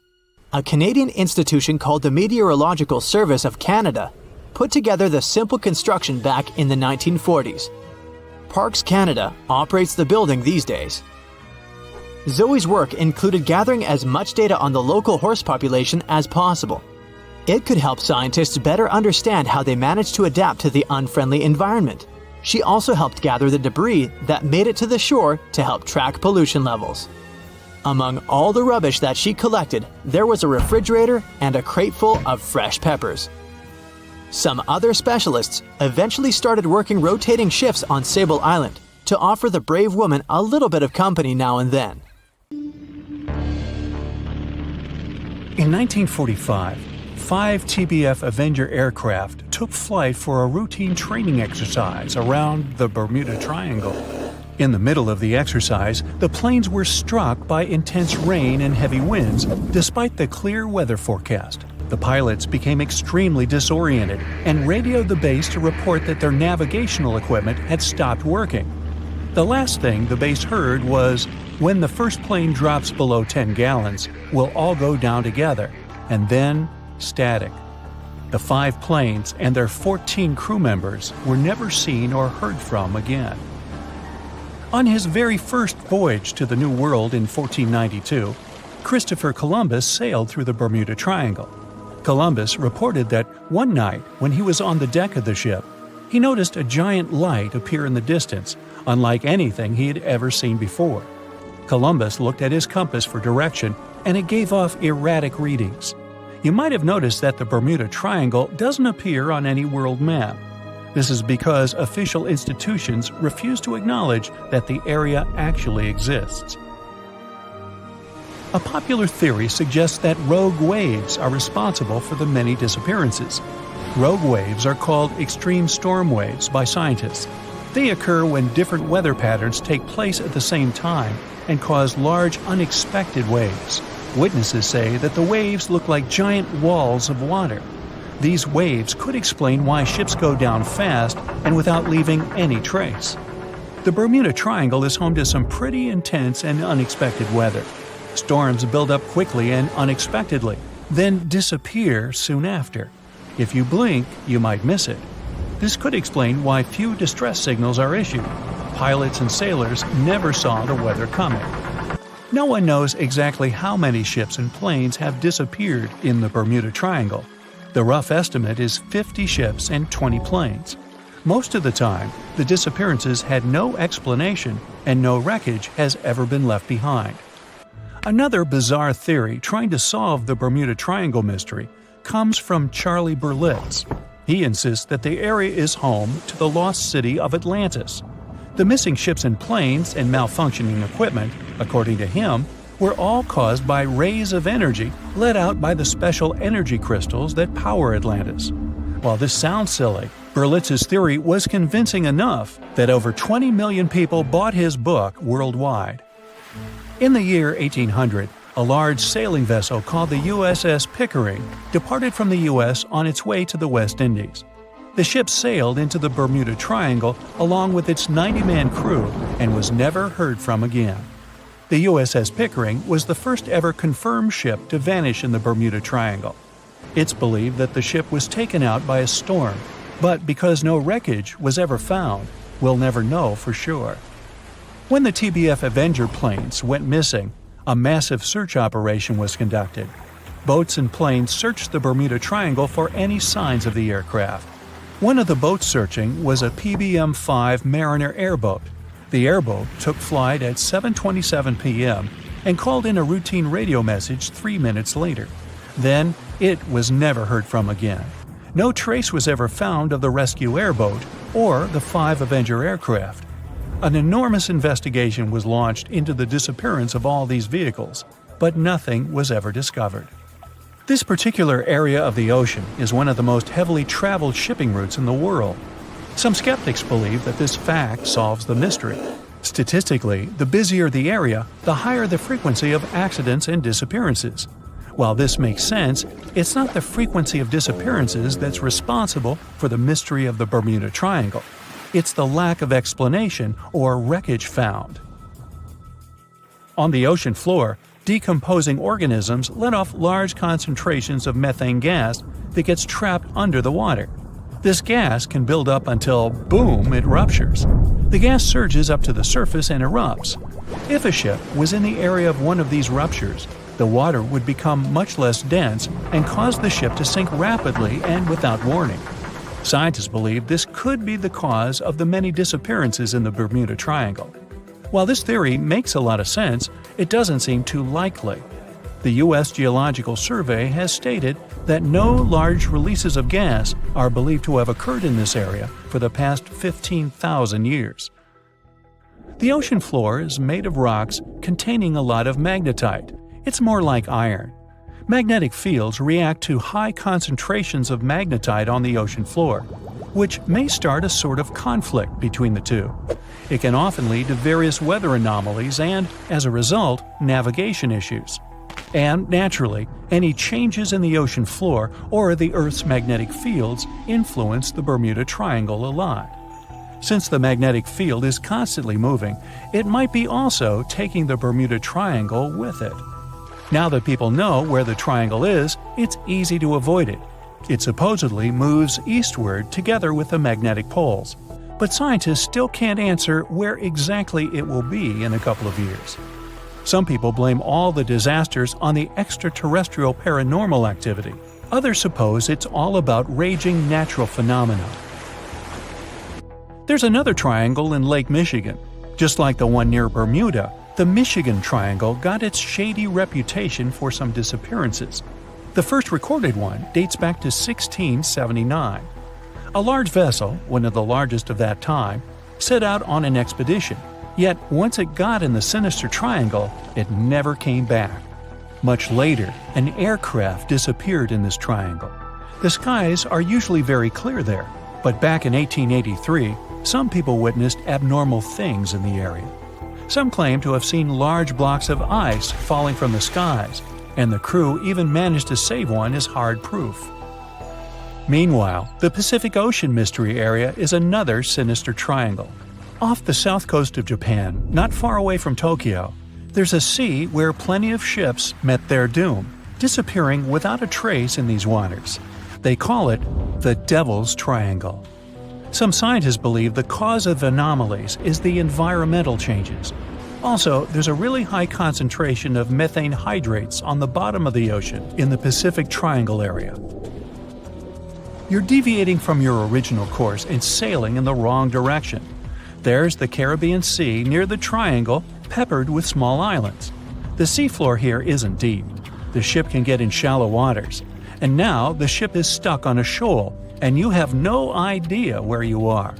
A Canadian institution called the Meteorological Service of Canada put together the simple construction back in the 1940s. Parks Canada operates the building these days. Zoe's work included gathering as much data on the local horse population as possible. It could help scientists better understand how they managed to adapt to the unfriendly environment. She also helped gather the debris that made it to the shore to help track pollution levels. Among all the rubbish that she collected, there was a refrigerator and a crate full of fresh peppers. Some other specialists eventually started working rotating shifts on Sable Island to offer the brave woman a little bit of company now and then. In 1945, 5 TBF Avenger aircraft took flight for a routine training exercise around the Bermuda Triangle. In the middle of the exercise, the planes were struck by intense rain and heavy winds, despite the clear weather forecast. The pilots became extremely disoriented and radioed the base to report that their navigational equipment had stopped working. The last thing the base heard was, "When the first plane drops below 10 gallons, we'll all go down together," and then static. The 5 planes and their 14 crew members were never seen or heard from again. On his very first voyage to the New World in 1492, Christopher Columbus sailed through the Bermuda Triangle. Columbus reported that one night when he was on the deck of the ship, he noticed a giant light appear in the distance, unlike anything he had ever seen before. Columbus looked at his compass for direction, and it gave off erratic readings. You might have noticed that the Bermuda Triangle doesn't appear on any world map. This is because official institutions refuse to acknowledge that the area actually exists. A popular theory suggests that rogue waves are responsible for the many disappearances. Rogue waves are called extreme storm waves by scientists. They occur when different weather patterns take place at the same time and cause large unexpected waves. Witnesses say that the waves look like giant walls of water. These waves could explain why ships go down fast and without leaving any trace. The Bermuda Triangle is home to some pretty intense and unexpected weather. Storms build up quickly and unexpectedly, then disappear soon after. If you blink, you might miss it. This could explain why few distress signals are issued. Pilots and sailors never saw the weather coming. No one knows exactly how many ships and planes have disappeared in the Bermuda Triangle. The rough estimate is 50 ships and 20 planes. Most of the time, the disappearances had no explanation and no wreckage has ever been left behind. Another bizarre theory trying to solve the Bermuda Triangle mystery comes from Charlie Berlitz. He insists that the area is home to the lost city of Atlantis. The missing ships and planes and malfunctioning equipment, according to him, were all caused by rays of energy let out by the special energy crystals that power Atlantis. While this sounds silly, Berlitz's theory was convincing enough that over 20 million people bought his book worldwide. In the year 1800, a large sailing vessel called the USS Pickering departed from the U.S. on its way to the West Indies. The ship sailed into the Bermuda Triangle along with its 90-man crew and was never heard from again. The USS Pickering was the first ever confirmed ship to vanish in the Bermuda Triangle. It's believed that the ship was taken out by a storm, but because no wreckage was ever found, we'll never know for sure. When the TBF Avenger planes went missing, a massive search operation was conducted. Boats and planes searched the Bermuda Triangle for any signs of the aircraft. One of the boats searching was a PBM-5 Mariner airboat. The airboat took flight at 7:27 p.m. and called in a routine radio message 3 minutes later. Then, it was never heard from again. No trace was ever found of the rescue airboat or the 5 Avenger aircraft. An enormous investigation was launched into the disappearance of all these vehicles, but nothing was ever discovered. This particular area of the ocean is one of the most heavily traveled shipping routes in the world. Some skeptics believe that this fact solves the mystery. Statistically, the busier the area, the higher the frequency of accidents and disappearances. While this makes sense, it's not the frequency of disappearances that's responsible for the mystery of the Bermuda Triangle. It's the lack of explanation or wreckage found. On the ocean floor, decomposing organisms let off large concentrations of methane gas that gets trapped under the water. This gas can build up until, boom, it ruptures. The gas surges up to the surface and erupts. If a ship was in the area of one of these ruptures, the water would become much less dense and cause the ship to sink rapidly and without warning. Scientists believe this could be the cause of the many disappearances in the Bermuda Triangle. While this theory makes a lot of sense, it doesn't seem too likely. The U.S. Geological Survey has stated that no large releases of gas are believed to have occurred in this area for the past 15,000 years. The ocean floor is made of rocks containing a lot of magnetite. It's more like iron. Magnetic fields react to high concentrations of magnetite on the ocean floor, which may start a sort of conflict between the two. It can often lead to various weather anomalies and, as a result, navigation issues. And, naturally, any changes in the ocean floor or the Earth's magnetic fields influence the Bermuda Triangle a lot. Since the magnetic field is constantly moving, it might be also taking the Bermuda Triangle with it. Now that people know where the triangle is, it's easy to avoid it. It supposedly moves eastward together with the magnetic poles, but scientists still can't answer where exactly it will be in a couple of years. Some people blame all the disasters on the extraterrestrial paranormal activity. Others suppose it's all about raging natural phenomena. There's another triangle in Lake Michigan. Just like the one near Bermuda, the Michigan Triangle got its shady reputation for some disappearances. The first recorded one dates back to 1679. A large vessel, one of the largest of that time, set out on an expedition, yet once it got in the sinister triangle, it never came back. Much later, an aircraft disappeared in this triangle. The skies are usually very clear there, but back in 1883, some people witnessed abnormal things in the area. Some claim to have seen large blocks of ice falling from the skies, and the crew even managed to save one as hard proof. Meanwhile, the Pacific Ocean Mystery Area is another sinister triangle. Off the south coast of Japan, not far away from Tokyo, there's a sea where plenty of ships met their doom, disappearing without a trace in these waters. They call it the Devil's Triangle. Some scientists believe the cause of anomalies is the environmental changes. Also, there's a really high concentration of methane hydrates on the bottom of the ocean in the Pacific Triangle area. You're deviating from your original course and sailing in the wrong direction. There's the Caribbean Sea near the triangle, peppered with small islands. The seafloor here isn't deep. The ship can get in shallow waters. And now the ship is stuck on a shoal, and you have no idea where you are.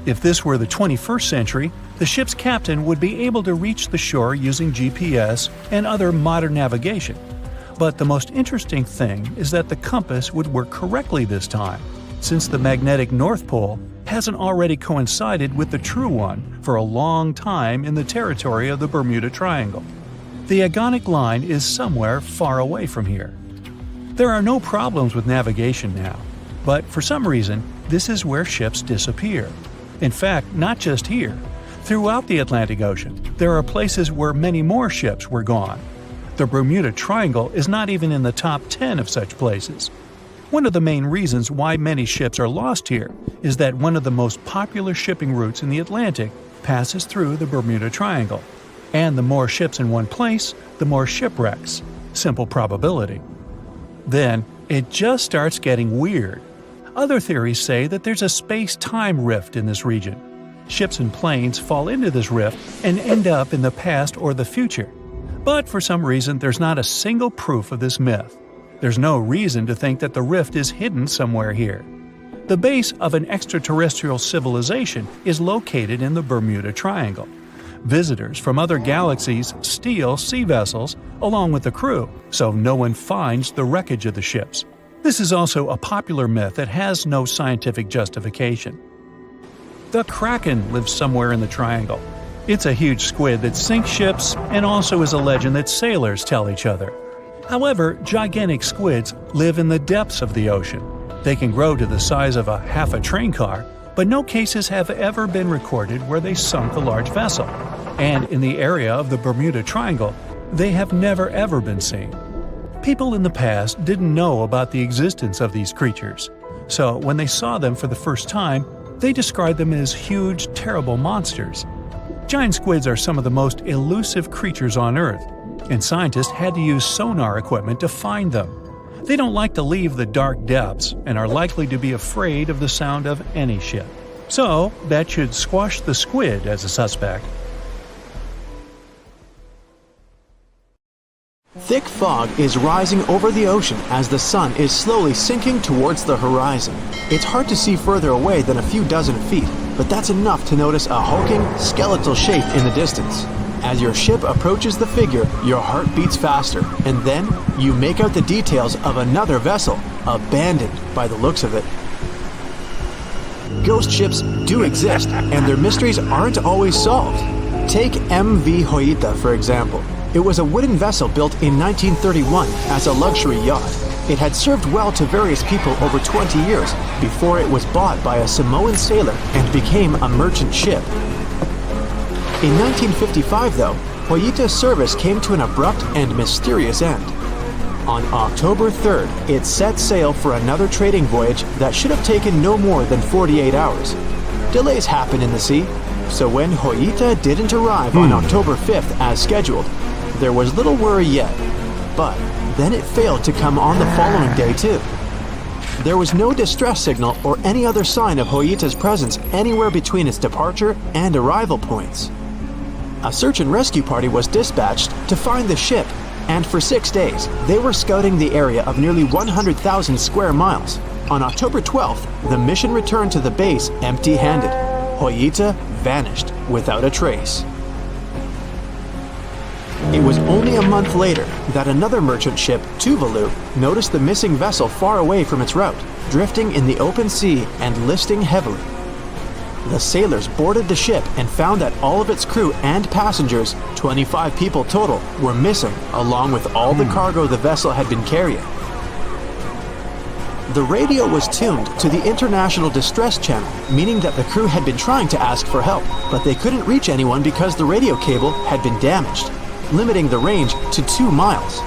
If this were the 21st century, the ship's captain would be able to reach the shore using GPS and other modern navigation. But the most interesting thing is that the compass would work correctly this time, since the magnetic North Pole hasn't already coincided with the true one for a long time in the territory of the Bermuda Triangle. The agonic line is somewhere far away from here. There are no problems with navigation now, but for some reason, this is where ships disappear. In fact, not just here. Throughout the Atlantic Ocean, there are places where many more ships were gone. The Bermuda Triangle is not even in the top 10 of such places. One of the main reasons why many ships are lost here is that one of the most popular shipping routes in the Atlantic passes through the Bermuda Triangle. And the more ships in one place, the more shipwrecks. Simple probability. Then, it just starts getting weird. Other theories say that there's a space-time rift in this region. Ships and planes fall into this rift and end up in the past or the future. But for some reason, there's not a single proof of this myth. There's no reason to think that the rift is hidden somewhere here. The base of an extraterrestrial civilization is located in the Bermuda Triangle. Visitors from other galaxies steal sea vessels along with the crew, so no one finds the wreckage of the ships. This is also a popular myth that has no scientific justification. The Kraken lives somewhere in the triangle. It's a huge squid that sinks ships and also is a legend that sailors tell each other. However, gigantic squids live in the depths of the ocean. They can grow to the size of half a train car, but no cases have ever been recorded where they sunk a large vessel. And in the area of the Bermuda Triangle, they have never ever been seen. People in the past didn't know about the existence of these creatures, so when they saw them for the first time, they described them as huge, terrible monsters. Giant squids are some of the most elusive creatures on Earth, and scientists had to use sonar equipment to find them. They don't like to leave the dark depths and are likely to be afraid of the sound of any ship. So, that should squash the squid as a suspect. Thick fog is rising over the ocean as the sun is slowly sinking towards the horizon. It's hard to see further away than a few dozen feet, but that's enough to notice a hulking, skeletal shape in the distance. As your ship approaches the figure, your heart beats faster, and then you make out the details of another vessel, abandoned by the looks of it. Ghost ships do exist, and their mysteries aren't always solved. Take MV Hoita, for example. It was a wooden vessel built in 1931 as a luxury yacht. It had served well to various people over 20 years before it was bought by a Samoan sailor and became a merchant ship. In 1955, though, Hoita's service came to an abrupt and mysterious end. On October 3rd, it set sail for another trading voyage that should have taken no more than 48 hours. Delays happen in the sea, so when Hoita didn't arrive on October 5th as scheduled, there was little worry yet. But then it failed to come on the following day too. There was no distress signal or any other sign of Hoita's presence anywhere between its departure and arrival points. A search and rescue party was dispatched to find the ship, and for 6 days, they were scouting the area of nearly 100,000 square miles. On October 12th, the mission returned to the base empty-handed. Hoita vanished without a trace. It was only a month later that another merchant ship, Tuvalu, noticed the missing vessel far away from its route, drifting in the open sea and listing heavily. The sailors boarded the ship and found that all of its crew and passengers, 25 people total, were missing, along with all the cargo the vessel had been carrying. The radio was tuned to the International Distress Channel, meaning that the crew had been trying to ask for help, but they couldn't reach anyone because the radio cable had been damaged, limiting the range to 2 miles.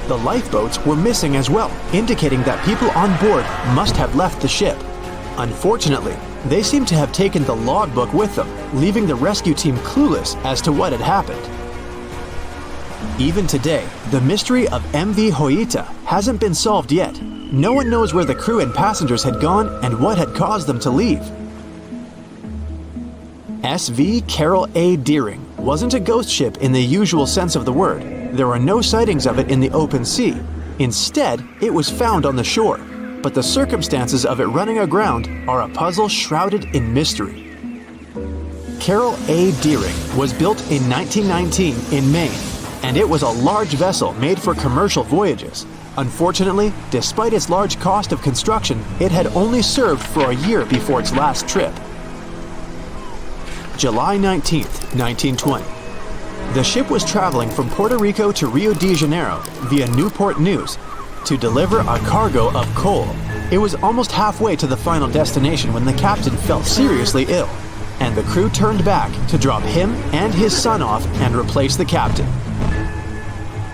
The lifeboats were missing as well, indicating that people on board must have left the ship. Unfortunately, they seem to have taken the logbook with them, leaving the rescue team clueless as to what had happened. Even today, the mystery of MV Hoita hasn't been solved yet. No one knows where the crew and passengers had gone and what had caused them to leave. SV Carol A. Deering wasn't a ghost ship in the usual sense of the word. There were no sightings of it in the open sea. Instead, it was found on the shore, but the circumstances of it running aground are a puzzle shrouded in mystery. Carol A. Deering was built in 1919 in Maine, and it was a large vessel made for commercial voyages. Unfortunately, despite its large cost of construction, it had only served for a year before its last trip. July 19, 1920. The ship was traveling from Puerto Rico to Rio de Janeiro via Newport News to deliver a cargo of coal. It was almost halfway to the final destination when the captain fell seriously ill, and the crew turned back to drop him and his son off and replace the captain.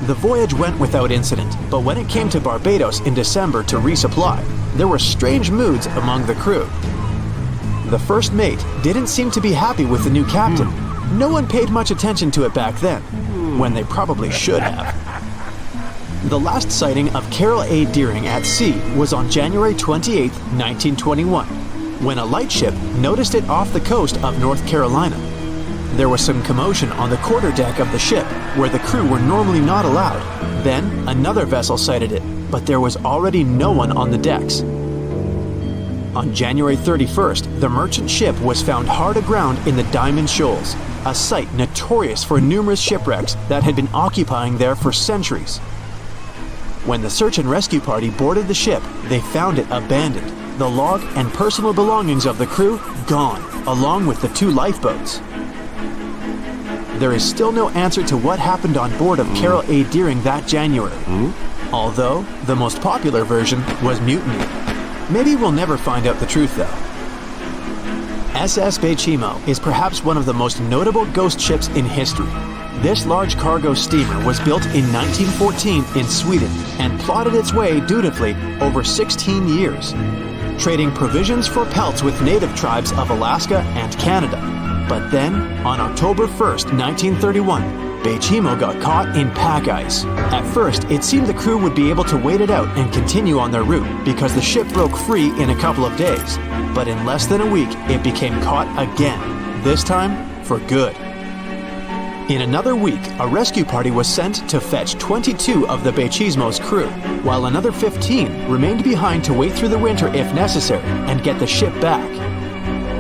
The voyage went without incident, but when it came to Barbados in December to resupply, there were strange moods among the crew. The first mate didn't seem to be happy with the new captain. No one paid much attention to it back then, when they probably should have. The last sighting of Carol A. Deering at sea was on January 28, 1921, when a lightship noticed it off the coast of North Carolina. There was some commotion on the quarterdeck of the ship, where the crew were normally not allowed. Then, another vessel sighted it, but there was already no one on the decks. On January 31st, the merchant ship was found hard aground in the Diamond Shoals, a site notorious for numerous shipwrecks that had been occupying there for centuries. When the search and rescue party boarded the ship, they found it abandoned, the log and personal belongings of the crew gone, along with the 2 lifeboats. There is still no answer to what happened on board of Carol A. Deering that January, although the most popular version was mutiny. Maybe we'll never find out the truth though. SS Bechimo is perhaps one of the most notable ghost ships in history. This large cargo steamer was built in 1914 in Sweden and plodded its way dutifully over 16 years, trading provisions for pelts with native tribes of Alaska and Canada. But then, on October 1st, 1931, Bechimo got caught in pack ice. At first, it seemed the crew would be able to wait it out and continue on their route because the ship broke free in a couple of days. But in less than a week, it became caught again, this time for good. In another week, a rescue party was sent to fetch 22 of the Bechimo's crew, while another 15 remained behind to wait through the winter if necessary and get the ship back.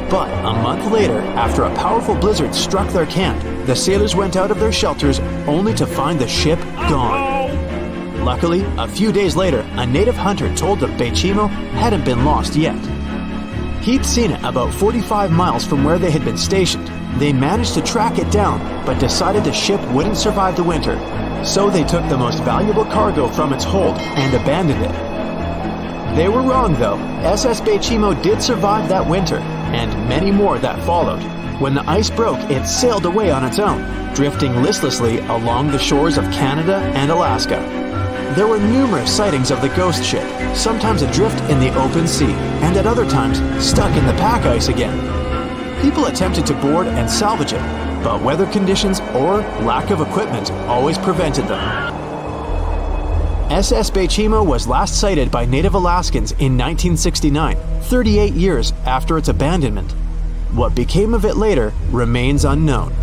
But a month later, after a powerful blizzard struck their camp, the sailors went out of their shelters only to find the ship gone. Luckily, a few days later, a native hunter told them Bechimo hadn't been lost yet. He'd seen it about 45 miles from where they had been stationed. They managed to track it down, but decided the ship wouldn't survive the winter, so they took the most valuable cargo from its hold and abandoned it. They were wrong though. SS Bechimo did survive that winter, and many more that followed. When the ice broke, it sailed away on its own, drifting listlessly along the shores of Canada and Alaska. There were numerous sightings of the ghost ship, sometimes adrift in the open sea, and at other times stuck in the pack ice again. People attempted to board and salvage it, but weather conditions or lack of equipment always prevented them. SS Bechimo was last sighted by native Alaskans in 1969, 38 years after its abandonment. What became of it later remains unknown.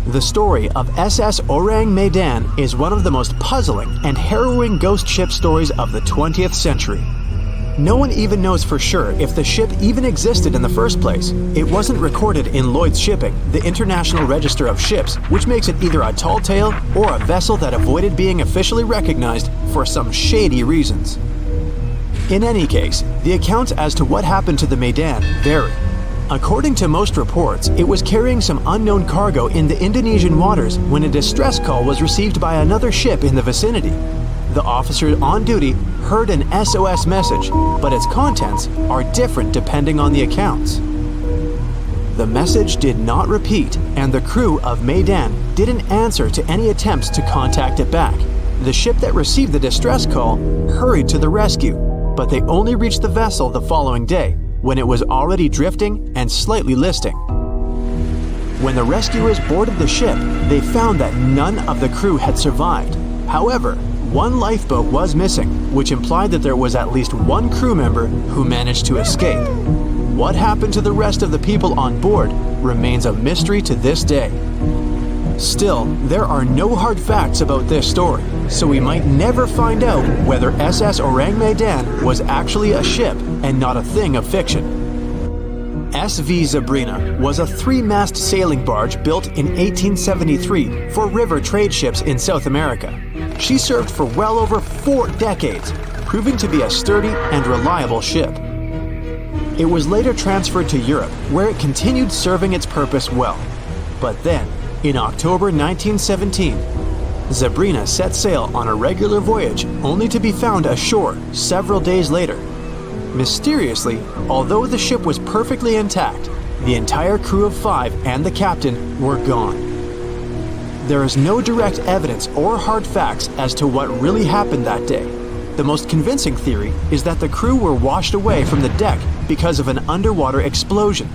The story of SS Orang Medan is one of the most puzzling and harrowing ghost ship stories of the 20th century. No one even knows for sure if the ship even existed in the first place. It wasn't recorded in Lloyd's Shipping, the International Register of Ships, which makes it either a tall tale or a vessel that avoided being officially recognized for some shady reasons. In any case, the accounts as to what happened to the Medan vary. According to most reports, it was carrying some unknown cargo in the Indonesian waters when a distress call was received by another ship in the vicinity. The officer on duty heard an SOS message, but its contents are different depending on the accounts. The message did not repeat, and the crew of Medan didn't answer to any attempts to contact it back. The ship that received the distress call hurried to the rescue, but they only reached the vessel the following day, when it was already drifting and slightly listing. When the rescuers boarded the ship, they found that none of the crew had survived. However, one lifeboat was missing, which implied that there was at least one crew member who managed to escape. What happened to the rest of the people on board remains a mystery to this day. Still, there are no hard facts about this story, so we might never find out whether SS Orang Medan was actually a ship and not a thing of fiction. SV Zabrina was a 3-mast sailing barge built in 1873 for river trade ships in South America. She served for well over 4 decades, proving to be a sturdy and reliable ship. It was later transferred to Europe, where it continued serving its purpose well. But then, in October 1917, Zabrina set sail on a regular voyage only to be found ashore several days later. Mysteriously, although the ship was perfectly intact, the entire crew of 5 and the captain were gone. There is no direct evidence or hard facts as to what really happened that day. The most convincing theory is that the crew were washed away from the deck because of an underwater explosion.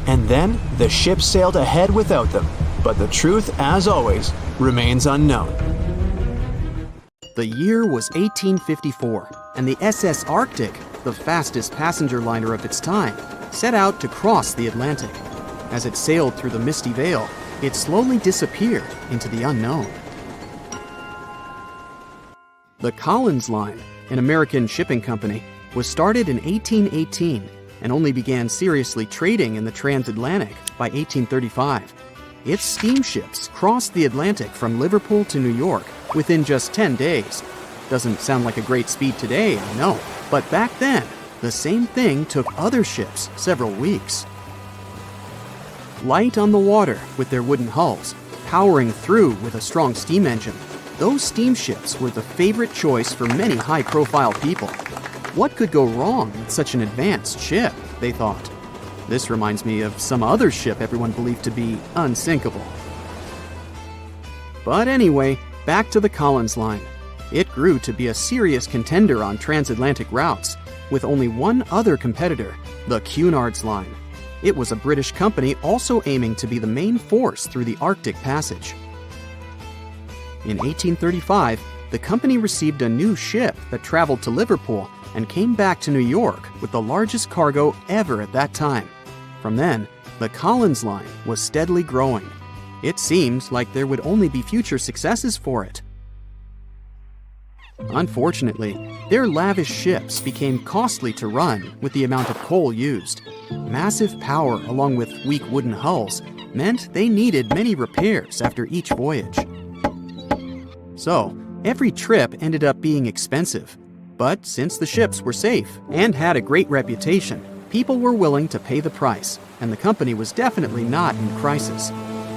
And then the ship sailed ahead without them. But the truth, as always, remains unknown. The year was 1854, and the SS Arctic, the fastest passenger liner of its time, set out to cross the Atlantic. As it sailed through the misty veil, it slowly disappeared into the unknown. The Collins Line, an American shipping company, was started in 1818 and only began seriously trading in the transatlantic by 1835. Its steamships crossed the Atlantic from Liverpool to New York within just 10 days. Doesn't sound like a great speed today, I know, but back then, the same thing took other ships several weeks. Light on the water with their wooden hulls, powering through with a strong steam engine, those steamships were the favorite choice for many high-profile people. What could go wrong with such an advanced ship, they thought. This reminds me of some other ship everyone believed to be unsinkable. But anyway, back to the Collins Line. It grew to be a serious contender on transatlantic routes, with only one other competitor, the Cunard's Line. It was a British company also aiming to be the main force through the Arctic Passage. In 1835, the company received a new ship that traveled to Liverpool and came back to New York with the largest cargo ever at that time. From then, the Collins Line was steadily growing. It seemed like there would only be future successes for it. Unfortunately, their lavish ships became costly to run with the amount of coal used. Massive power along with weak wooden hulls meant they needed many repairs after each voyage. So, every trip ended up being expensive. But since the ships were safe and had a great reputation, people were willing to pay the price, and the company was definitely not in crisis.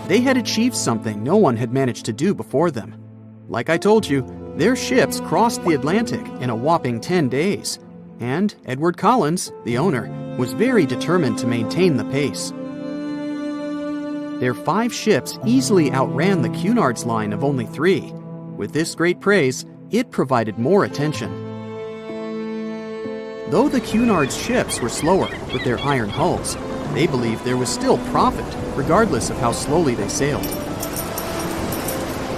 They had achieved something no one had managed to do before them. Like I told you, their ships crossed the Atlantic in a whopping 10 days, and Edward Collins, the owner, was very determined to maintain the pace. Their 5 ships easily outran the Cunard's Line of only 3. With this great praise, it provided more attention. Though the Cunard's ships were slower with their iron hulls, they believed there was still profit, regardless of how slowly they sailed.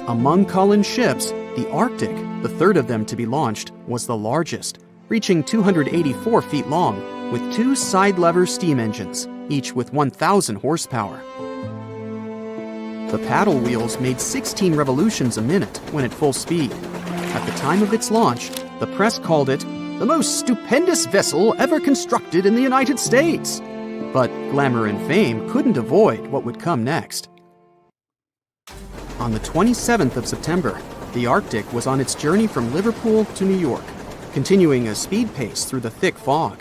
Among Collins' ships, the Arctic, the third of them to be launched, was the largest, reaching 284 feet long, with 2 side-lever steam engines, each with 1,000 horsepower. The paddle wheels made 16 revolutions a minute when at full speed. At the time of its launch, the press called it the most stupendous vessel ever constructed in the United States. But glamour and fame couldn't avoid what would come next. On the 27th of September, the Arctic was on its journey from Liverpool to New York, continuing a speed pace through the thick fog.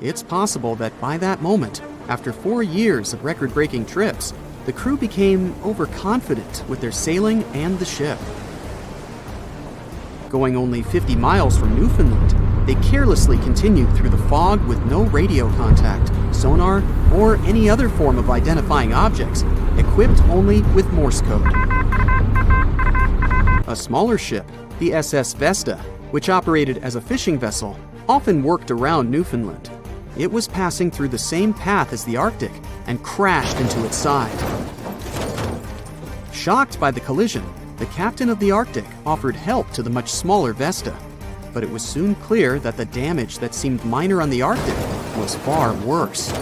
It's possible that by that moment, after 4 years of record-breaking trips, the crew became overconfident with their sailing and the ship. Going only 50 miles from Newfoundland, they carelessly continued through the fog with no radio contact, sonar, or any other form of identifying objects, equipped only with Morse code. A smaller ship, the SS Vesta, which operated as a fishing vessel, often worked around Newfoundland. It was passing through the same path as the Arctic and crashed into its side. Shocked by the collision, the captain of the Arctic offered help to the much smaller Vesta, but it was soon clear that the damage that seemed minor on the Arctic was far worse.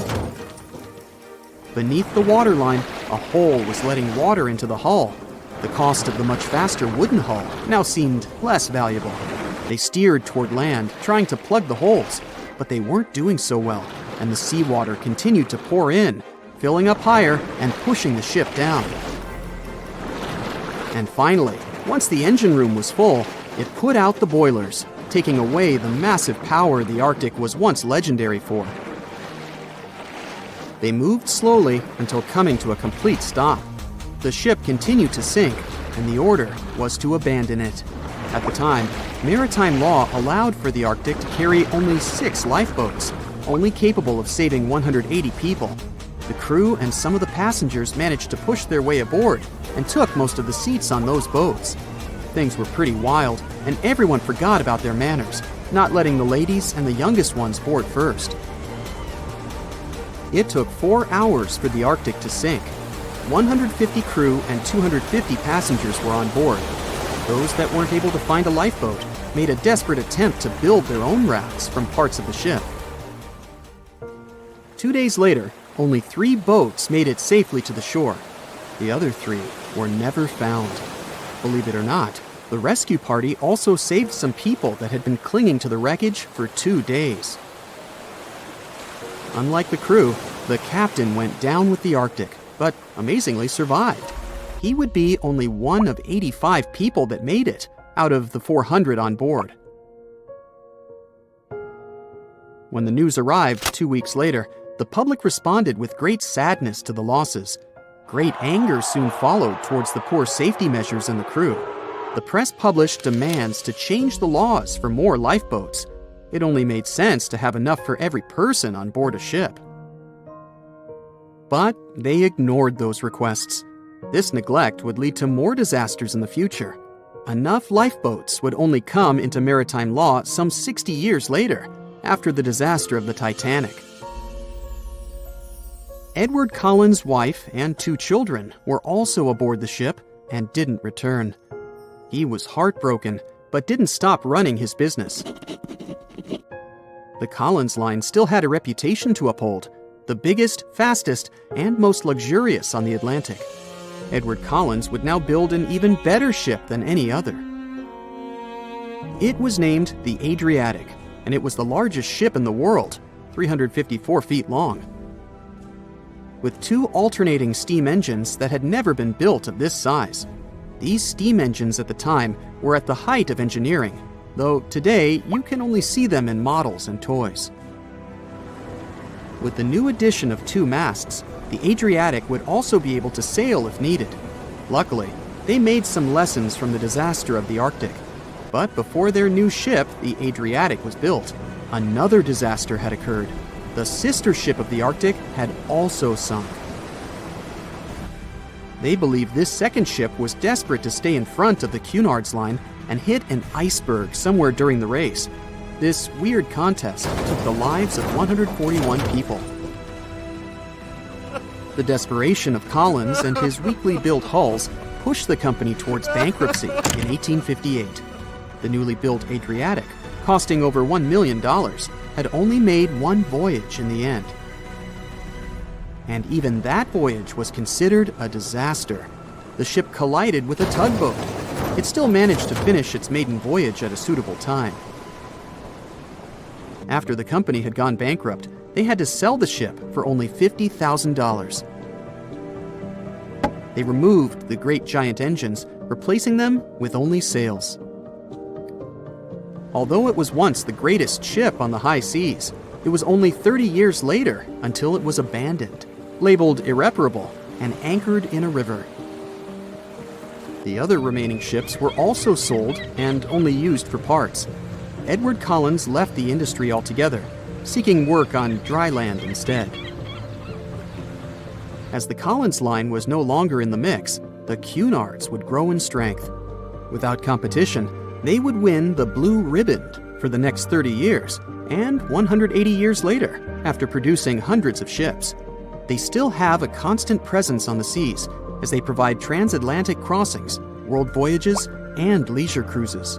Beneath the waterline, a hole was letting water into the hull. The cost of the much faster wooden hull now seemed less valuable. They steered toward land, trying to plug the holes, but they weren't doing so well, and the seawater continued to pour in, filling up higher and pushing the ship down. And finally, once the engine room was full, it put out the boilers, taking away the massive power the Arctic was once legendary for. They moved slowly until coming to a complete stop. The ship continued to sink, and the order was to abandon it. At the time, maritime law allowed for the Arctic to carry only 6 lifeboats, only capable of saving 180 people. The crew and some of the passengers managed to push their way aboard and took most of the seats on those boats. Things were pretty wild, and everyone forgot about their manners, not letting the ladies and the youngest ones board first. It took 4 hours for the Arctic to sink. 150 crew and 250 passengers were on board. Those that weren't able to find a lifeboat made a desperate attempt to build their own rafts from parts of the ship. 2 days later, only 3 boats made it safely to the shore. The other 3 were never found. Believe it or not, the rescue party also saved some people that had been clinging to the wreckage for 2 days. Unlike the crew, the captain went down with the Arctic, but amazingly survived. He would be only one of 85 people that made it, out of the 400 on board. When the news arrived 2 weeks later, the public responded with great sadness to the losses. Great anger soon followed towards the poor safety measures in the crew. The press published demands to change the laws for more lifeboats. It only made sense to have enough for every person on board a ship. But they ignored those requests. This neglect would lead to more disasters in the future. Enough lifeboats would only come into maritime law some 60 years later, after the disaster of the Titanic. Edward Collins' wife and 2 children were also aboard the ship and didn't return. He was heartbroken, but didn't stop running his business. The Collins line still had a reputation to uphold, the biggest, fastest, and most luxurious on the Atlantic. Edward Collins would now build an even better ship than any other. It was named the Adriatic, and it was the largest ship in the world, 354 feet long. With 2 alternating steam engines that had never been built of this size. These steam engines at the time were at the height of engineering, though today you can only see them in models and toys. With the new addition of 2 masts, the Adriatic would also be able to sail if needed. Luckily, they made some lessons from the disaster of the Arctic. But before their new ship, the Adriatic, was built, another disaster had occurred. The sister ship of the Arctic had also sunk. They believed this second ship was desperate to stay in front of the Cunard's line and hit an iceberg somewhere during the race. This weird contest took the lives of 141 people. The desperation of Collins and his weakly built hulls pushed the company towards bankruptcy in 1858. The newly built Adriatic, costing over $1 million, had only made 1 voyage in the end. And even that voyage was considered a disaster. The ship collided with a tugboat. It still managed to finish its maiden voyage at a suitable time. After the company had gone bankrupt, they had to sell the ship for only $50,000. They removed the great giant engines, replacing them with only sails. Although it was once the greatest ship on the high seas, it was only 30 years later until it was abandoned, labeled irreparable, and anchored in a river. The other remaining ships were also sold and only used for parts. Edward Collins left the industry altogether, seeking work on dry land instead. As the Collins line was no longer in the mix, the Cunards would grow in strength. Without competition, they would win the Blue Riband for the next 30 years, and 180 years later, after producing hundreds of ships. They still have a constant presence on the seas as they provide transatlantic crossings, world voyages, and leisure cruises.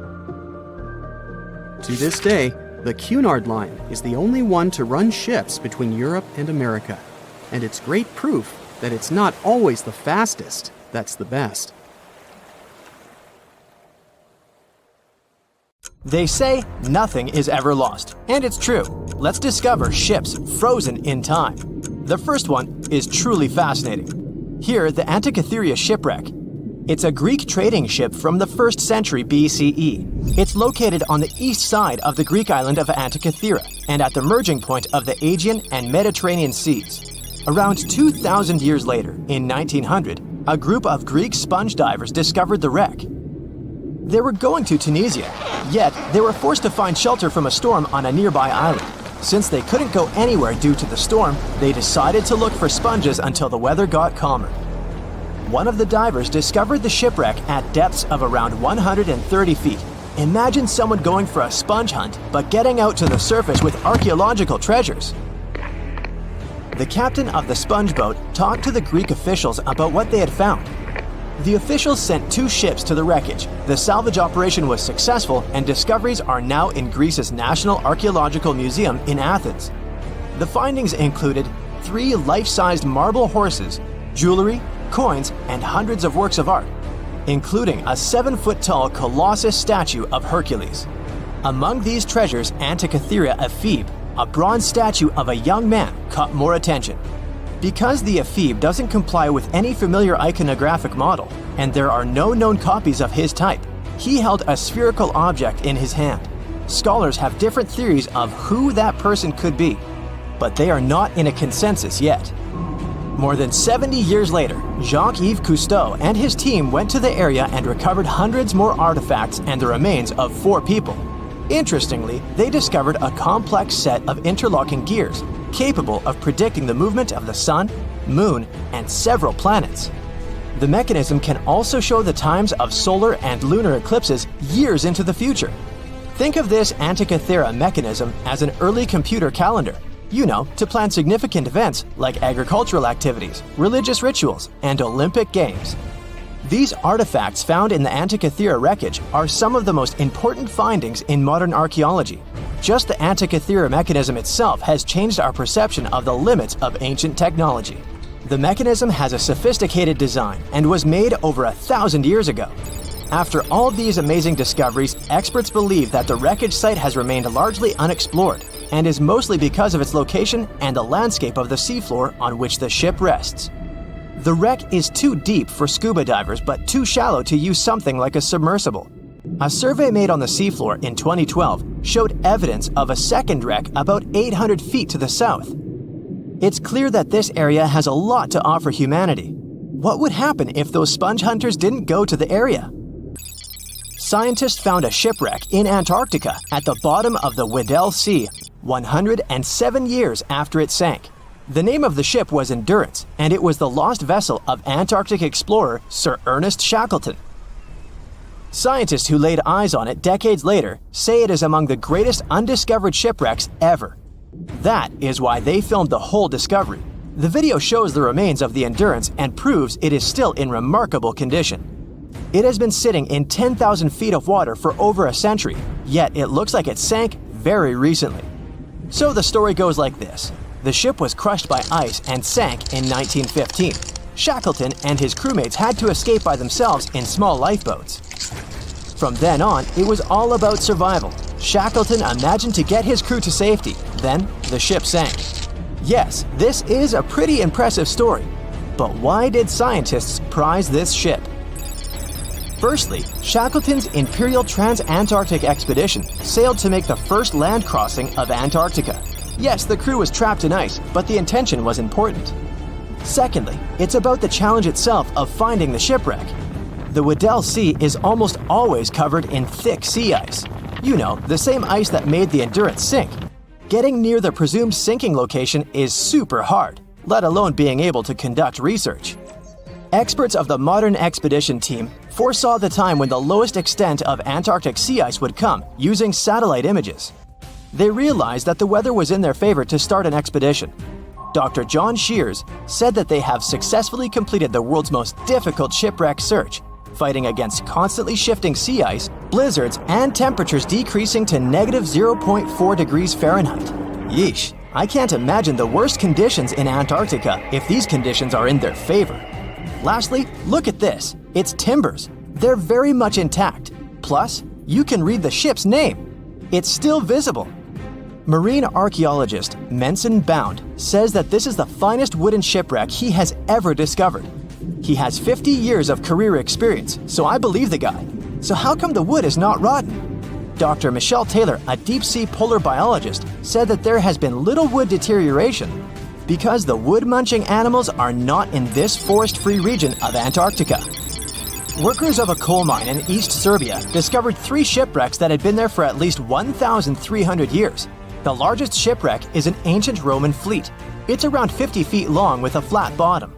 To this day, the Cunard line is the only one to run ships between Europe and America, and it's great proof that it's not always the fastest that's the best. They say nothing is ever lost, and it's true. Let's discover ships frozen in time. The first one is truly fascinating. Here, the Antikythera shipwreck. It's a Greek trading ship from the 1st century BCE. It's located on the east side of the Greek island of Antikythera and at the merging point of the Aegean and Mediterranean seas. Around 2,000 years later, in 1900, a group of Greek sponge divers discovered the wreck. They were going to Tunisia, yet they were forced to find shelter from a storm on a nearby island. Since they couldn't go anywhere due to the storm, they decided to look for sponges until the weather got calmer. One of the divers discovered the shipwreck at depths of around 130 feet. Imagine someone going for a sponge hunt, but getting out to the surface with archaeological treasures. The captain of the sponge boat talked to the Greek officials about what they had found. The officials sent 2 ships to the wreckage. The salvage operation was successful, and discoveries are now in Greece's National Archaeological Museum in Athens. The findings included 3 life-sized marble horses, jewelry, coins, and hundreds of works of art, including a 7-foot-tall Colossus statue of Hercules. Among these treasures, Antikythera ephebe, a bronze statue of a young man, caught more attention. Because the ephebe doesn't comply with any familiar iconographic model, and there are no known copies of his type, he held a spherical object in his hand. Scholars have different theories of who that person could be, but they are not in a consensus yet. More than 70 years later, Jacques-Yves Cousteau and his team went to the area and recovered hundreds more artifacts and the remains of 4 people. Interestingly, they discovered a complex set of interlocking gears, capable of predicting the movement of the sun, moon, and several planets. The mechanism can also show the times of solar and lunar eclipses years into the future. Think of this Antikythera mechanism as an early computer calendar, to plan significant events like agricultural activities, religious rituals, and Olympic Games. These artifacts found in the Antikythera wreckage are some of the most important findings in modern archaeology. Just the Antikythera mechanism itself has changed our perception of the limits of ancient technology. The mechanism has a sophisticated design and was made over 1,000 years ago. After all these amazing discoveries, experts believe that the wreckage site has remained largely unexplored and is mostly because of its location and the landscape of the seafloor on which the ship rests. The wreck is too deep for scuba divers but too shallow to use something like a submersible. A survey made on the seafloor in 2012 showed evidence of a second wreck about 800 feet to the south. It's clear that this area has a lot to offer humanity. What would happen if those sponge hunters didn't go to the area? Scientists found a shipwreck in Antarctica at the bottom of the Weddell Sea 107 years after it sank. The name of the ship was Endurance, and it was the lost vessel of Antarctic explorer Sir Ernest Shackleton. Scientists who laid eyes on it decades later say it is among the greatest undiscovered shipwrecks ever. That is why they filmed the whole discovery. The video shows the remains of the Endurance and proves it is still in remarkable condition. It has been sitting in 10,000 feet of water for over a century, yet it looks like it sank very recently. So the story goes like this. The ship was crushed by ice and sank in 1915. Shackleton and his crewmates had to escape by themselves in small lifeboats. From then on, it was all about survival. Shackleton imagined to get his crew to safety. Then, the ship sank. Yes, this is a pretty impressive story. But why did scientists prize this ship? Firstly, Shackleton's Imperial Trans-Antarctic Expedition sailed to make the first land crossing of Antarctica. Yes, the crew was trapped in ice, but the intention was important. Secondly, it's about the challenge itself of finding the shipwreck. The Weddell Sea is almost always covered in thick sea ice. You know, the same ice that made the Endurance sink. Getting near the presumed sinking location is super hard, let alone being able to conduct research. Experts of the modern expedition team foresaw the time when the lowest extent of Antarctic sea ice would come using satellite images. They realized that the weather was in their favor to start an expedition. Dr. John Shears said that they have successfully completed the world's most difficult shipwreck search, fighting against constantly shifting sea ice, blizzards, and temperatures decreasing to -0.4 degrees Fahrenheit. Yeesh, I can't imagine the worst conditions in Antarctica if these conditions are in their favor. Lastly, look at this. It's timbers. They're very much intact. Plus, you can read the ship's name. It's still visible. Marine archaeologist Menson Bound says that this is the finest wooden shipwreck he has ever discovered. He has 50 years of career experience, so I believe the guy. So how come the wood is not rotten? Dr. Michelle Taylor, a deep-sea polar biologist, said that there has been little wood deterioration because the wood-munching animals are not in this forest-free region of Antarctica. Workers of a coal mine in East Serbia discovered 3 shipwrecks that had been there for at least 1,300 years. The largest shipwreck is an ancient Roman fleet. It's around 50 feet long with a flat bottom.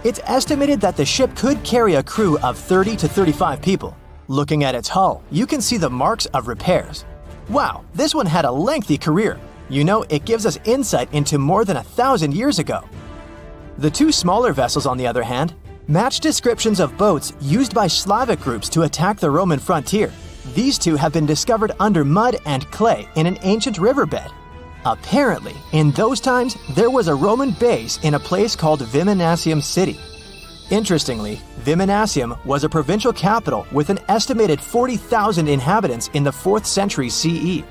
It's estimated that the ship could carry a crew of 30 to 35 people. Looking at its hull, you can see the marks of repairs. Wow, this one had a lengthy career. You know, it gives us insight into more than 1,000 years ago. The 2 smaller vessels, on the other hand, match descriptions of boats used by Slavic groups to attack the Roman frontier. These 2 have been discovered under mud and clay in an ancient riverbed. Apparently, in those times, there was a Roman base in a place called Viminacium City. Interestingly, Viminacium was a provincial capital with an estimated 40,000 inhabitants in the 4th century CE.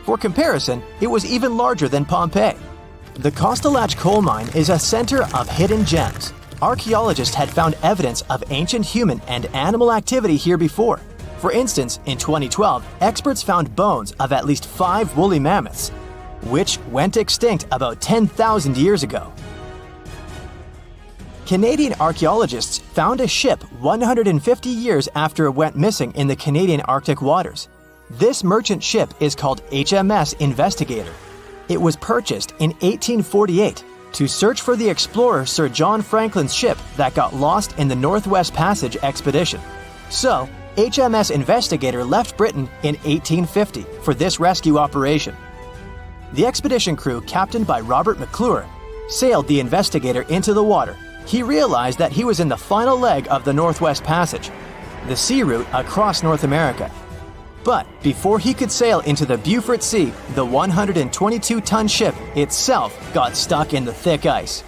For comparison, it was even larger than Pompeii. The Kostelach coal mine is a center of hidden gems. Archaeologists had found evidence of ancient human and animal activity here before. For instance, in 2012, experts found bones of at least 5 woolly mammoths, which went extinct about 10,000 years ago. Canadian archaeologists found a ship 150 years after it went missing in the Canadian Arctic waters. This merchant ship is called HMS Investigator. It was purchased in 1848 to search for the explorer Sir John Franklin's ship that got lost in the Northwest Passage expedition. So, HMS Investigator left Britain in 1850 for this rescue operation. The expedition crew, captained by Robert McClure, sailed the Investigator into the water. He realized that he was in the final leg of the Northwest Passage, the sea route across North America. But before he could sail into the Beaufort Sea, the 122-ton ship itself got stuck in the thick ice.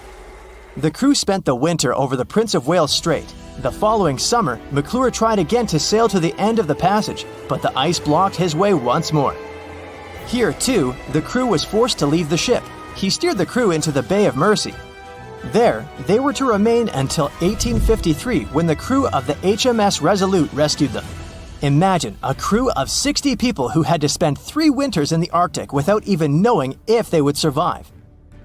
The crew spent the winter over the Prince of Wales Strait. The following summer, McClure tried again to sail to the end of the passage, but the ice blocked his way once more. Here, too, the crew was forced to leave the ship. He steered the crew into the Bay of Mercy. There, they were to remain until 1853 when the crew of the HMS Resolute rescued them. Imagine a crew of 60 people who had to spend 3 winters in the Arctic without even knowing if they would survive.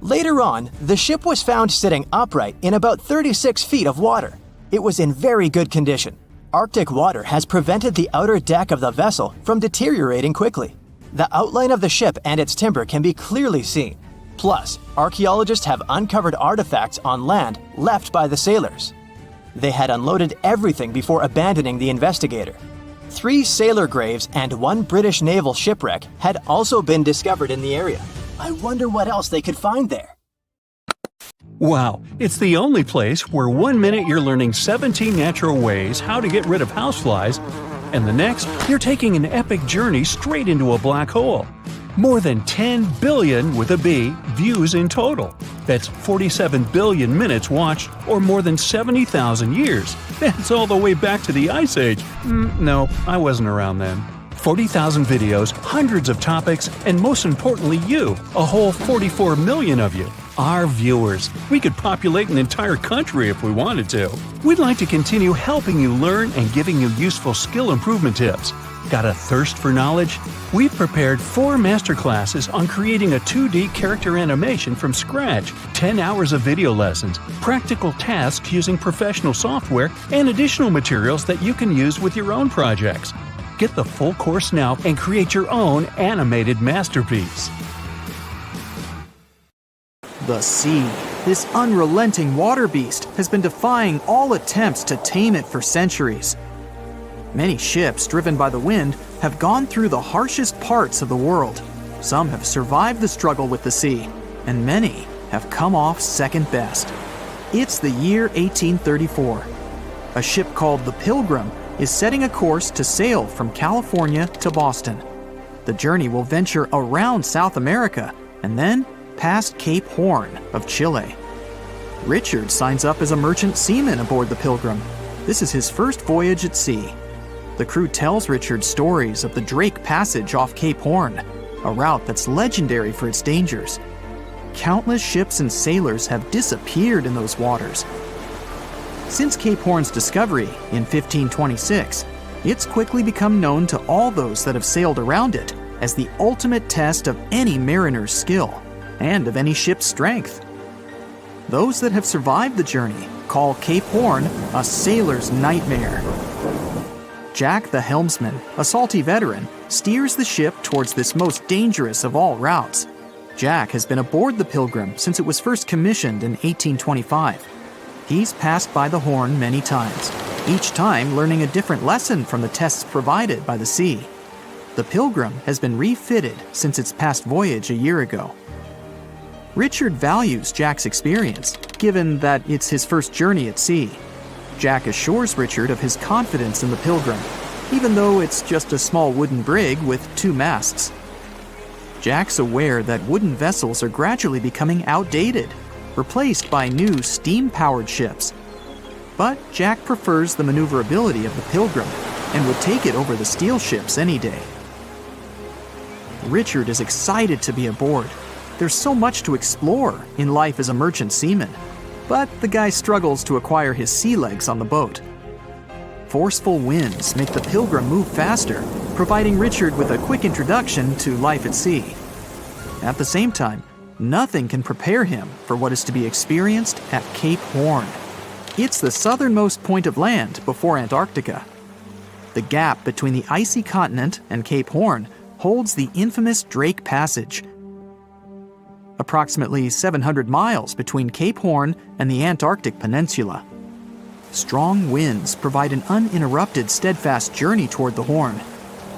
Later on, the ship was found sitting upright in about 36 feet of water. It was in very good condition. Arctic water has prevented the outer deck of the vessel from deteriorating quickly. The outline of the ship and its timber can be clearly seen. Plus, archaeologists have uncovered artifacts on land left by the sailors. They had unloaded everything before abandoning the Investigator. 3 sailor graves and 1 British naval shipwreck had also been discovered in the area. I wonder what else they could find there. Wow, it's the only place where 1 minute you're learning 17 natural ways how to get rid of houseflies, and the next, you're taking an epic journey straight into a black hole. More than 10 billion, with a B, views in total. That's 47 billion minutes watched, or more than 70,000 years. That's all the way back to the Ice Age. No, I wasn't around then. 40,000 videos, hundreds of topics, and most importantly you, a whole 44 million of you. Our viewers. We could populate an entire country if we wanted to. We'd like to continue helping you learn and giving you useful skill improvement tips. Got a thirst for knowledge? We've prepared 4 masterclasses on creating a 2D character animation from scratch, 10 hours of video lessons, practical tasks using professional software, and additional materials that you can use with your own projects. Get the full course now and create your own animated masterpiece. The sea, this unrelenting water beast, has been defying all attempts to tame it for centuries. Many ships driven by the wind have gone through the harshest parts of the world. Some have survived the struggle with the sea, and many have come off second best. It's the year 1834. A ship called the Pilgrim is setting a course to sail from California to Boston. The journey will venture around South America and then past Cape Horn of Chile. Richard signs up as a merchant seaman aboard the Pilgrim. This is his first voyage at sea. The crew tells Richard stories of the Drake Passage off Cape Horn, a route that's legendary for its dangers. Countless ships and sailors have disappeared in those waters. Since Cape Horn's discovery in 1526, it's quickly become known to all those that have sailed around it as the ultimate test of any mariner's skill and of any ship's strength. Those that have survived the journey call Cape Horn a sailor's nightmare. Jack the helmsman, a salty veteran, steers the ship towards this most dangerous of all routes. Jack has been aboard the Pilgrim since it was first commissioned in 1825. He's passed by the Horn many times, each time learning a different lesson from the tests provided by the sea. The Pilgrim has been refitted since its past voyage a year ago. Richard values Jack's experience, given that it's his first journey at sea. Jack assures Richard of his confidence in the Pilgrim, even though it's just a small wooden brig with 2 masts. Jack's aware that wooden vessels are gradually becoming outdated, replaced by new steam-powered ships. But Jack prefers the maneuverability of the Pilgrim and would take it over the steel ships any day. Richard is excited to be aboard. There's so much to explore in life as a merchant seaman, but the guy struggles to acquire his sea legs on the boat. Forceful winds make the Pilgrim move faster, providing Richard with a quick introduction to life at sea. At the same time, nothing can prepare him for what is to be experienced at Cape Horn. It's the southernmost point of land before Antarctica. The gap between the icy continent and Cape Horn holds the infamous Drake Passage, approximately 700 miles between Cape Horn and the Antarctic Peninsula. Strong winds provide an uninterrupted, steadfast journey toward the Horn.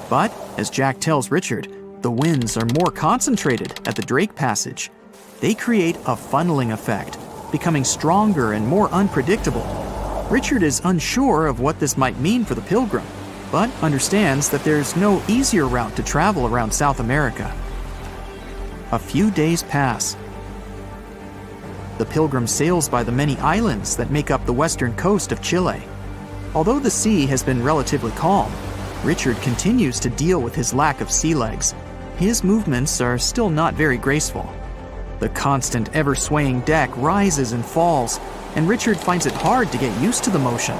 But, as Jack tells Richard, the winds are more concentrated at the Drake Passage. They create a funneling effect, becoming stronger and more unpredictable. Richard is unsure of what this might mean for the Pilgrim, but understands that there's no easier route to travel around South America. A few days pass. The Pilgrim sails by the many islands that make up the western coast of Chile. Although the sea has been relatively calm, Richard continues to deal with his lack of sea legs. His movements are still not very graceful. The constant, ever-swaying deck rises and falls, and Richard finds it hard to get used to the motion.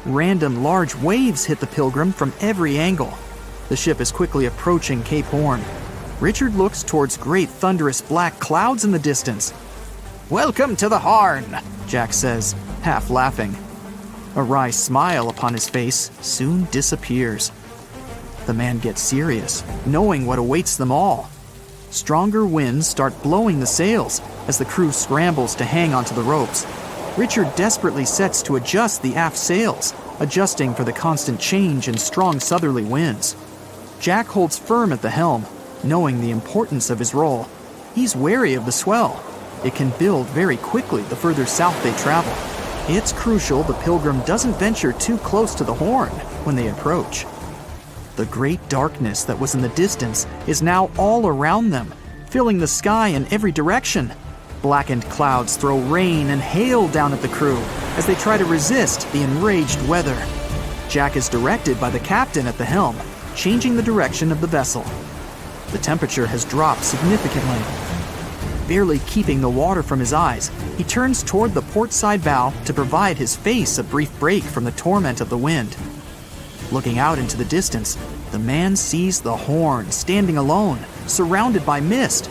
Random large waves hit the Pilgrim from every angle. The ship is quickly approaching Cape Horn. Richard looks towards great thunderous black clouds in the distance. "Welcome to the Horn," Jack says, half laughing. A wry smile upon his face soon disappears. The man gets serious, knowing what awaits them all. Stronger winds start blowing the sails as the crew scrambles to hang onto the ropes. Richard desperately sets to adjust the aft sails, adjusting for the constant change in strong southerly winds. Jack holds firm at the helm, knowing the importance of his role. He's wary of the swell. It can build very quickly the further south they travel. It's crucial the Pilgrim doesn't venture too close to the Horn when they approach. The great darkness that was in the distance is now all around them, filling the sky in every direction. Blackened clouds throw rain and hail down at the crew as they try to resist the enraged weather. Jack is directed by the captain at the helm, changing the direction of the vessel. The temperature has dropped significantly. Barely keeping the water from his eyes, he turns toward the port side bow to provide his face a brief break from the torment of the wind. Looking out into the distance, the man sees the Horn standing alone, surrounded by mist.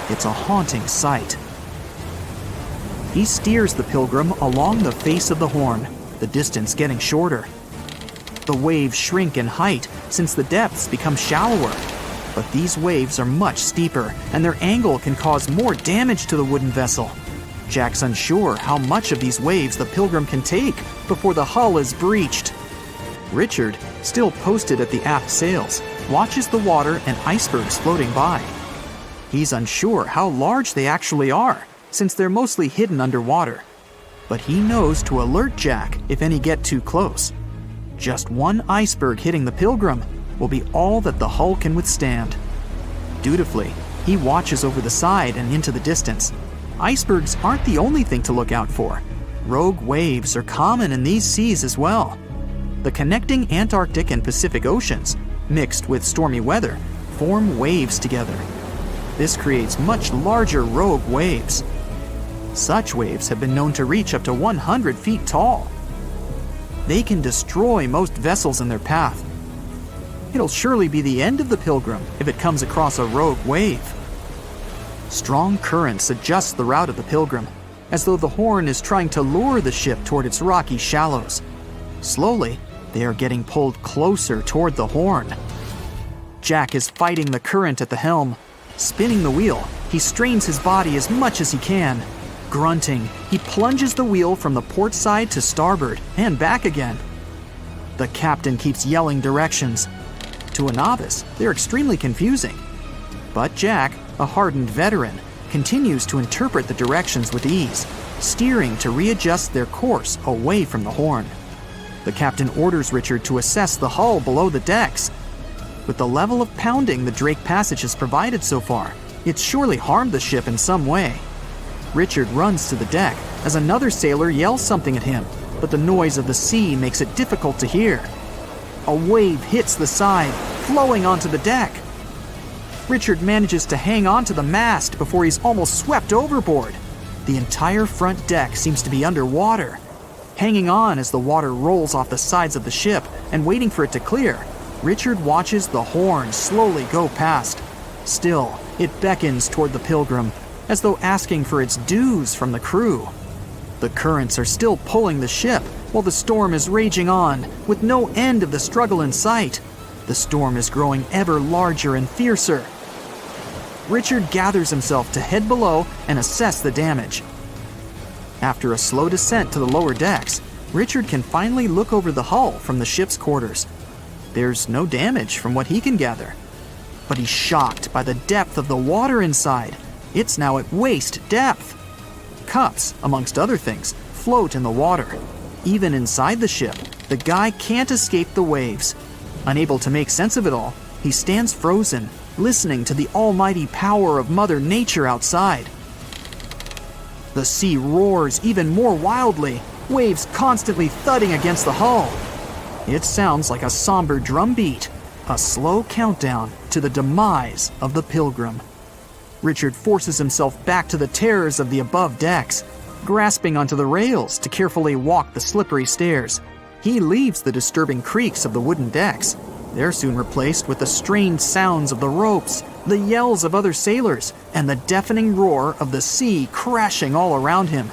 It's a haunting sight. He steers the Pilgrim along the face of the Horn, the distance getting shorter. The waves shrink in height since the depths become shallower, but these waves are much steeper and their angle can cause more damage to the wooden vessel. Jack's unsure how much of these waves the Pilgrim can take before the hull is breached. Richard, still posted at the aft sails, watches the water and icebergs floating by. He's unsure how large they actually are, since they're mostly hidden underwater. But he knows to alert Jack if any get too close. Just one iceberg hitting the Pilgrim will be all that the hull can withstand. Dutifully, he watches over the side and into the distance. Icebergs aren't the only thing to look out for. Rogue waves are common in these seas as well. The connecting Antarctic and Pacific Oceans, mixed with stormy weather, form waves together. This creates much larger rogue waves. Such waves have been known to reach up to 100 feet tall. They can destroy most vessels in their path. It'll surely be the end of the Pilgrim if it comes across a rogue wave. Strong currents adjust the route of the Pilgrim, as though the Horn is trying to lure the ship toward its rocky shallows. Slowly, they are getting pulled closer toward the Horn. Jack is fighting the current at the helm. Spinning the wheel, he strains his body as much as he can. Grunting, he plunges the wheel from the port side to starboard and back again. The captain keeps yelling directions. To a novice, they're extremely confusing. But Jack, a hardened veteran, continues to interpret the directions with ease, steering to readjust their course away from the Horn. The captain orders Richard to assess the hull below the decks. With the level of pounding the Drake Passage has provided so far, it's surely harmed the ship in some way. Richard runs to the deck as another sailor yells something at him, but the noise of the sea makes it difficult to hear. A wave hits the side, flowing onto the deck. Richard manages to hang on to the mast before he's almost swept overboard. The entire front deck seems to be underwater. Hanging on as the water rolls off the sides of the ship and waiting for it to clear, Richard watches the Horn slowly go past. Still, it beckons toward the Pilgrim, as though asking for its dues from the crew. The currents are still pulling the ship, while the storm is raging on, with no end of the struggle in sight. The storm is growing ever larger and fiercer. Richard gathers himself to head below and assess the damage. After a slow descent to the lower decks, Richard can finally look over the hull from the ship's quarters. There's no damage from what he can gather. But he's shocked by the depth of the water inside. It's now at waist depth. Cups, amongst other things, float in the water. Even inside the ship, the guy can't escape the waves. Unable to make sense of it all, he stands frozen, listening to the almighty power of Mother Nature outside. The sea roars even more wildly, waves constantly thudding against the hull. It sounds like a somber drumbeat, a slow countdown to the demise of the Pilgrim. Richard forces himself back to the terrors of the above decks, grasping onto the rails to carefully walk the slippery stairs. He leaves the disturbing creaks of the wooden decks. They're soon replaced with the strained sounds of the ropes, the yells of other sailors, and the deafening roar of the sea crashing all around him.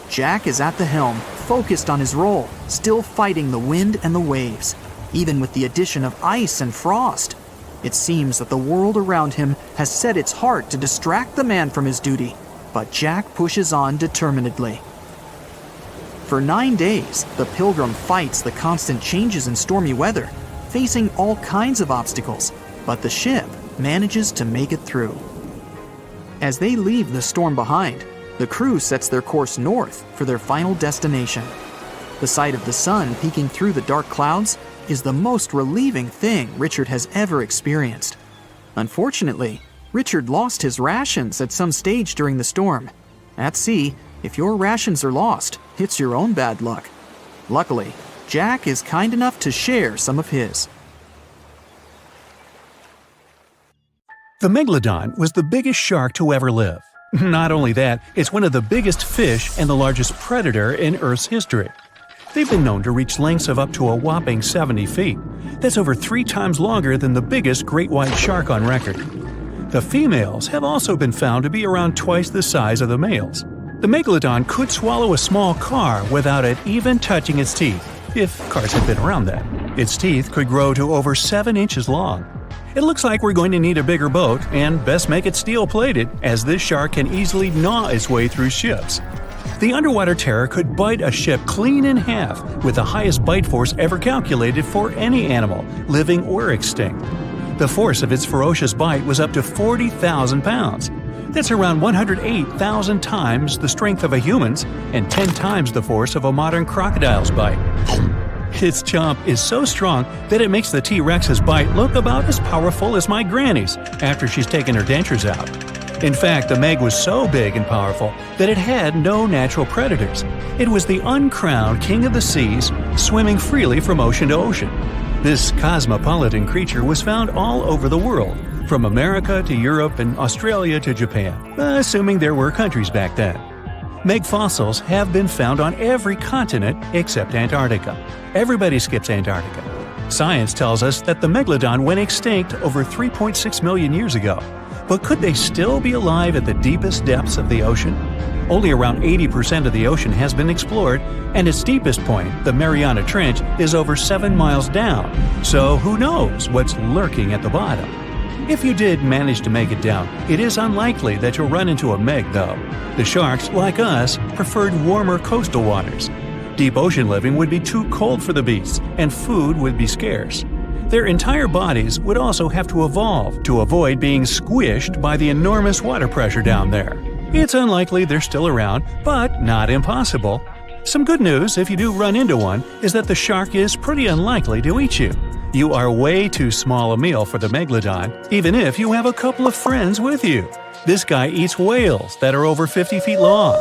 Jack is at the helm, focused on his role, still fighting the wind and the waves, even with the addition of ice and frost. It seems that the world around him has set its heart to distract the man from his duty, but Jack pushes on determinedly. For 9 days, the Pilgrim fights the constant changes in stormy weather, facing all kinds of obstacles, but the ship manages to make it through. As they leave the storm behind, the crew sets their course north for their final destination. The sight of the sun peeking through the dark clouds is the most relieving thing Richard has ever experienced. Unfortunately, Richard lost his rations at some stage during the storm. At sea, if your rations are lost, it's your own bad luck. Luckily, Jack is kind enough to share some of his. The megalodon was the biggest shark to ever live. Not only that, it's one of the biggest fish and the largest predator in Earth's history. They've been known to reach lengths of up to a whopping 70 feet. That's over 3 times longer than the biggest great white shark on record. The females have also been found to be around twice the size of the males. The megalodon could swallow a small car without it even touching its teeth, if cars had been around then. Its teeth could grow to over 7 inches long. It looks like we're going to need a bigger boat, and best make it steel-plated, as this shark can easily gnaw its way through ships. The underwater terror could bite a ship clean in half, with the highest bite force ever calculated for any animal, living or extinct. The force of its ferocious bite was up to 40,000 pounds. That's around 108,000 times the strength of a human's and 10 times the force of a modern crocodile's bite. Its chomp is so strong that it makes the T-Rex's bite look about as powerful as my granny's after she's taken her dentures out. In fact, the Meg was so big and powerful that it had no natural predators. It was the uncrowned king of the seas, swimming freely from ocean to ocean. This cosmopolitan creature was found all over the world, from America to Europe and Australia to Japan, assuming there were countries back then. Meg fossils have been found on every continent except Antarctica. Everybody skips Antarctica. Science tells us that the megalodon went extinct over 3.6 million years ago. But could they still be alive at the deepest depths of the ocean? Only around 80% of the ocean has been explored, and its deepest point, the Mariana Trench, is over 7 miles down. So who knows what's lurking at the bottom? If you did manage to make it down, it is unlikely that you'll run into a Meg, though. The sharks, like us, preferred warmer coastal waters. Deep ocean living would be too cold for the beasts, and food would be scarce. Their entire bodies would also have to evolve to avoid being squished by the enormous water pressure down there. It's unlikely they're still around, but not impossible. Some good news, if you do run into one, is that the shark is pretty unlikely to eat you. You are way too small a meal for the megalodon, even if you have a couple of friends with you. This guy eats whales that are over 50 feet long.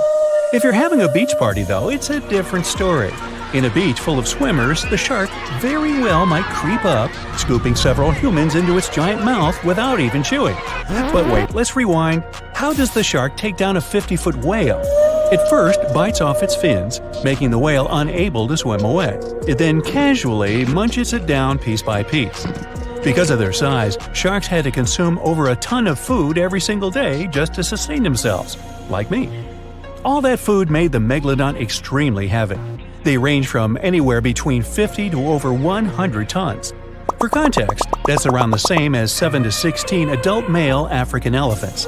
If you're having a beach party, though, it's a different story. In a beach full of swimmers, the shark very well might creep up, scooping several humans into its giant mouth without even chewing. But wait, let's rewind. How does the shark take down a 50-foot whale? It first bites off its fins, making the whale unable to swim away. It then casually munches it down piece by piece. Because of their size, sharks had to consume over a ton of food every single day just to sustain themselves, like me. All that food made the megalodon extremely heavy. They range from anywhere between 50 to over 100 tons. For context, that's around the same as 7 to 16 adult male African elephants.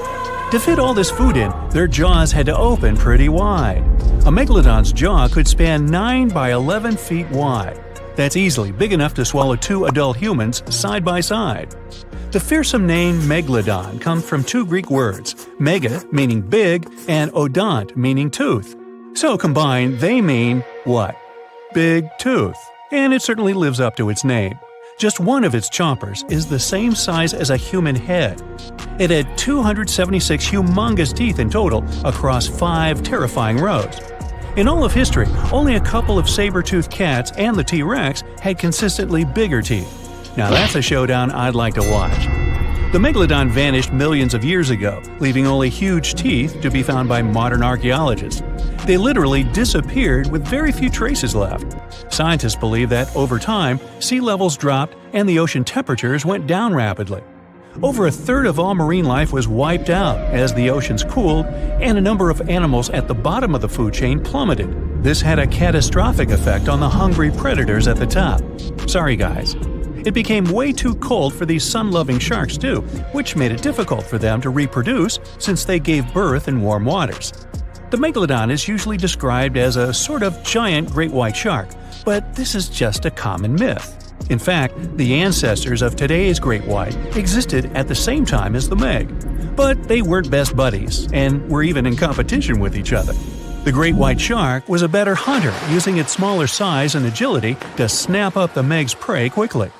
To fit all this food in, their jaws had to open pretty wide. A megalodon's jaw could span 9 by 11 feet wide. That's easily big enough to swallow 2 adult humans side by side. The fearsome name megalodon comes from 2 Greek words, mega meaning big and odont meaning tooth. So combined, they mean what? Big tooth. And it certainly lives up to its name. Just one of its chompers is the same size as a human head. It had 276 humongous teeth in total across 5 terrifying rows. In all of history, only a couple of saber-toothed cats and the T-Rex had consistently bigger teeth. Now that's a showdown I'd like to watch. The megalodon vanished millions of years ago, leaving only huge teeth to be found by modern archaeologists. They literally disappeared with very few traces left. Scientists believe that over time, sea levels dropped and the ocean temperatures went down rapidly. Over a third of all marine life was wiped out as the oceans cooled and a number of animals at the bottom of the food chain plummeted. This had a catastrophic effect on the hungry predators at the top. Sorry guys. It became way too cold for these sun-loving sharks too, which made it difficult for them to reproduce since they gave birth in warm waters. The megalodon is usually described as a sort of giant great white shark, but this is just a common myth. In fact, the ancestors of today's great white existed at the same time as the Meg. But they weren't best buddies, and were even in competition with each other. The great white shark was a better hunter, using its smaller size and agility to snap up the Meg's prey quickly.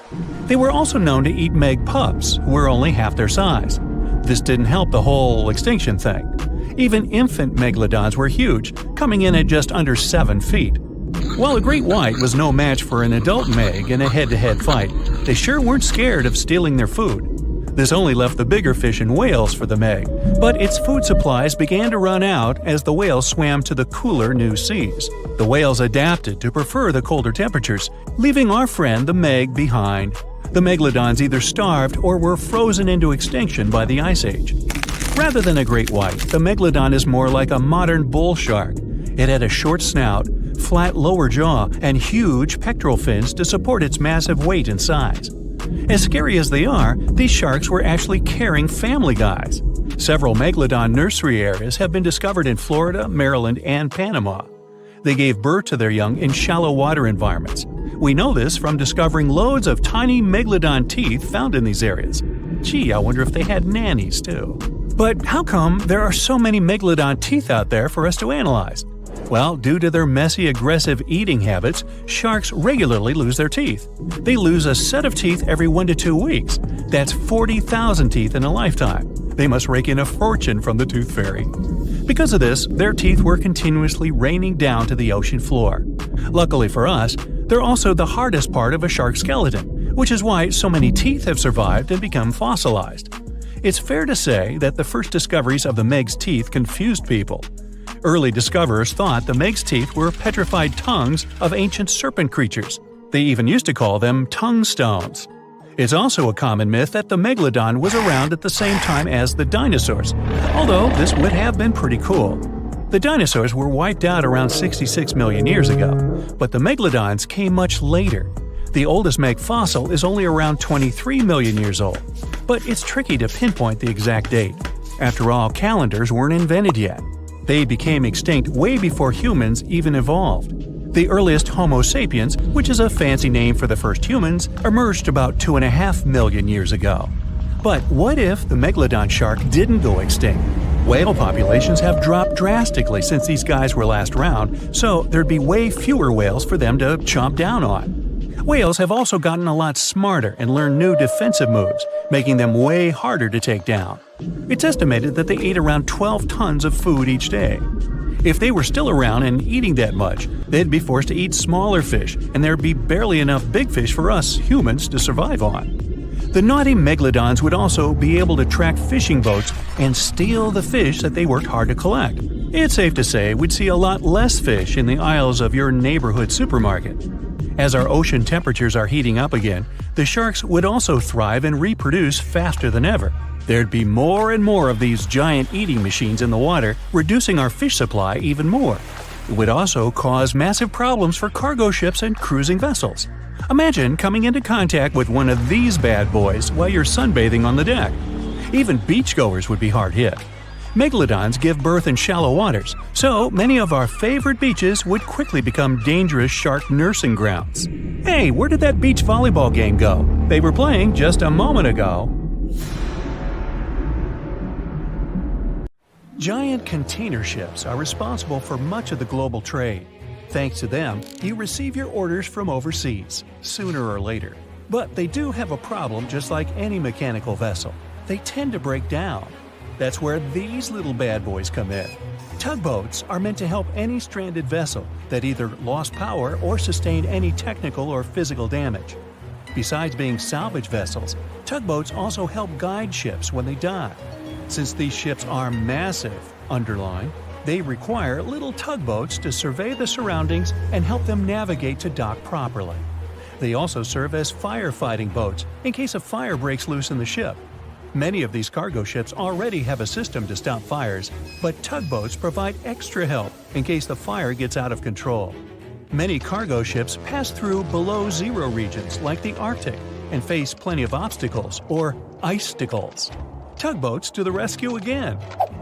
They were also known to eat Meg pups, who were only half their size. This didn't help the whole extinction thing. Even infant megalodons were huge, coming in at just under 7 feet. While a great white was no match for an adult meg in a head-to-head fight, they sure weren't scared of stealing their food. This only left the bigger fish and whales for the meg, but its food supplies began to run out as the whales swam to the cooler new seas. The whales adapted to prefer the colder temperatures, leaving our friend the meg behind. The megalodons either starved or were frozen into extinction by the Ice Age. Rather than a great white, the megalodon is more like a modern bull shark. It had a short snout, flat lower jaw, and huge pectoral fins to support its massive weight and size. As scary as they are, these sharks were actually caring family guys. Several megalodon nursery areas have been discovered in Florida, Maryland, and Panama. They gave birth to their young in shallow water environments. We know this from discovering loads of tiny megalodon teeth found in these areas. Gee, I wonder if they had nannies too. But how come there are so many megalodon teeth out there for us to analyze? Well, due to their messy, aggressive eating habits, sharks regularly lose their teeth. They lose a set of teeth every 1 to 2 weeks. That's 40,000 teeth in a lifetime. They must rake in a fortune from the tooth fairy. Because of this, their teeth were continuously raining down to the ocean floor. Luckily for us, they're also the hardest part of a shark skeleton, which is why so many teeth have survived and become fossilized. It's fair to say that the first discoveries of the meg's teeth confused people. Early discoverers thought the meg's teeth were petrified tongues of ancient serpent creatures. They even used to call them tongue stones. It's also a common myth that the megalodon was around at the same time as the dinosaurs, although this would have been pretty cool. The dinosaurs were wiped out around 66 million years ago, but the megalodons came much later. The oldest meg fossil is only around 23 million years old, but it's tricky to pinpoint the exact date. After all, calendars weren't invented yet. They became extinct way before humans even evolved. The earliest Homo sapiens, which is a fancy name for the first humans, emerged about 2.5 million years ago. But what if the megalodon shark didn't go extinct? Whale populations have dropped drastically since these guys were last around, so there'd be way fewer whales for them to chomp down on. Whales have also gotten a lot smarter and learned new defensive moves, making them way harder to take down. It's estimated that they ate around 12 tons of food each day. If they were still around and eating that much, they'd be forced to eat smaller fish, and there'd be barely enough big fish for us humans to survive on. The naughty megalodons would also be able to track fishing boats and steal the fish that they worked hard to collect. It's safe to say we'd see a lot less fish in the aisles of your neighborhood supermarket. As our ocean temperatures are heating up again, the sharks would also thrive and reproduce faster than ever. There'd be more and more of these giant eating machines in the water, reducing our fish supply even more. It would also cause massive problems for cargo ships and cruising vessels. Imagine coming into contact with one of these bad boys while you're sunbathing on the deck. Even beachgoers would be hard hit. Megalodons give birth in shallow waters, so many of our favorite beaches would quickly become dangerous shark nursing grounds. Hey, where did that beach volleyball game go? They were playing just a moment ago. Giant container ships are responsible for much of the global trade. Thanks to them, you receive your orders from overseas, sooner or later. But they do have a problem just like any mechanical vessel. They tend to break down. That's where these little bad boys come in. Tugboats are meant to help any stranded vessel that either lost power or sustained any technical or physical damage. Besides being salvage vessels, tugboats also help guide ships when they dock. Since these ships are massive, underline, they require little tugboats to survey the surroundings and help them navigate to dock properly. They also serve as firefighting boats in case a fire breaks loose in the ship. Many of these cargo ships already have a system to stop fires, but tugboats provide extra help in case the fire gets out of control. Many cargo ships pass through below-zero regions like the Arctic and face plenty of obstacles, or icicles. Tugboats to the rescue again.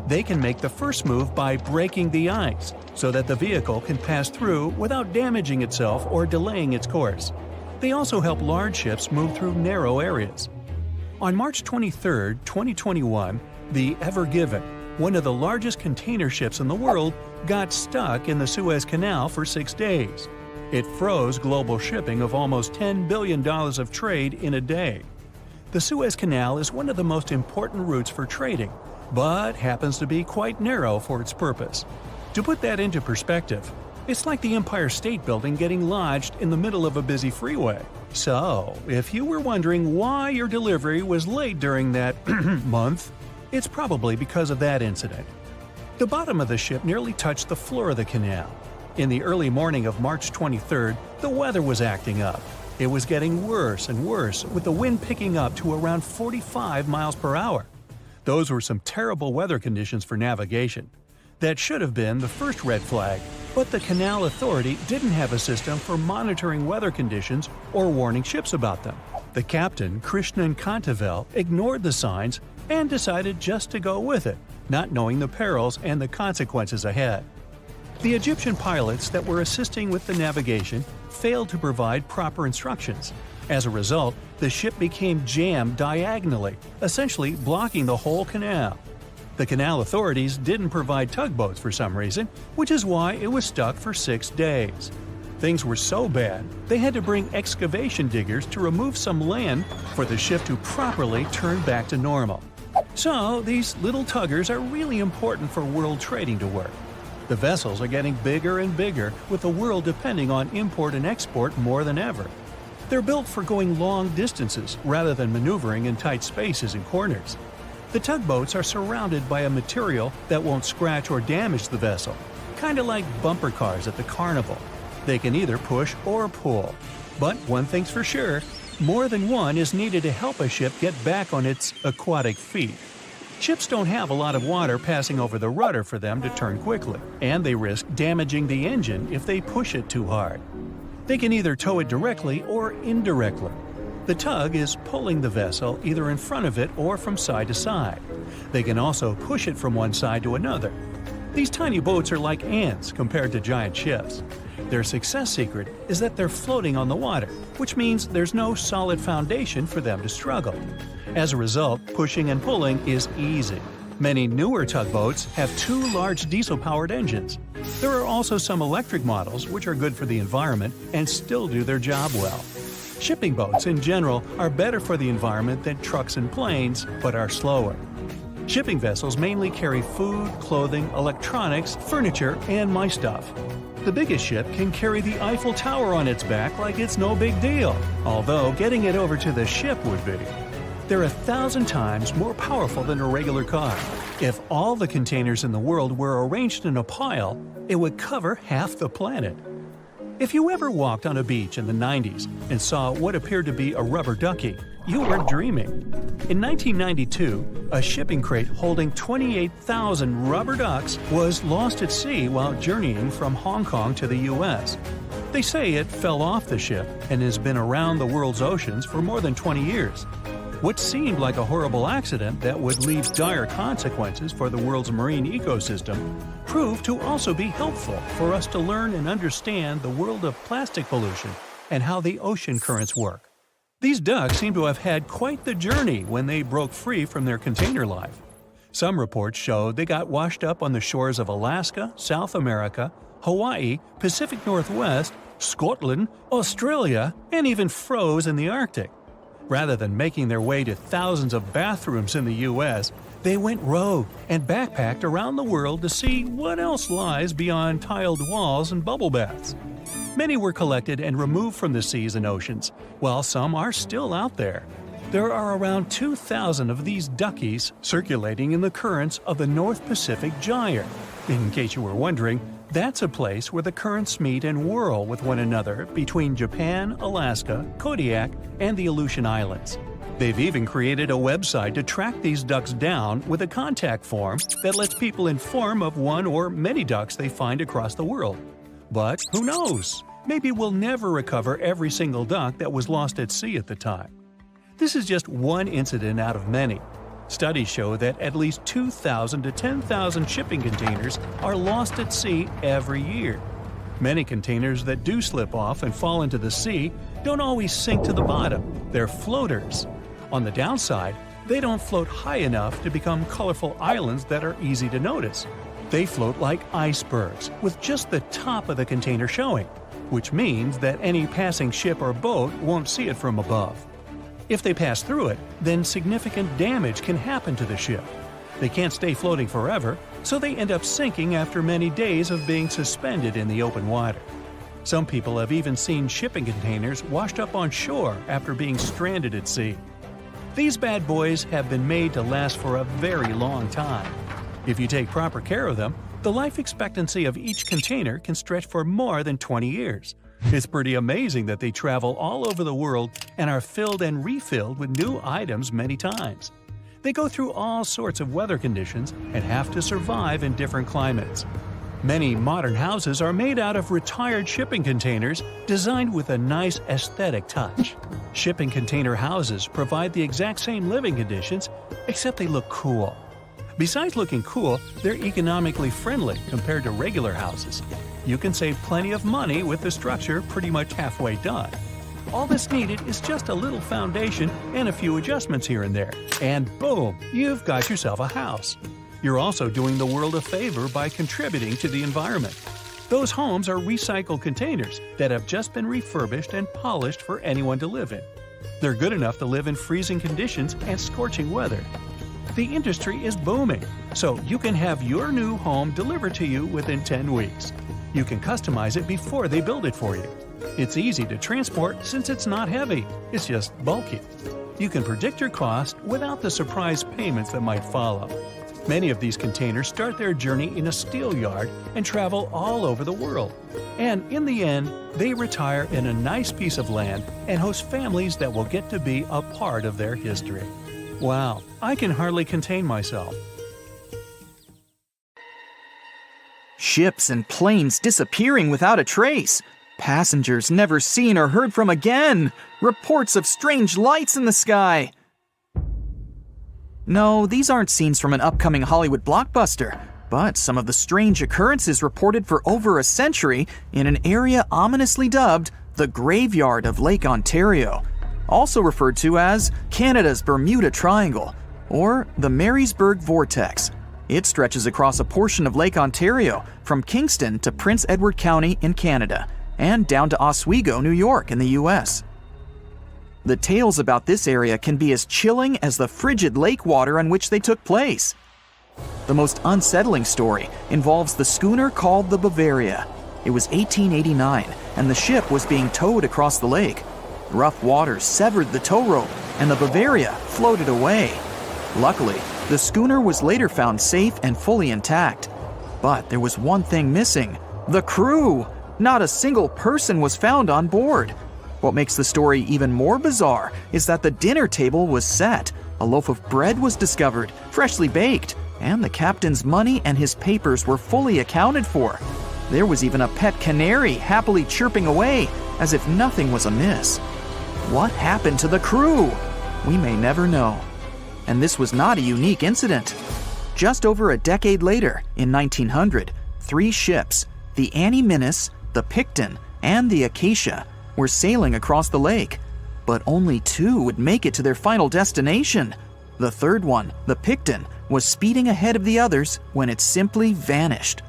They can make the first move by breaking the ice so that the vehicle can pass through without damaging itself or delaying its course. They also help large ships move through narrow areas. On March 23, 2021, the Ever Given, one of the largest container ships in the world, got stuck in the Suez Canal for 6 days. It froze global shipping of almost $10 billion of trade in a day. The Suez Canal is one of the most important routes for trading, but happens to be quite narrow for its purpose. To put that into perspective, It's like the Empire State Building getting lodged in the middle of a busy freeway. So, if you were wondering why your delivery was late during that month, it's probably because of that incident. The bottom of the ship nearly touched the floor of the canal. In the early morning of March 23rd, the weather was acting up. It was getting worse and worse, with the wind picking up to around 45 miles per hour. Those were some terrible weather conditions for navigation. That should have been the first red flag, but the Canal Authority didn't have a system for monitoring weather conditions or warning ships about them. The captain, Krishnan Kantavel, ignored the signs and decided just to go with it, not knowing the perils and the consequences ahead. The Egyptian pilots that were assisting with the navigation failed to provide proper instructions. As a result, the ship became jammed diagonally, essentially blocking the whole canal. The canal authorities didn't provide tugboats for some reason, which is why it was stuck for 6 days. Things were so bad, they had to bring excavation diggers to remove some land for the ship to properly turn back to normal. So, these little tuggers are really important for world trading to work. The vessels are getting bigger and bigger, with the world depending on import and export more than ever. They're built for going long distances rather than maneuvering in tight spaces and corners. The tugboats are surrounded by a material that won't scratch or damage the vessel, kind of like bumper cars at the carnival. They can either push or pull. But one thing's for sure, more than one is needed to help a ship get back on its aquatic feet. Ships don't have a lot of water passing over the rudder for them to turn quickly, and they risk damaging the engine if they push it too hard. They can either tow it directly or indirectly. The tug is pulling the vessel either in front of it or from side to side. They can also push it from one side to another. These tiny boats are like ants compared to giant ships. Their success secret is that they're floating on the water, which means there's no solid foundation for them to struggle. As a result, pushing and pulling is easy. Many newer tugboats have 2 large diesel-powered engines. There are also some electric models which are good for the environment and still do their job well. Shipping boats in general are better for the environment than trucks and planes, but are slower. Shipping vessels mainly carry food, clothing, electronics, furniture, and my stuff. The biggest ship can carry the Eiffel Tower on its back like it's no big deal, although getting it over to the ship would be. They're 1,000 times more powerful than a regular car. If all the containers in the world were arranged in a pile, it would cover half the planet. If you ever walked on a beach in the 90s and saw what appeared to be a rubber ducky, you weren't dreaming. In 1992, a shipping crate holding 28,000 rubber ducks was lost at sea while journeying from Hong Kong to the U.S. They say it fell off the ship and has been around the world's oceans for more than 20 years. What seemed like a horrible accident that would leave dire consequences for the world's marine ecosystem proved to also be helpful for us to learn and understand the world of plastic pollution and how the ocean currents work. These ducks seem to have had quite the journey when they broke free from their container life. Some reports showed they got washed up on the shores of Alaska, South America, Hawaii, Pacific Northwest, Scotland, Australia, and even froze in the Arctic. Rather than making their way to thousands of bathrooms in the U.S., they went rogue and backpacked around the world to see what else lies beyond tiled walls and bubble baths. Many were collected and removed from the seas and oceans, while some are still out there. There are around 2,000 of these duckies circulating in the currents of the North Pacific Gyre. In case you were wondering, that's a place where the currents meet and whirl with one another between Japan, Alaska, Kodiak, and the Aleutian Islands. They've even created a website to track these ducks down with a contact form that lets people inform of one or many ducks they find across the world. But who knows? Maybe we'll never recover every single duck that was lost at sea at the time. This is just one incident out of many. Studies show that at least 2,000 to 10,000 shipping containers are lost at sea every year. Many containers that do slip off and fall into the sea don't always sink to the bottom. They're floaters. On the downside, they don't float high enough to become colorful islands that are easy to notice. They float like icebergs, with just the top of the container showing, which means that any passing ship or boat won't see it from above. If they pass through it, then significant damage can happen to the ship. They can't stay floating forever, so they end up sinking after many days of being suspended in the open water. Some people have even seen shipping containers washed up on shore after being stranded at sea. These bad boys have been made to last for a very long time. If you take proper care of them, the life expectancy of each container can stretch for more than 20 years. It's pretty amazing that they travel all over the world and are filled and refilled with new items many times. They go through all sorts of weather conditions and have to survive in different climates. Many modern houses are made out of retired shipping containers designed with a nice aesthetic touch. Shipping container houses provide the exact same living conditions, except they look cool. Besides looking cool, they're economically friendly compared to regular houses. You can save plenty of money with the structure pretty much halfway done. All that's needed is just a little foundation and a few adjustments here and there, and boom, you've got yourself a house. You're also doing the world a favor by contributing to the environment. Those homes are recycled containers that have just been refurbished and polished for anyone to live in. They're good enough to live in freezing conditions and scorching weather. The industry is booming, so you can have your new home delivered to you within 10 weeks. You can customize it before they build it for you. It's easy to transport since it's not heavy, it's just bulky. You can predict your cost without the surprise payments that might follow. Many of these containers start their journey in a steel yard and travel all over the world. And in the end, they retire in a nice piece of land and host families that will get to be a part of their history. Wow, I can hardly contain myself. Ships and planes disappearing without a trace. Passengers never seen or heard from again. Reports of strange lights in the sky. No, these aren't scenes from an upcoming Hollywood blockbuster, but some of the strange occurrences reported for over a century in an area ominously dubbed the Graveyard of Lake Ontario, also referred to as Canada's Bermuda Triangle, or the Marysburg Vortex. It stretches across a portion of Lake Ontario from Kingston to Prince Edward County in Canada, and down to Oswego, New York in the US. The tales about this area can be as chilling as the frigid lake water on which they took place. The most unsettling story involves the schooner called the Bavaria. It was 1889, and the ship was being towed across the lake. Rough waters severed the tow rope, and the Bavaria floated away. Luckily, the schooner was later found safe and fully intact. But there was one thing missing: the crew! Not a single person was found on board. What makes the story even more bizarre is that the dinner table was set, a loaf of bread was discovered, freshly baked, and the captain's money and his papers were fully accounted for. There was even a pet canary happily chirping away as if nothing was amiss. What happened to the crew? We may never know. And this was not a unique incident. Just over a decade later, in 1900, 3 ships, the Annie Minnis, the Picton, and the Acacia, were sailing across the lake, but only 2 would make it to their final destination. The third one, the Picton, was speeding ahead of the others when it simply vanished.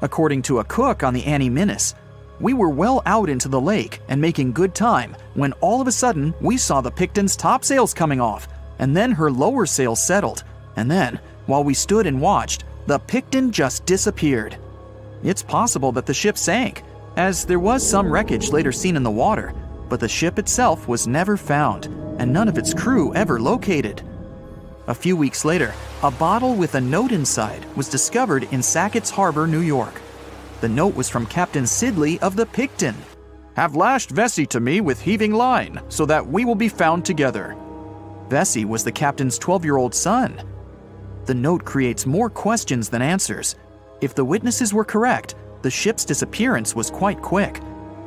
According to a cook on the Annie Minnis, "We were well out into the lake and making good time when all of a sudden we saw the Picton's topsails coming off, and then her lower sails settled, and then, while we stood and watched, the Picton just disappeared." It's possible that the ship sank, as there was some wreckage later seen in the water, but the ship itself was never found, and none of its crew ever located. A few weeks later, a bottle with a note inside was discovered in Sackett's Harbor, New York. The note was from Captain Sidley of the Picton. "Have lashed Vesey to me with heaving line, so that we will be found together." Vesey was the captain's 12-year-old son. The note creates more questions than answers. If the witnesses were correct, the ship's disappearance was quite quick.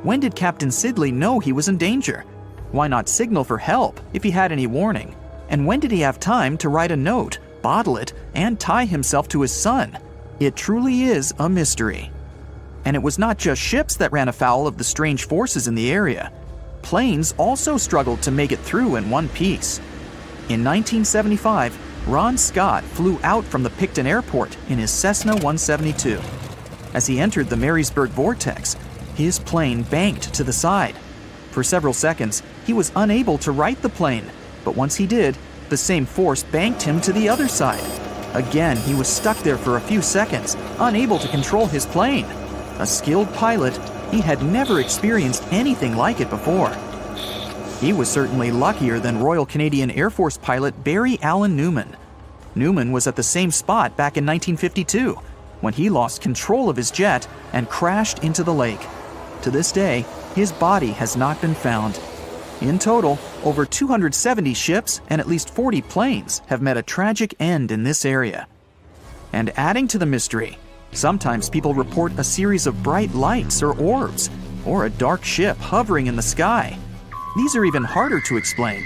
When did Captain Sidley know he was in danger? Why not signal for help if he had any warning? And when did he have time to write a note, bottle it, and tie himself to his son? It truly is a mystery. And it was not just ships that ran afoul of the strange forces in the area. Planes also struggled to make it through in one piece. In 1975, Ron Scott flew out from the Picton Airport in his Cessna 172. As he entered the Marysburg Vortex, his plane banked to the side. For several seconds, he was unable to right the plane, but once he did, the same force banked him to the other side. Again, he was stuck there for a few seconds, unable to control his plane. A skilled pilot, he had never experienced anything like it before. He was certainly luckier than Royal Canadian Air Force pilot Barry Allen Newman. Newman was at the same spot back in 1952, when he lost control of his jet and crashed into the lake. To this day, his body has not been found. In total, over 270 ships and at least 40 planes have met a tragic end in this area. And adding to the mystery, sometimes people report a series of bright lights or orbs, or a dark ship hovering in the sky. These are even harder to explain.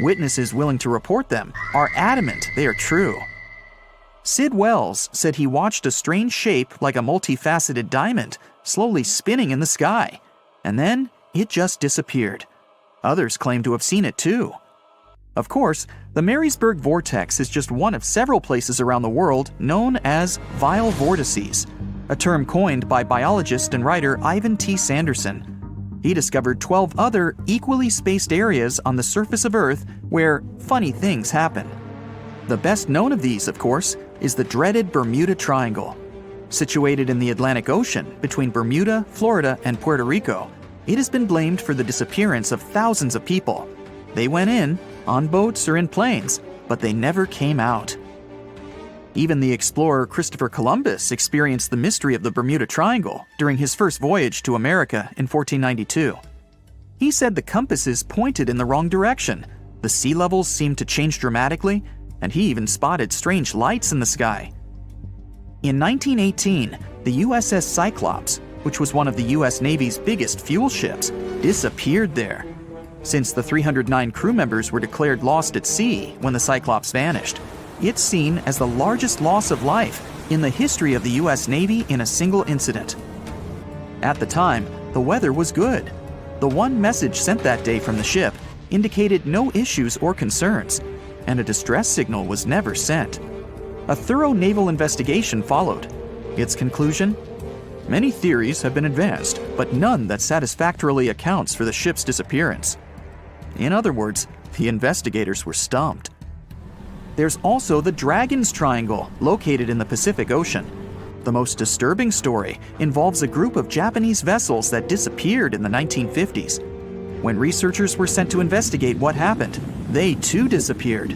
Witnesses willing to report them are adamant they are true. Sid Wells said he watched a strange shape like a multifaceted diamond slowly spinning in the sky, and then it just disappeared. Others claim to have seen it too. Of course, the Marysburg Vortex is just one of several places around the world known as vile vortices, a term coined by biologist and writer Ivan T. Sanderson. He discovered 12 other equally spaced areas on the surface of Earth where funny things happen. The best known of these, of course, is the dreaded Bermuda Triangle. Situated in the Atlantic Ocean between Bermuda, Florida, and Puerto Rico, it has been blamed for the disappearance of thousands of people. They went in, on boats or in planes, but they never came out. Even the explorer Christopher Columbus experienced the mystery of the Bermuda Triangle during his first voyage to America in 1492. He said the compasses pointed in the wrong direction, the sea levels seemed to change dramatically, and he even spotted strange lights in the sky. In 1918, the USS Cyclops, which was one of the US Navy's biggest fuel ships, disappeared there. Since the 309 crew members were declared lost at sea when the Cyclops vanished, it's seen as the largest loss of life in the history of the US Navy in a single incident. At the time, the weather was good. The one message sent that day from the ship indicated no issues or concerns, and a distress signal was never sent. A thorough naval investigation followed. Its conclusion? Many theories have been advanced, but none that satisfactorily accounts for the ship's disappearance. In other words, the investigators were stumped. There's also the Dragon's Triangle, located in the Pacific Ocean. The most disturbing story involves a group of Japanese vessels that disappeared in the 1950s. When researchers were sent to investigate what happened, they too disappeared.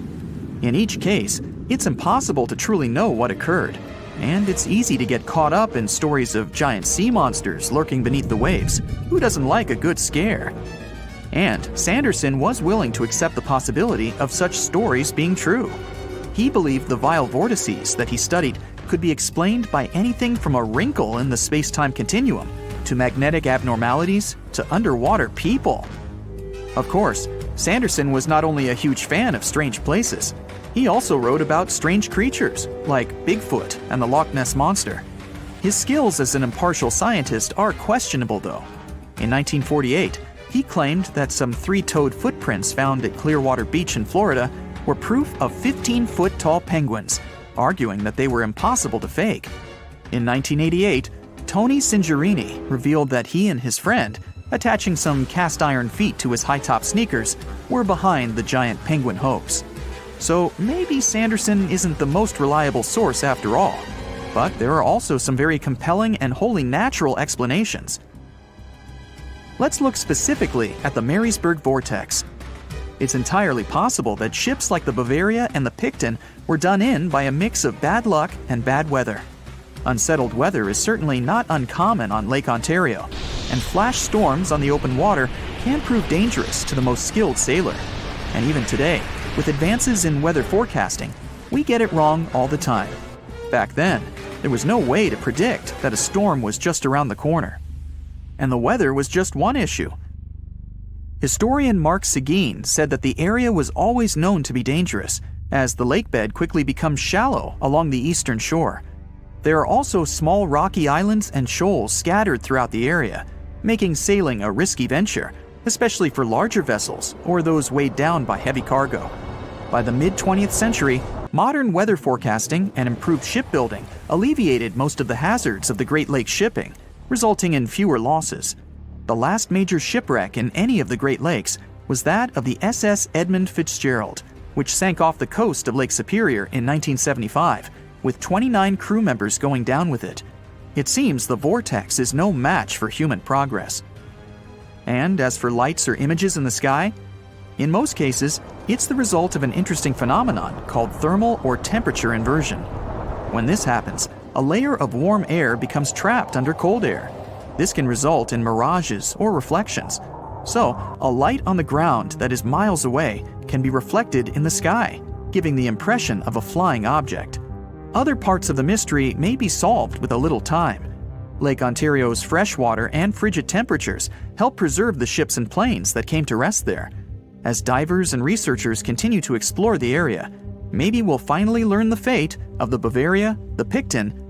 In each case, it's impossible to truly know what occurred, and it's easy to get caught up in stories of giant sea monsters lurking beneath the waves. Who doesn't like a good scare? And Sanderson was willing to accept the possibility of such stories being true. He believed the vile vortices that he studied could be explained by anything from a wrinkle in the space-time continuum to magnetic abnormalities to underwater people. Of course, Sanderson was not only a huge fan of strange places, he also wrote about strange creatures like Bigfoot and the Loch Ness Monster. His skills as an impartial scientist are questionable, though. In 1948, he claimed that some 3-toed footprints found at Clearwater Beach in Florida were proof of 15-foot-tall penguins, arguing that they were impossible to fake. In 1988, Tony Singerini revealed that he and his friend, attaching some cast-iron feet to his high-top sneakers, were behind the giant penguin hoax. So maybe Sanderson isn't the most reliable source after all, but there are also some very compelling and wholly natural explanations. Let's look specifically at the Marysburg Vortex. It's entirely possible that ships like the Bavaria and the Picton were done in by a mix of bad luck and bad weather. Unsettled weather is certainly not uncommon on Lake Ontario, and flash storms on the open water can prove dangerous to the most skilled sailor. And even today, with advances in weather forecasting, we get it wrong all the time. Back then, there was no way to predict that a storm was just around the corner. And the weather was just one issue. Historian Mark Seguin said that the area was always known to be dangerous, as the lake bed quickly becomes shallow along the eastern shore. There are also small rocky islands and shoals scattered throughout the area, making sailing a risky venture, especially for larger vessels or those weighed down by heavy cargo. By the mid-20th century, modern weather forecasting and improved shipbuilding alleviated most of the hazards of the Great Lakes shipping, resulting in fewer losses. The last major shipwreck in any of the Great Lakes was that of the SS Edmund Fitzgerald, which sank off the coast of Lake Superior in 1975, with 29 crew members going down with it. It seems the vortex is no match for human progress. And as for lights or images in the sky, in most cases, it's the result of an interesting phenomenon called thermal or temperature inversion. When this happens, a layer of warm air becomes trapped under cold air. This can result in mirages or reflections. So, a light on the ground that is miles away can be reflected in the sky, giving the impression of a flying object. Other parts of the mystery may be solved with a little time. Lake Ontario's freshwater and frigid temperatures help preserve the ships and planes that came to rest there. As divers and researchers continue to explore the area, maybe we'll finally learn the fate of the Bavaria, the Picton,